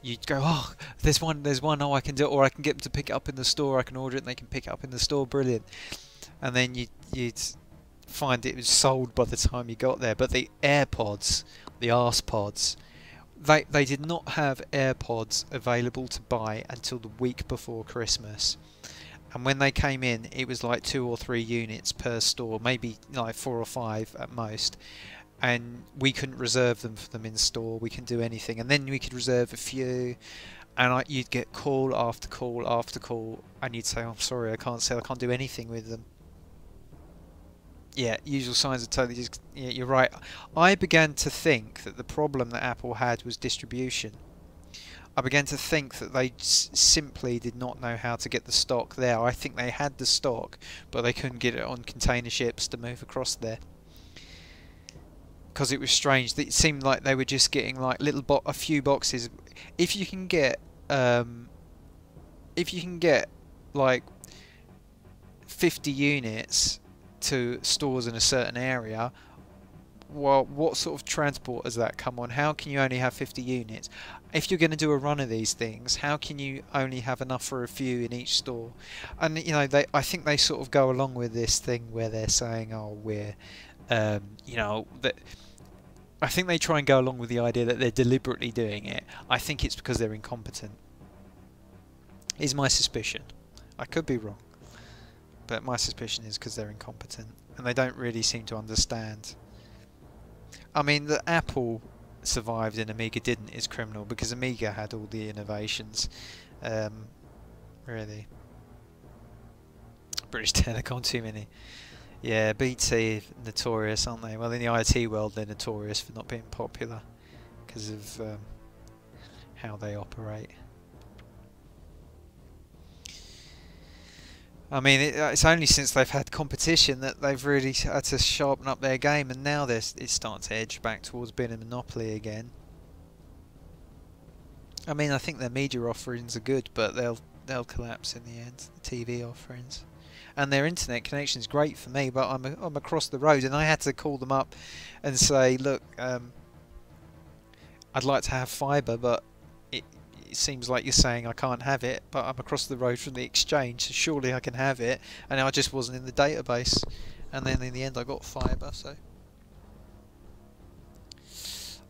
you'd go, oh, there's one, oh, I can do it, or I can get them to pick it up in the store, I can order it and they can pick it up in the store, brilliant. And then you'd find it was sold by the time you got there. But the AirPods, the ArsPods, they did not have AirPods available to buy until the week before Christmas. And when they came in, it was like 2 or 3 units per store, maybe like 4 or 5 at most. And we couldn't reserve them for them in store. We couldn't do anything. And then we could reserve a few, and you'd get call after call after call, and you'd say, oh, "I'm sorry, I can't do anything with them." Yeah, usual signs of totally just. Yeah, you're right. I began to think that the problem that Apple had was distribution. I began to think that they simply did not know how to get the stock there. I think they had the stock, but they couldn't get it on container ships to move across there. Because it was strange. It seemed like they were just getting like a few boxes. If you can get like 50 units to stores in a certain area, well, what sort of transport does that come on? How can you only have 50 units? If you're going to do a run of these things, how can you only have enough for a few in each store? And you know, I think they sort of go along with this thing where they're saying, "Oh, we're, you know, that." I think they try and go along with the idea that they're deliberately doing it. I think it's because they're incompetent. Is my suspicion. I could be wrong, but my suspicion is because they're incompetent and they don't really seem to understand. I mean, that Apple survived and Amiga didn't is criminal, because Amiga had all the innovations. Really. British Telecom, too many. Yeah, BT notorious, aren't they? Well, in the IT world they're notorious for not being popular because of how they operate. I mean, it's only since they've had competition that they've really had to sharpen up their game, and now it's starting to edge back towards being a monopoly again. I mean, I think their media offerings are good, but they'll collapse in the end, the TV offerings. and their internet connection is great for me, but I'm across the road, and I had to call them up and say, look, I'd like to have fibre, but it seems like you're saying I can't have it, but I'm across the road from the exchange, so surely I can have it, and I just wasn't in the database. And then in the end I got fibre, so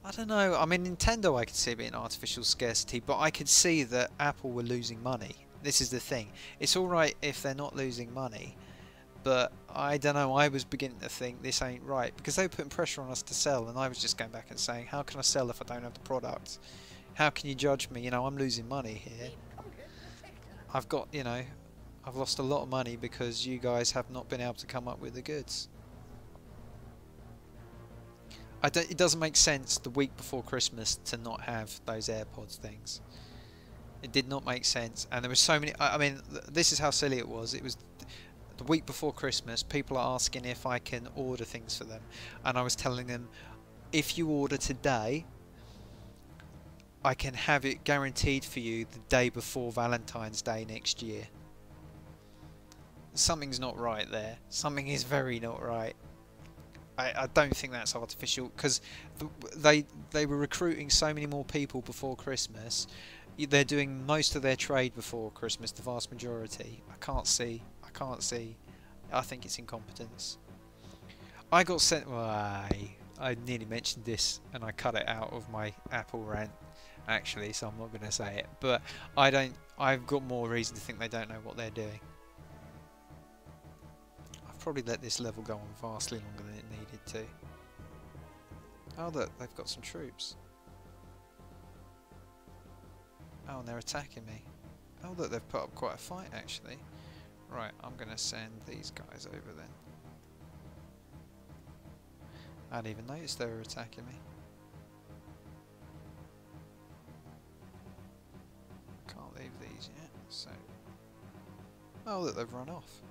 I don't know. I mean, Nintendo I could see being artificial scarcity, but I could see that Apple were losing money. This is the thing. It's alright if they're not losing money, but I don't know, I was beginning to think this ain't right, because they were putting pressure on us to sell, and I was just going back and saying, how can I sell if I don't have the product? How can you judge me? You know, I'm losing money here. I've got, you know, I've lost a lot of money because you guys have not been able to come up with the goods. It doesn't make sense the week before Christmas to not have those AirPods things. It did not make sense, and there were so many. I mean, this is how silly it was. It was the week before Christmas. People are asking if I can order things for them, and I was telling them, if you order today, I can have it guaranteed for you the day before Valentine's Day next year. Something's not right there. Something is very not right. I don't think that's artificial, because they were recruiting so many more people before Christmas. They're doing most of their trade before Christmas, the vast majority. I can't see. I think it's incompetence. I got sent. Well, I nearly mentioned this and I cut it out of my Apple rant, actually, so I'm not going to say it. But I've got more reason to think they don't know what they're doing. Probably let this level go on vastly longer than it needed to. Oh look, they've got some troops. Oh, and they're attacking me. Oh look, they've put up quite a fight actually. Right, I'm going to send these guys over then. I hadn't even noticed they were attacking me. Can't leave these yet, so... Oh look, they've run off.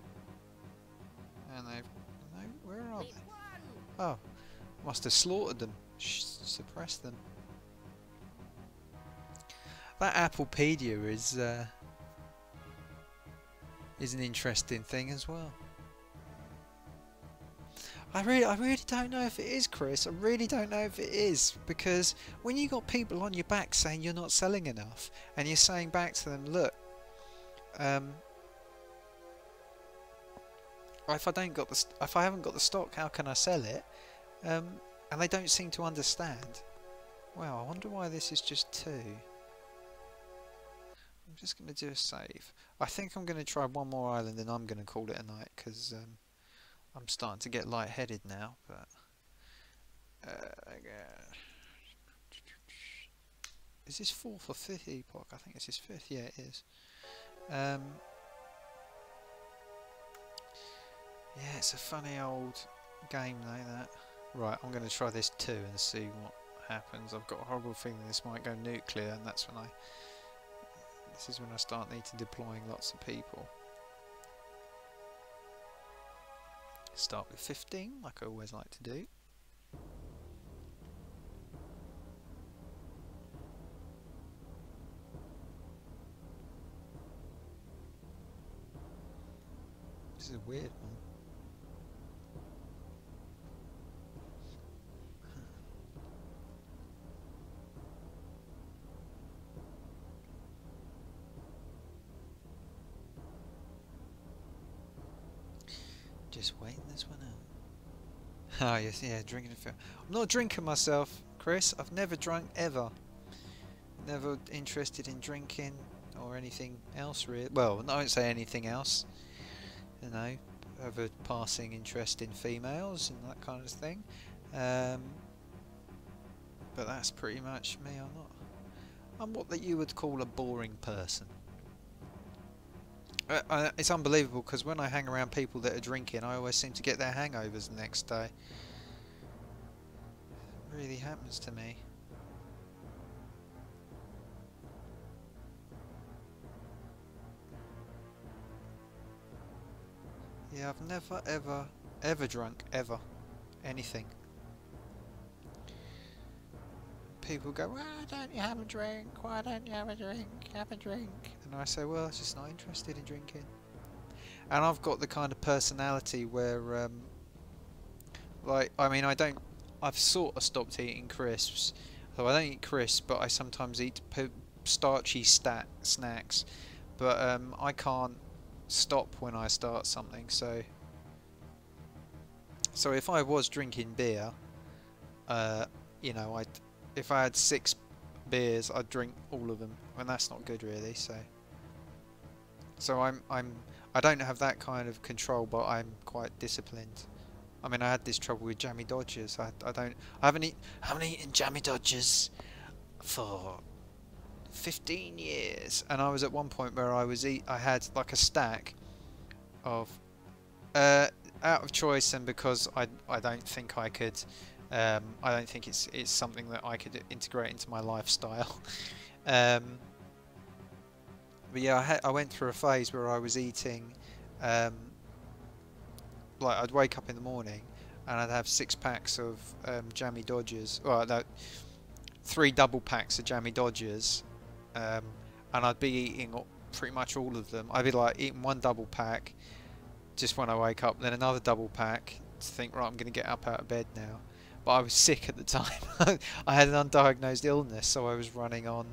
And they've... No, where are they? Oh, must have slaughtered them. Suppressed them. That Applepedia is an interesting thing as well. I really don't know if it is, Chris. I really don't know if it is, because when you got people on your back saying you're not selling enough, and you're saying back to them, look, if I haven't got the stock, how can I sell it? And they don't seem to understand. Wow, I wonder why this is just 2. I'm just going to do a save. I think I'm going to try one more island and I'm going to call it a night, because I'm starting to get lightheaded now. But is this 4th or 5th epoch? I think this is 5th. Yeah, it is. Yeah, it's a funny old game though, that. Right, I'm going to try this too and see what happens. I've got a horrible feeling this might go nuclear, and that's when this is when I start needing to deploying lots of people. Start with 15, like I always like to do. This is a weird one. Just waiting this one out. Oh yes, yeah, drinking a film. I'm not drinking myself, Chris. I've never drunk ever. Never interested in drinking or anything else really. Well, I won't say anything else. You know, have a passing interest in females and that kind of thing. But that's pretty much me. I'm what you would call a boring person. It's unbelievable, because when I hang around people that are drinking, I always seem to get their hangovers the next day. It really happens to me. Yeah, I've never ever drunk ever anything. People go, why don't you have a drink? Why don't you have a drink? Have a drink. And I say, well, I'm just not interested in drinking. and I've got the kind of personality where, like, I mean, I've sort of stopped eating crisps, so I don't eat crisps, but I sometimes eat starchy snacks, but I can't stop when I start something, so if I was drinking beer, you know, if I had 6 beers, I'd drink all of them, and that's not good really. So I don't have that kind of control, but I'm quite disciplined. I mean, I had this trouble with Jammy Dodgers. I haven't eaten Jammy Dodgers for 15 years, and I was at one point where I had like a stack of out of choice, and because I don't think I could. I don't think it's something that I could integrate into my lifestyle. But yeah, I went through a phase where I was eating, like I'd wake up in the morning and I'd have 6 packs of Jammy Dodgers, well, no, 3 double packs of Jammy Dodgers, and I'd be eating pretty much all of them. I'd be like eating 1 double pack just when I wake up, then another double pack to think, right, I'm going to get up out of bed now. But I was sick at the time. I had an undiagnosed illness, so I was running on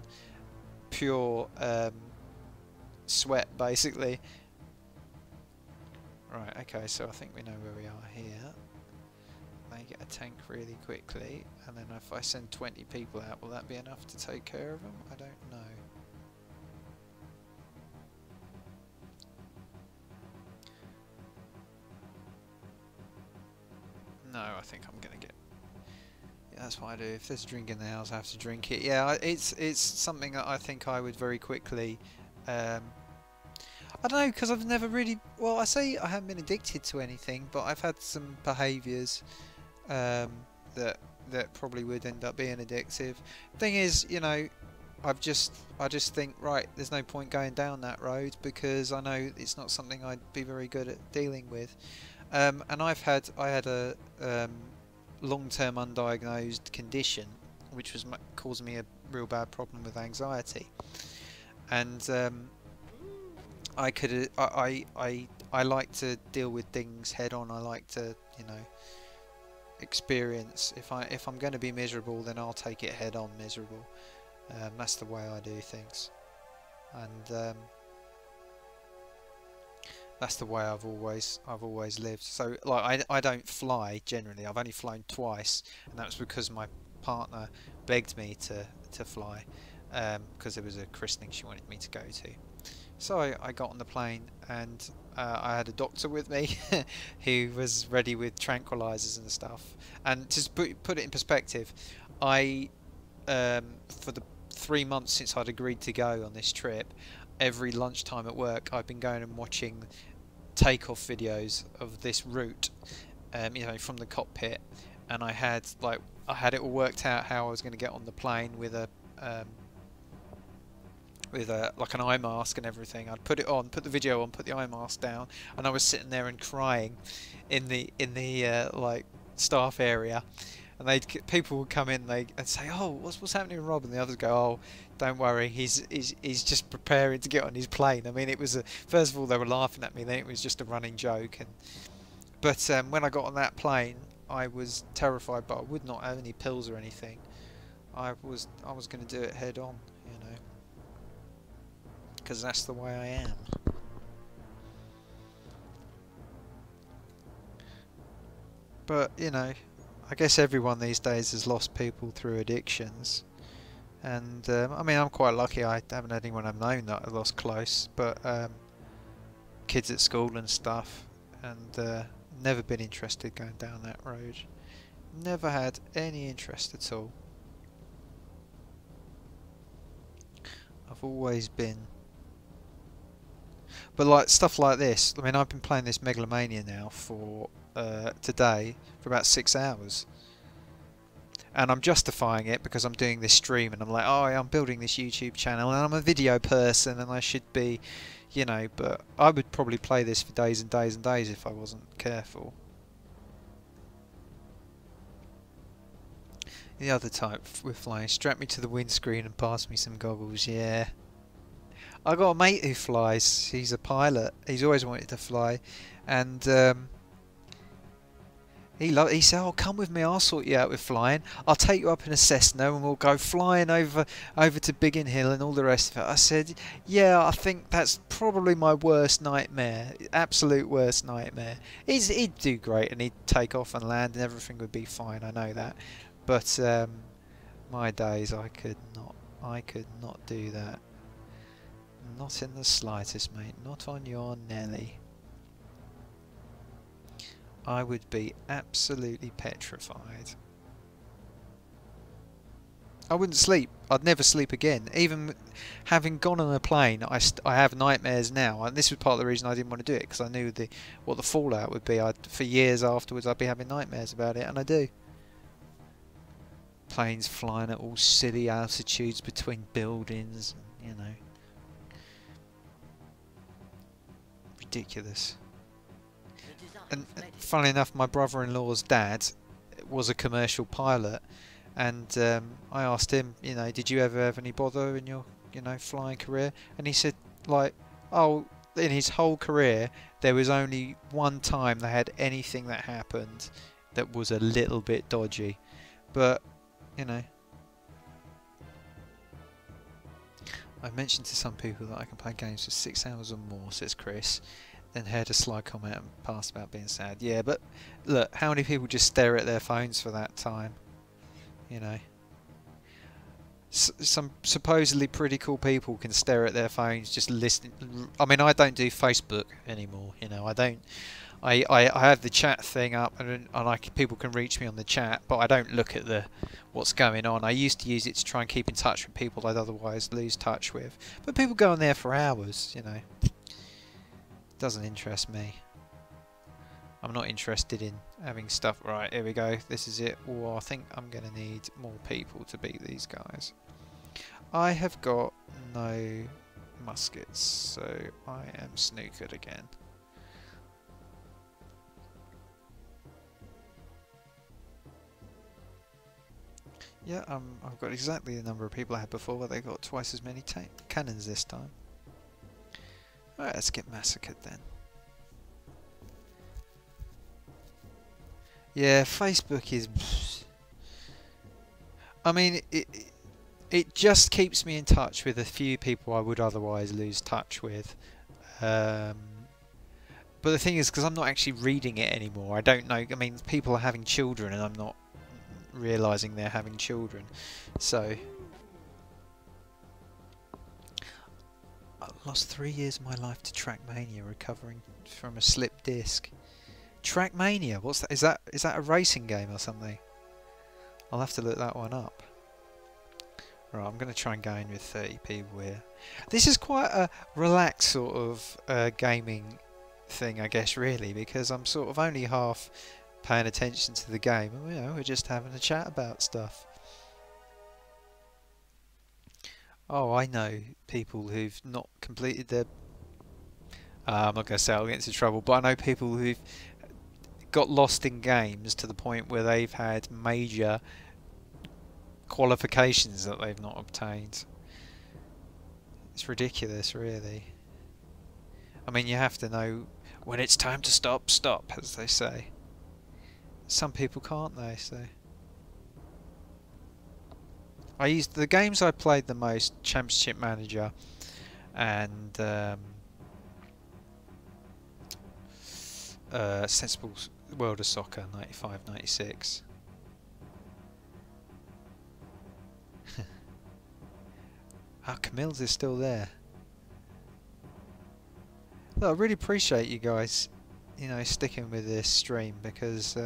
pure sweat, basically. Right, okay, so I think we know where we are here. They get a tank really quickly, and then if I send 20 people out, will that be enough to take care of them? I don't know. No, I think I'm gonna get. Yeah, that's what I do. If there's a drink in the house, I have to drink it. Yeah, it's something that I think I would very quickly. I don't know, because I've never really. Well, I say I haven't been addicted to anything, but I've had some behaviours that probably would end up being addictive. Thing is, you know, I just think, right, there's no point going down that road because I know it's not something I'd be very good at dealing with. And I had a long-term undiagnosed condition, which was causing me a real bad problem with anxiety. And I like to deal with things head on. I like to, you know, experience. If I'm going to be miserable, then I'll take it head on, miserable. That's the way I do things, and that's the way I've always lived. So like I don't fly generally. I've only flown twice, and that was because my partner begged me to fly, because there was a christening she wanted me to go to. So I got on the plane, and I had a doctor with me who was ready with tranquilizers and stuff. And to put it in perspective, I for the 3 months since I'd agreed to go on this trip, every lunchtime at work I've been going and watching takeoff videos of this route, you know, from the cockpit, and I had it all worked out how I was going to get on the plane with a like an eye mask and everything. I'd put it on, put the video on, put the eye mask down, and I was sitting there and crying in the like staff area, and people would come in and say, "Oh, what's happening with Rob?" And the others go, "Oh, don't worry, he's just preparing to get on his plane." I mean, it was first of all they were laughing at me, then it was just a running joke. But when I got on that plane, I was terrified, but I would not have any pills or anything. I was going to do it head on, you know, because that's the way I am. But you know, I guess everyone these days has lost people through addictions, and I mean, I'm quite lucky. I haven't had anyone I've known that I lost close, but kids at school and stuff, and never been interested going down that road. Never had any interest at all. I've always been. But like stuff like this, I mean, I've been playing this Mega Lo Mania now for today for about 6 hours, and I'm justifying it because I'm doing this stream, and I'm like, oh, I'm building this YouTube channel, and I'm a video person, and I should be, you know. But I would probably play this for days and days and days if I wasn't careful. The other type we're flying, strap me to the windscreen and pass me some goggles. Yeah, I got a mate who flies. He's a pilot. He's always wanted to fly, and he said, "Oh, come with me. I'll sort you out with flying. I'll take you up in a Cessna, and we'll go flying over to Biggin Hill and all the rest of it." I said, "Yeah, I think that's probably my worst nightmare. Absolute worst nightmare. He'd do great, and he'd take off and land, and everything would be fine. I know that, but my days, I could not do that. Not in the slightest, mate. Not on your Nelly. I would be absolutely petrified. I wouldn't sleep. I'd never sleep again. Even having gone on a plane, I have nightmares now. And this was part of the reason I didn't want to do it, because I knew what the fallout would be. For years afterwards, I'd be having nightmares about it, and I do. Planes flying at all silly altitudes between buildings, and, you know. Ridiculous. And funnily enough, my brother-in-law's dad was a commercial pilot, and I asked him, you know, did you ever have any bother in your, you know, flying career? And he said, like, oh, in his whole career, there was only one time they had anything that happened that was a little bit dodgy. But, you know, I've mentioned to some people that I can play games for 6 hours or more, says Chris. Then heard a sly comment and passed about being sad. Yeah, but look, how many people just stare at their phones for that time? You know, some supposedly pretty cool people can stare at their phones just listening. I mean, I don't do Facebook anymore. You know, I don't. I have the chat thing up, and people can reach me on the chat, but I don't look at what's going on. I used to use it to try and keep in touch with people I'd otherwise lose touch with. But people go on there for hours. You know. Doesn't interest me. I'm not interested in having stuff. Right, here we go. This is it. Oh, I think I'm going to need more people to beat these guys. I have got no muskets, so I am snookered again. Yeah, I've got exactly the number of people I had before, but they got twice as many cannons this time. Alright, let's get massacred then. Yeah, Facebook is... I mean, it just keeps me in touch with a few people I would otherwise lose touch with. But the thing is, because I'm not actually reading it anymore, I don't know... I mean, people are having children and I'm not realising they're having children. So... I lost 3 years of my life to Trackmania, recovering from a slipped disc. Trackmania, what's that? Is that a racing game or something? I'll have to look that one up. Right, I'm going to try and go in with 30 people here. This is quite a relaxed sort of gaming thing, I guess, really, because I'm sort of only half paying attention to the game. You know, we're just having a chat about stuff. Oh, I know people who've not completed their... I'm not going to say I'll get into trouble, but I know people who've got lost in games to the point where they've had major qualifications that they've not obtained. It's ridiculous, really. I mean, you have to know when it's time to stop, as they say. Some people can't, they say. I used the games I played the most: Championship Manager and Sensible World of Soccer 95-96. Ah, Camille's is still there. Look, I really appreciate you guys, you know, sticking with this stream, because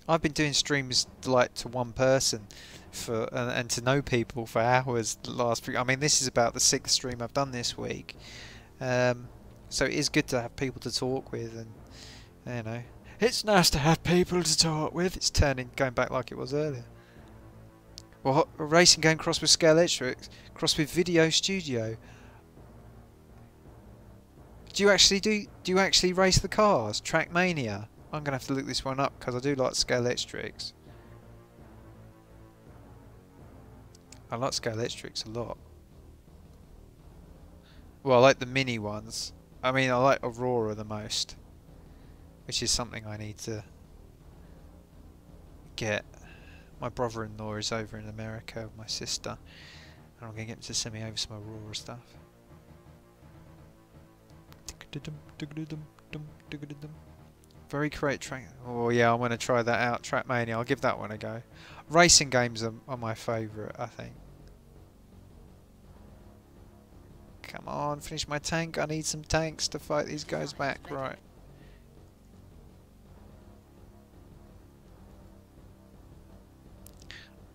I've been doing streams like to one person for and to know people for hours the last few. I mean, this is about the 6th stream I've done this week, so it is good to have people to talk with, and you know, it's nice to have people to talk with. It's going back like it was earlier. Well, a racing game crossed with Scale Electric, crossed with Video Studio. Do you actually race the cars? Trackmania. I'm gonna have to look this one up because I do like Scale Electrics. I like Scale Electrics a lot. Well, I like the mini ones. I mean, I like Aurora the most, which is something I need to get. My brother-in-law is over in America with my sister, and I'm going to get him to send me over some Aurora stuff. Very correct track. Oh yeah, I'm going to try that out. Trackmania, I'll give that one a go. Racing games are my favourite, I think. Come on, finish my tank. I need some tanks to fight these guys back. Right.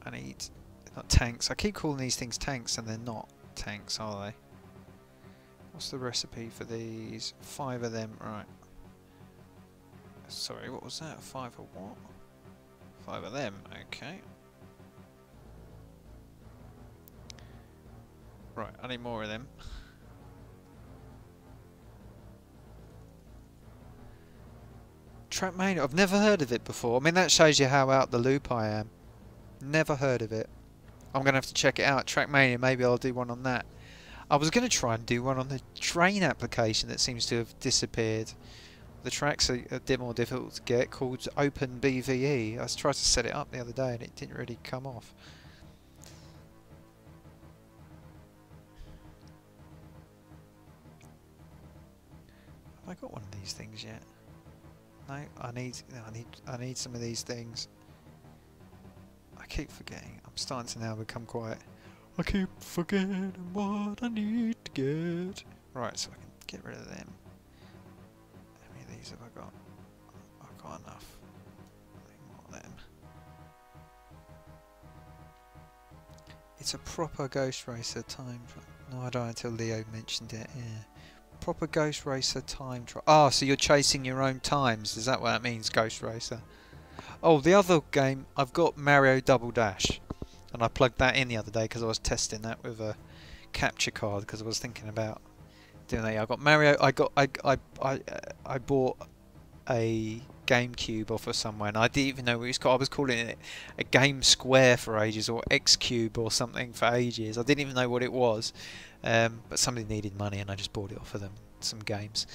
I need... not tanks. I keep calling these things tanks and they're not tanks, are they? What's the recipe for these? 5 of them. Right. Sorry, what was that? 5 of what? 5 of them. Okay. Right, I need more of them. Trackmania, I've never heard of it before. I mean, that shows you how out the loop I am. Never heard of it. I'm going to have to check it out. Trackmania, maybe I'll do one on that. I was going to try and do one on the train application that seems to have disappeared. The tracks are a bit more difficult to get, called Open BVE. I tried to set it up the other day and it didn't really come off. Have I got one of these things yet? No, I need some of these things. I keep forgetting. I'm starting to now become quite... I keep forgetting what I need to get. Right, so I can get rid of them. How many of these have I got? I've got enough. I need more of them. It's a proper Ghost Racer time trial. No, I don't until Leo mentioned it, yeah. Proper Ghost Racer time trial. Ah, so you're chasing your own times. Is that what that means, Ghost Racer? Oh, the other game, I've got Mario Double Dash. And I plugged that in the other day because I was testing that with a capture card because I was thinking about doing that. I got Mario. I bought a GameCube off of somewhere, and I didn't even know what it was called. I was calling it a Game Square for ages, or X Cube or something for ages. I didn't even know what it was, but somebody needed money, and I just bought it off of them. Some games,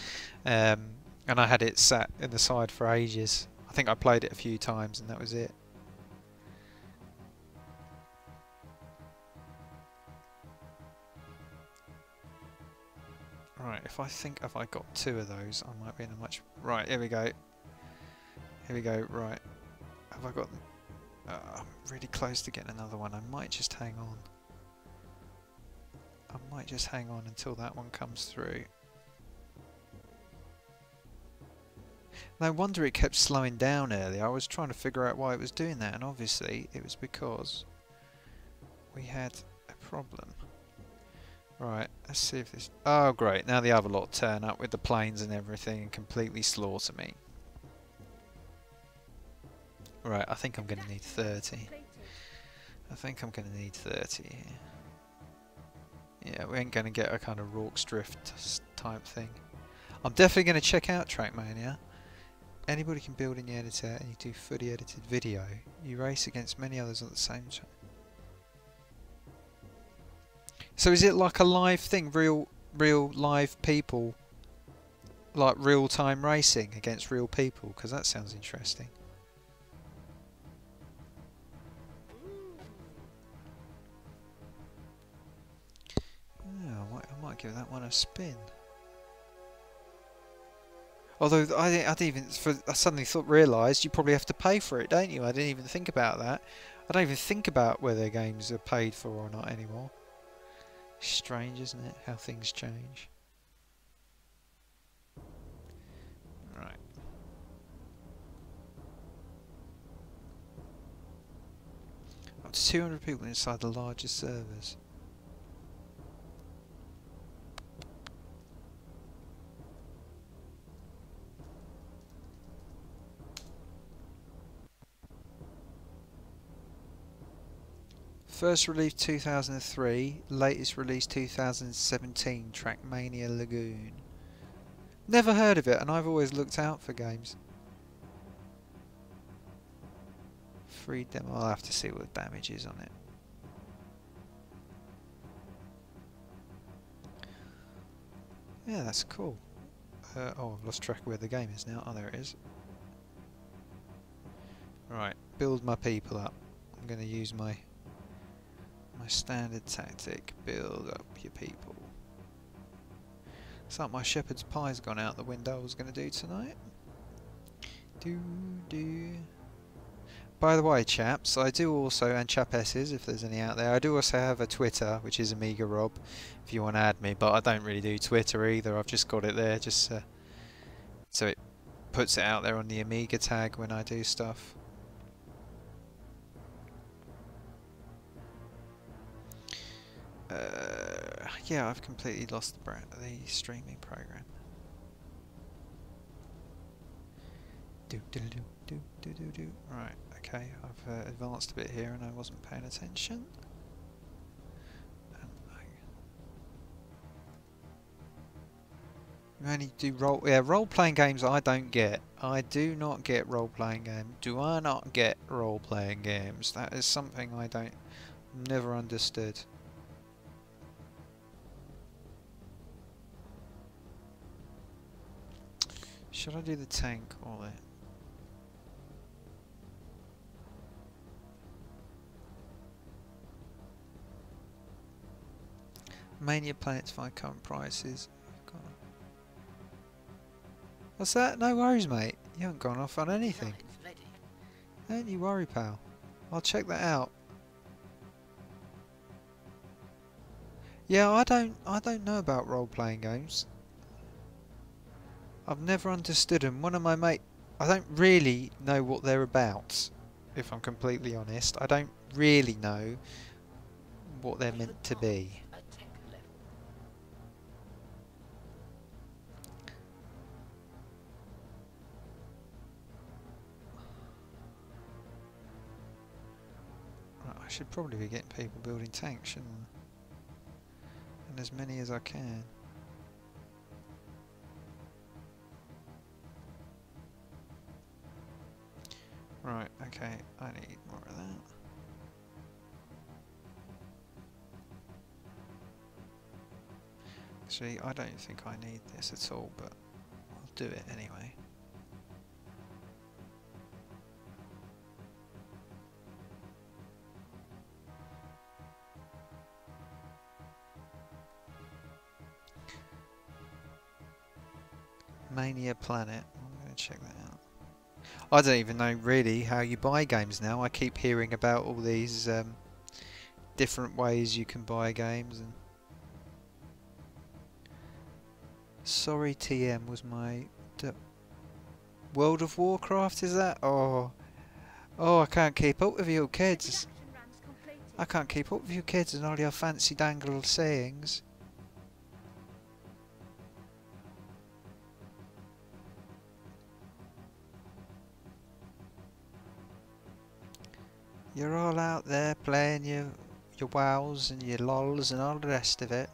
and I had it sat in the side for ages. I think I played it a few times, and that was it. Right, if I got 2 of those, I might be in a much... Right, here we go. Here we go, right. Have I got... I'm really close to getting another one. I might just hang on. I might just hang on until that one comes through. No wonder it kept slowing down earlier. I was trying to figure out why it was doing that, and obviously it was because we had a problem. Right, let's see if this... Oh great, now the other lot turn up with the planes and everything and completely slaughter me. Right, I think I'm going to need 30. I think I'm going to need 30 here. Yeah, we ain't going to get a kind of Rorke's Drift type thing. I'm definitely going to check out Trackmania. Anybody can build in the editor and you do fully edited video. You race against many others at the same time. So is it like a live thing, real live people, like real-time racing against real people? Because that sounds interesting. Yeah, I might give that one a spin. Although I suddenly realised you probably have to pay for it, don't you? I didn't even think about that. I don't even think about whether games are paid for or not anymore. Strange, isn't it, how things change? Right. Up to 200 people inside the largest servers. First release 2003, latest release 2017, Trackmania Lagoon. Never heard of it, and I've always looked out for games. Free demo, I'll have to see what the damage is on it. Yeah, that's cool. Oh, I've lost track of where the game is now. Oh, there it is. Right, build my people up. I'm going to use my standard tactic. Build up your people. It's like my shepherd's pie's gone out the window. I was going to do tonight. Do. By the way, chaps, I do also, and chapesses, if there's any out there, I do also have a Twitter, which is Amiga Rob, if you want to add me. But I don't really do Twitter either. I've just got it there, just so it puts it out there on the Amiga tag when I do stuff. Yeah, I've completely lost the streaming program. Do. Right, okay, I've advanced a bit here and I wasn't paying attention. You only do role-playing games I don't get. I do not get role-playing games. Do I not get role-playing games? That is something I never understood. Should I do the tank or the... Mania Planets find current prices. What's that? No worries, mate. You haven't gone off on anything. Don't you worry, pal. I'll check that out. Yeah, I don't know about role-playing games. I've never understood them. One of my mate, I don't really know what they're about. If I'm completely honest, I don't really know what they're meant to be. Right, I should probably be getting people building tanks, shouldn't I? And as many as I can. Right, okay, I need more of that. Actually, I don't think I need this at all, but I'll do it anyway. Mania Planet, I'm going to check that out. I don't even know really how you buy games now. I keep hearing about all these different ways you can buy games. And sorry, TM was my World of Warcraft. Is that? Oh, I can't keep up with you kids. I can't keep up with you kids and all your fancy dangled sayings. You're all out there playing your wows and your lols and all the rest of it,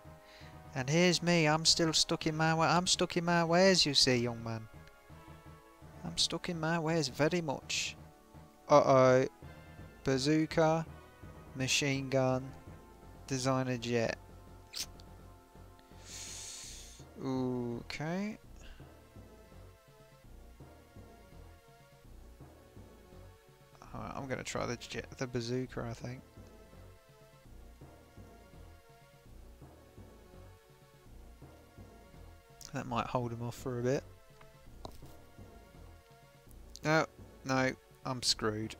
and here's me. I'm still stuck in my way. I'm stuck in my ways, you see, young man. I'm stuck in my ways very much. Uh-oh. Bazooka, machine gun, designer jet. Okay. Alright, I'm gonna try the bazooka, I think. That might hold him off for a bit. Oh, no, I'm screwed.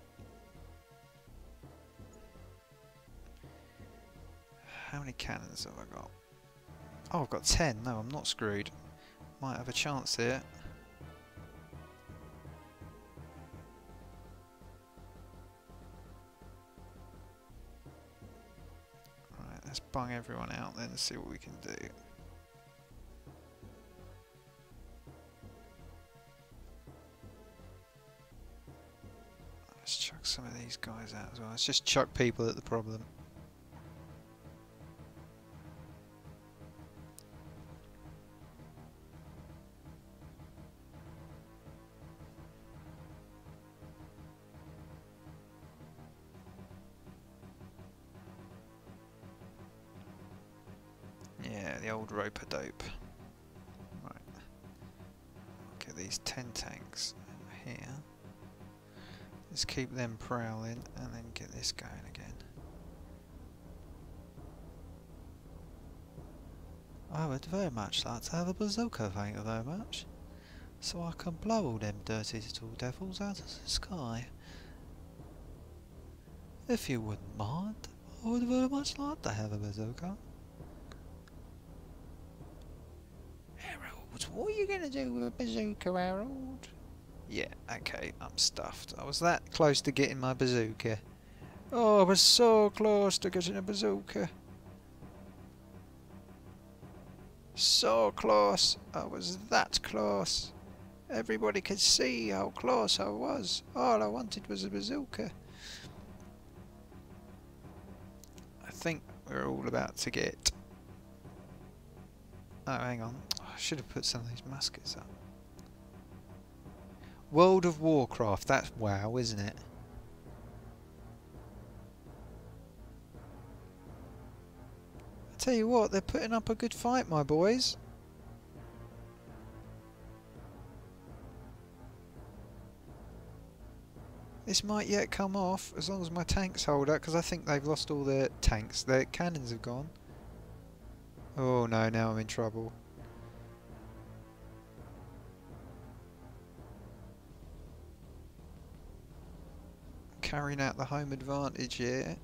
How many cannons have I got? Oh, I've got 10. No, I'm not screwed. Might have a chance here. Right, let's bung everyone out then and see what we can do. Let's chuck some of these guys out as well. Let's just chuck people at the problem. Yeah, the old rope-a-dope. these 10 tanks in here. Let's keep them prowling and then get this going again. I would very much like to have a bazooka, thank you very much. So I can blow all them dirty little devils out of the sky. If you wouldn't mind, I would very much like to have a bazooka. Harold, what are you going to do with a bazooka, Harold? Yeah, okay, I'm stuffed. I was that close to getting my bazooka. Oh, I was so close to getting a bazooka. So close. I was that close. Everybody could see how close I was. All I wanted was a bazooka. I think we're all about to get... Oh, hang on. I should have put some of these muskets up. World of Warcraft. That's WoW, isn't it? I tell you what, they're putting up a good fight, my boys. This might yet come off, as long as my tanks hold up, because I think they've lost all their tanks. Their cannons have gone. Oh no, now I'm in trouble. Carrying out the home advantage here.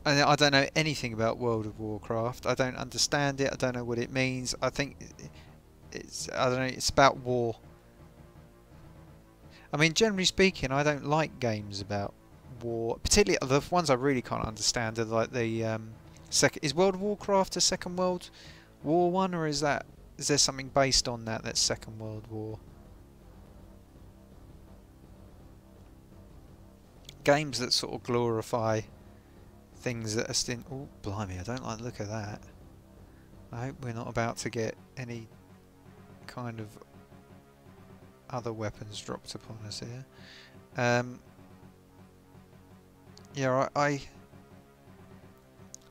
And I don't know anything about World of Warcraft. I don't understand it. I don't know what it means. I think it's, I don't know, it's about war. I mean, generally speaking, I don't like games about war. Particularly the ones I really can't understand are like the is World of Warcraft a Second World War one, or is there something based on that's Second World War? Games that sort of glorify things that are still... Oh, blimey, I don't like the look of that. I hope we're not about to get any kind of other weapons dropped upon us here. Yeah, I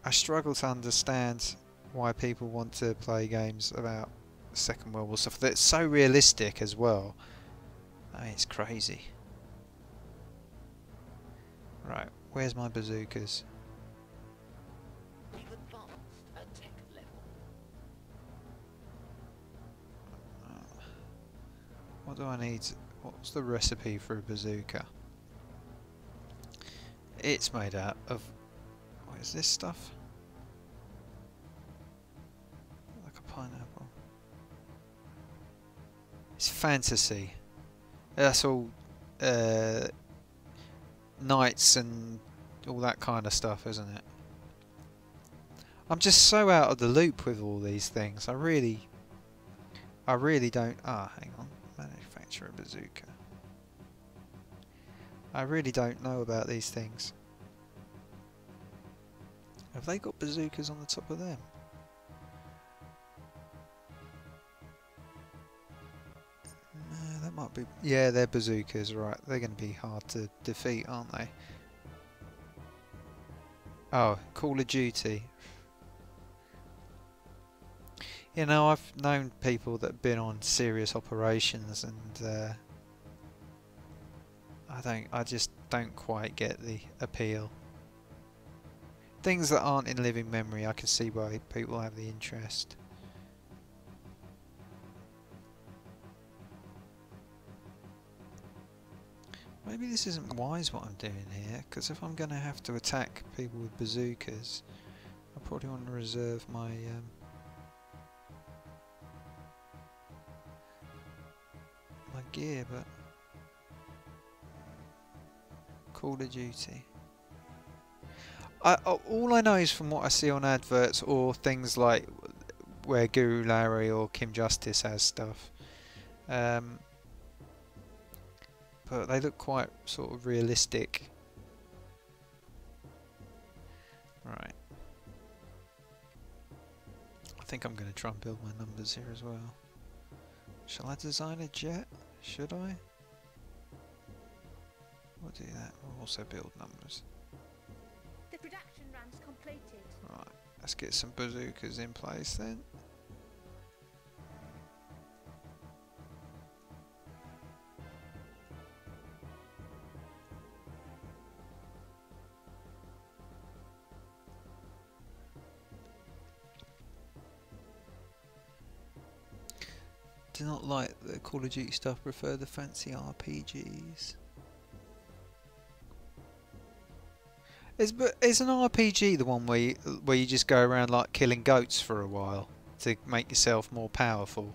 struggle to understand why people want to play games about Second World War stuff that's so realistic as well. I mean, it's crazy. Right, where's my bazookas? We've advanced a tech level. What do I need? What's the recipe for a bazooka? It's made out of... What is this stuff? Like a pineapple. It's fantasy. That's all knights and all that kind of stuff, isn't it? I'm just so out of the loop with all these things. I really don't... Ah, hang on. Manufacture a bazooka. I really don't know about these things. Have they got bazookas on the top of them? No, that might be... Yeah, they're bazookas, right. They're going to be hard to defeat, aren't they? Oh, Call of Duty. You know, I've known people that have been on serious operations, and I just don't quite get the appeal. Things that aren't in living memory, I can see why people have the interest. Maybe this isn't wise what I'm doing here, because if I'm going to have to attack people with bazookas, I probably want to reserve my my gear, but Call of Duty. All I know is from what I see on adverts or things like where Guru Larry or Kim Justice has stuff. But they look quite sort of realistic. Right. I think I'm going to try and build my numbers here as well. Shall I design a jet? Should I? We'll do that. We'll also build numbers. The production run's completed. Right. Let's get some bazookas in place then. Do not like the Call of Duty stuff, prefer the fancy RPGs. Is an RPG the one where you just go around like killing goats for a while to make yourself more powerful?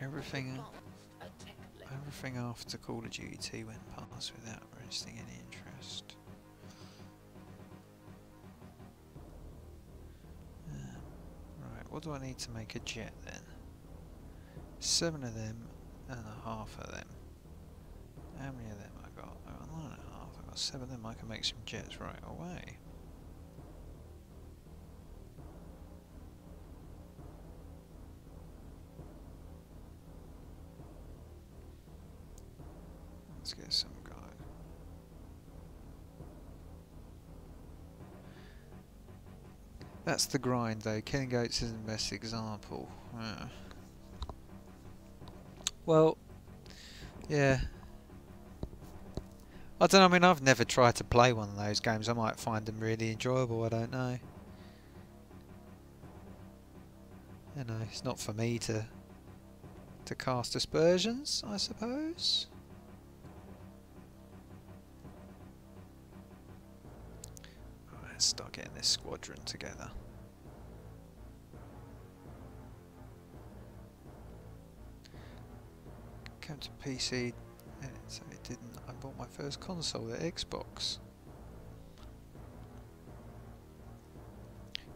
Everything after Call of Duty went past without registering any interest. Right, what do I need to make a jet then? 7 of them and a half of them. How many of them I got? I got 9 and a half. I got 7 of them. I can make some jets right away. Let's get some guy. That's the grind though. Killing goats isn't the best example. Yeah. Well, yeah. I don't know, I mean I've never tried to play one of those games. I might find them really enjoyable, I don't know. You know, it's not for me to cast aspersions, I suppose. Let's start getting this squadron together. Came to PC, so it didn't. I bought my first console, the Xbox.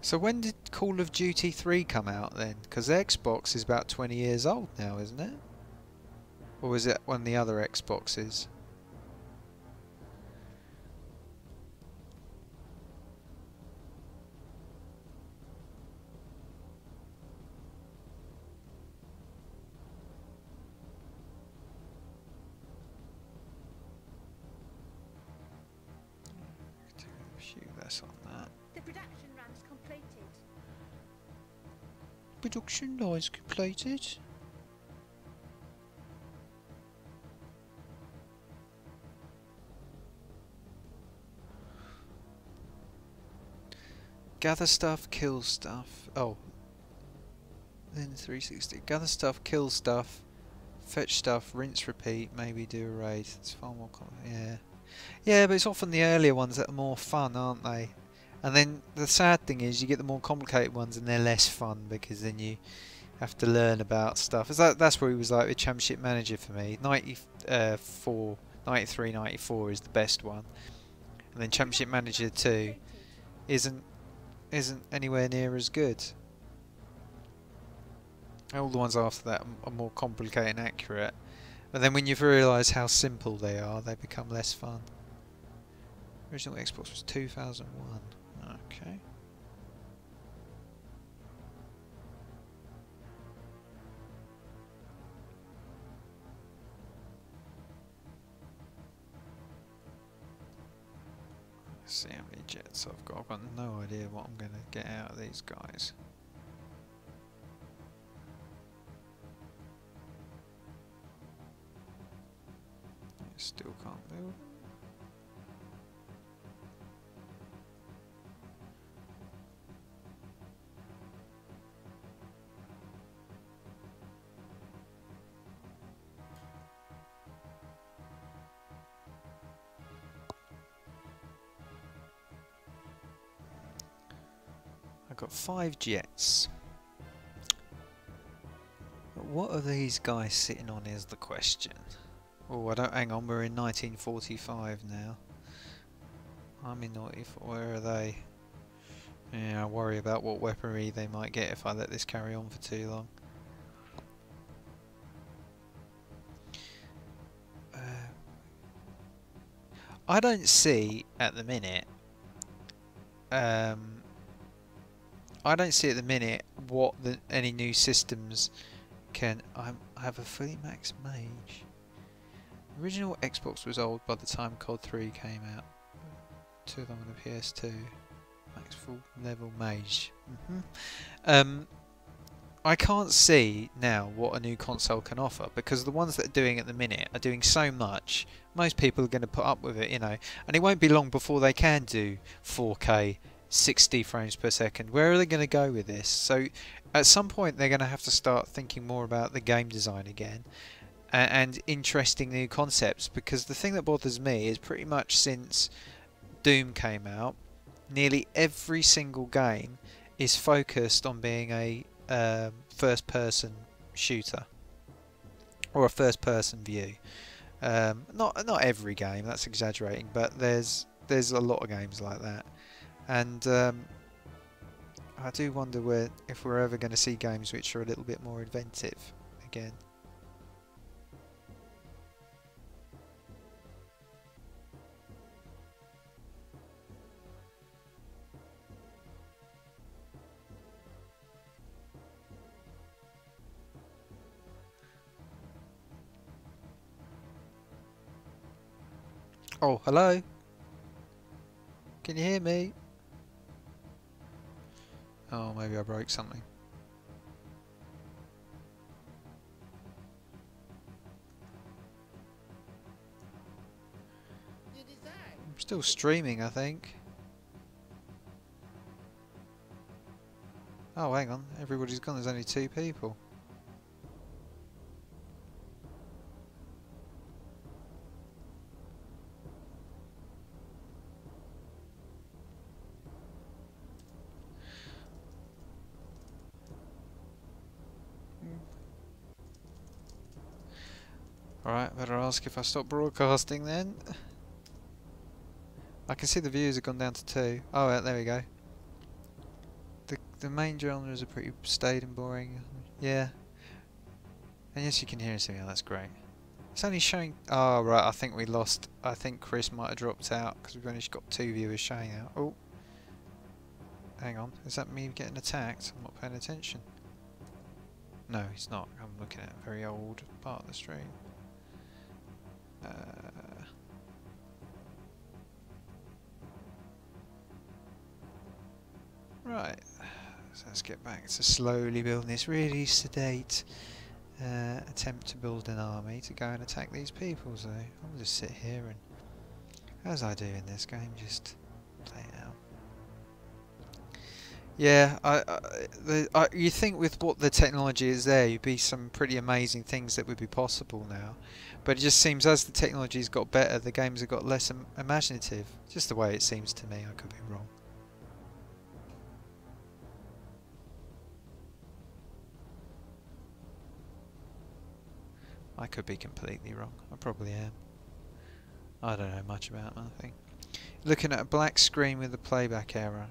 So when did Call of Duty 3 come out then? Because the Xbox is about 20 years old now, isn't it? Or was it one of the other Xboxes? On that. The production run's completed. Production lines completed. Gather stuff, kill stuff. Oh. Then 360. Gather stuff, kill stuff, fetch stuff, rinse, repeat, maybe do a raid. It's far more yeah. Yeah, but it's often the earlier ones that are more fun, aren't they? And then the sad thing is you get the more complicated ones and they're less fun because then you have to learn about stuff. That's where he was like with Championship Manager for me. 93, 94 is the best one. And then Championship Manager 2 isn't anywhere near as good. All the ones after that are more complicated and accurate. But then when you've realised how simple they are, they become less fun. Original Xbox was 2001. Okay. Let's see how many jets I've got. I've got no idea what I'm going to get out of these guys. Still can't build. I've got 5 jets. But what are these guys sitting on is the question. Oh, I don't. Hang on, we're in 1945 now. I'm in 94. Where are they? Yeah, I worry about what weaponry they might get if I let this carry on for too long. I don't see at the minute. I don't see at the minute what any new systems can. I have a fully maxed mage. Original Xbox was old by the time COD 3 came out. Too long on the PS2. Max full level mage. I can't see now what a new console can offer, because the ones that are doing at the minute are doing so much. Most people are going to put up with it, you know, and it won't be long before they can do 4K 60 frames per second. Where are they going to go with this? So at some point they're going to have to start thinking more about the game design again, and interesting new concepts, because the thing that bothers me is pretty much since Doom came out, nearly every single game is focused on being a first-person shooter or a first-person view. Not every game, that's exaggerating, but there's a lot of games like that, and I do wonder if we're ever going to see games which are a little bit more inventive again. Oh, hello? Can you hear me? Oh, maybe I broke something. I'm still streaming, I think. Oh, hang on. Everybody's gone. There's only 2 people. Alright, better ask if I stop broadcasting then. I can see the views have gone down to 2. Oh, yeah, there we go. The main genres are pretty staid and boring. Yeah. And yes, you can hear us. Yeah, that's great. It's only showing... Oh, right, I think we lost... I think Chris might have dropped out, because we've only got 2 viewers showing out. Oh. Hang on. Is that me getting attacked? I'm not paying attention. No, he's not. I'm looking at a very old part of the stream. Right, so let's get back to slowly building this really sedate attempt to build an army to go and attack these people. So I'll just sit here and, as I do in this game, just play it out. Yeah, you think with what the technology is there, you'd be some pretty amazing things that would be possible now. But it just seems as the technology's got better, the games have got less imaginative. Just the way it seems to me, I could be wrong. I could be completely wrong. I probably am. I don't know much about nothing. Looking at a black screen with a playback error.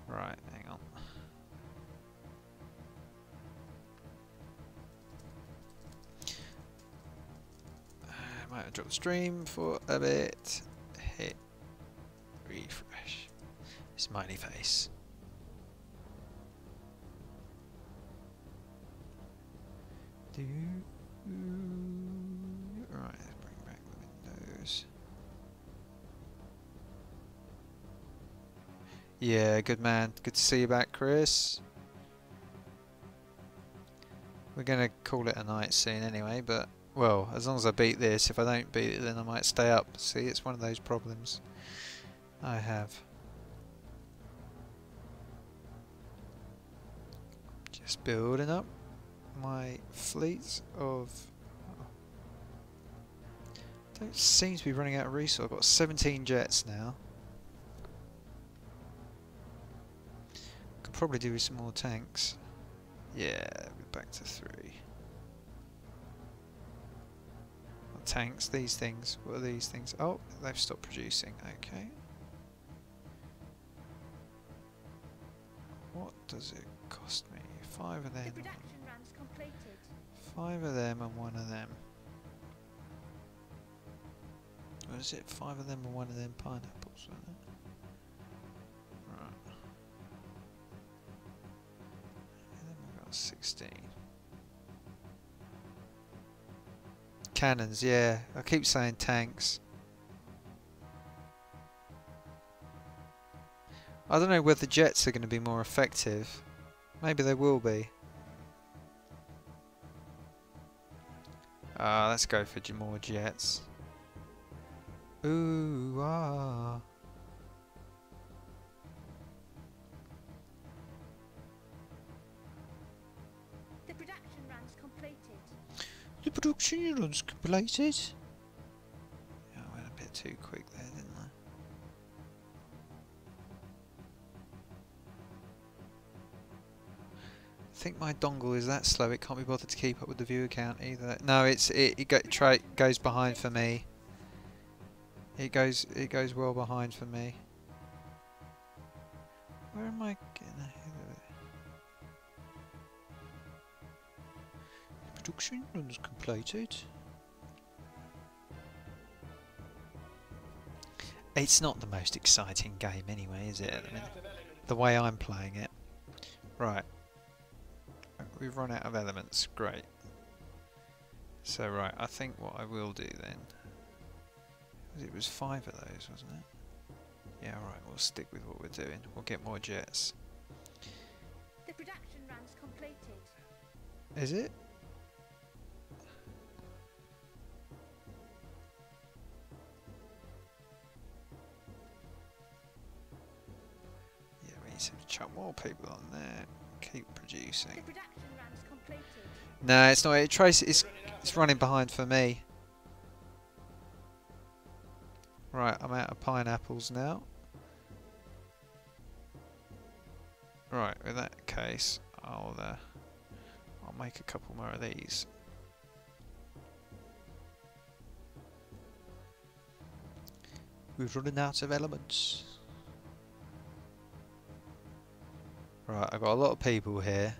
Right, hang on. I might have dropped the stream for a bit. Hit refresh. Smiley face. Right, let's bring back the windows. Yeah, good man. Good to see you back, Chris. We're gonna call it a night soon anyway, but, well, as long as I beat this. If I don't beat it, then I might stay up. See, it's one of those problems I have. Just building up my fleet of... don't seem to be running out of resource. I've got 17 jets now. Could probably do with some more tanks. Yeah, we're back to 3. Tanks, these things. What are these things? Oh, they've stopped producing. Okay. What does it cost me? 5 of them. The production run's completed. 5 of them and 1 of them. What is it? 5 of them and 1 of them pineapples, isn't it? Right. And then we've got 16. Cannons, yeah. I keep saying tanks. I don't know whether jets are going to be more effective Maybe there will be. Let's go for more jets. Ooh, ah. The production run's completed. The production run's completed. Yeah, I went a bit too quick there, didn't I? I think my dongle is that slow it can't be bothered to keep up with the viewer count either. No, it goes behind for me. It goes well behind for me. Where am I getting ahead of it? Production runs completed. It's not the most exciting game anyway, is it? At the minute? The way I'm playing it. Right. We've run out of elements. Great. So right, I think what I will do then. It was 5 of those, wasn't it? Yeah, right. We'll stick with what we're doing. We'll get more jets. The production run's completed. Is it? Yeah, we need to chuck more people on there. Keep producing. The production run's completed. No, it's not. It's running behind for me. Right, I'm out of pineapples now. Right, in that case, I'll make a couple more of these. We're running out of elements. Right, I've got a lot of people here.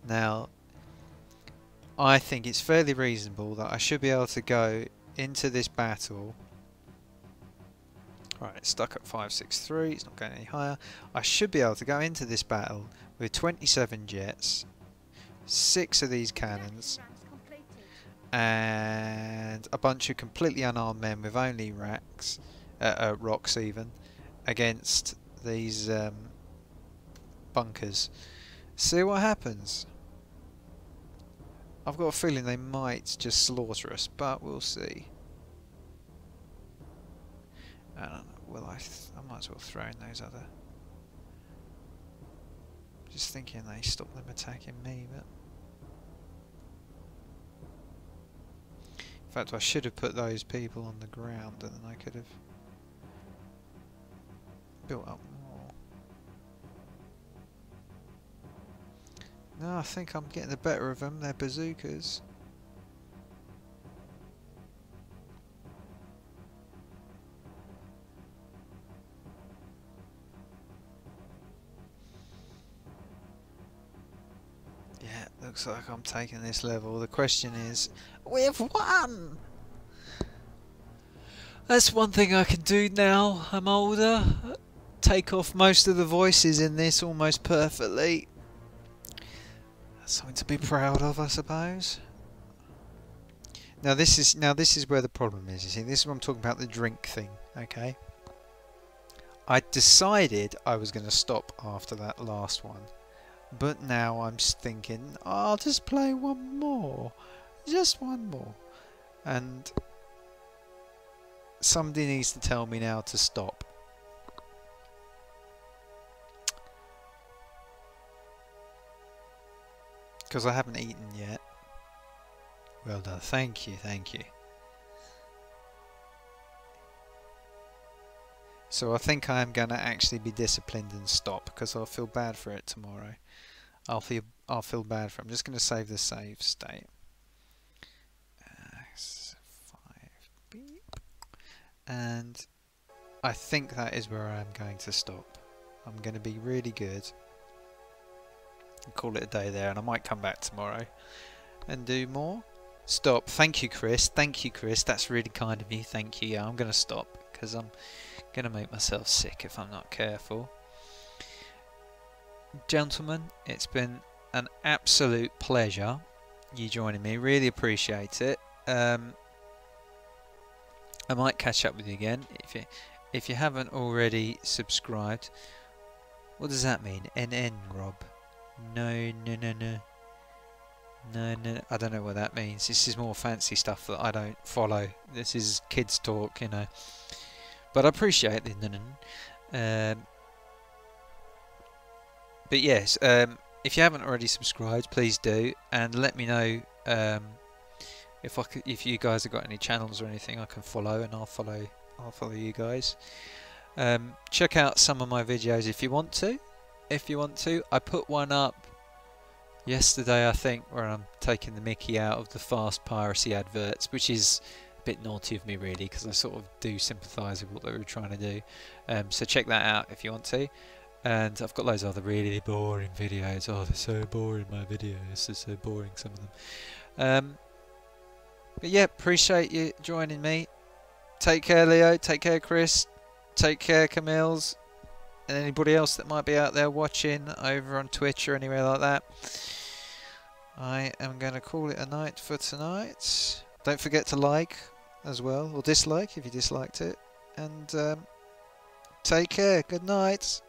Now, I think it's fairly reasonable that I should be able to go into this battle. Right, it's stuck at 563, it's not going any higher. I should be able to go into this battle with 27 jets, 6 of these cannons, and a bunch of completely unarmed men with only rocks even, against these bunkers. See what happens. I've got a feeling they might just slaughter us, but we'll see. I don't know. Will I might as well throw in those other. Just thinking they stop them attacking me, but in fact I should have put those people on the ground, and then I could have built up more. No, I think I'm getting the better of them. They're bazookas. Yeah, looks like I'm taking this level. The question is, we've won! That's one thing I can do now. I'm older. Take off most of the voices in this almost perfectly. That's something to be proud of, I suppose. Now this is where the problem is. You see, this is what I'm talking about, the drink thing. Okay. I decided I was going to stop after that last one. But now I'm thinking, I'll just play one more. Just one more. And somebody needs to tell me now to stop. Because I haven't eaten yet. Well done. Thank you, thank you. So I think I am going to actually be disciplined and stop, because I'll feel bad for it tomorrow. I'll feel bad for it. I'm just going to save the save state. 5 beep. And I think that is where I'm going to stop. I'm going to be really good and call it a day there, and I might come back tomorrow and do more. Stop. Thank you, Chris. Thank you, Chris. That's really kind of you. Thank you. Yeah, I'm going to stop because I'm going to make myself sick if I'm not careful. Gentlemen, it's been an absolute pleasure you joining me. Really appreciate it. I might catch up with you again if you haven't already subscribed. What does that mean? NN Rob. No, no, no, no. No, no, I don't know what that means. This is more fancy stuff that I don't follow. This is kids talk, you know. But I appreciate the no, no, no. But yes, if you haven't already subscribed, please do, and let me know if you guys have got any channels or anything I can follow, and I'll follow you guys. Check out some of my videos if you want to. I put one up yesterday, I think, where I'm taking the mickey out of the fast piracy adverts, which is a bit naughty of me really, because I sort of do sympathise with what they were trying to do. So check that out if you want to. And I've got loads of other really boring videos. Oh, they're so boring, my videos. They're so boring, some of them. But yeah, appreciate you joining me. Take care, Leo. Take care, Chris. Take care, Camille's. And anybody else that might be out there watching over on Twitch or anywhere like that. I am going to call it a night for tonight. Don't forget to like as well, or dislike if you disliked it. And take care. Good night.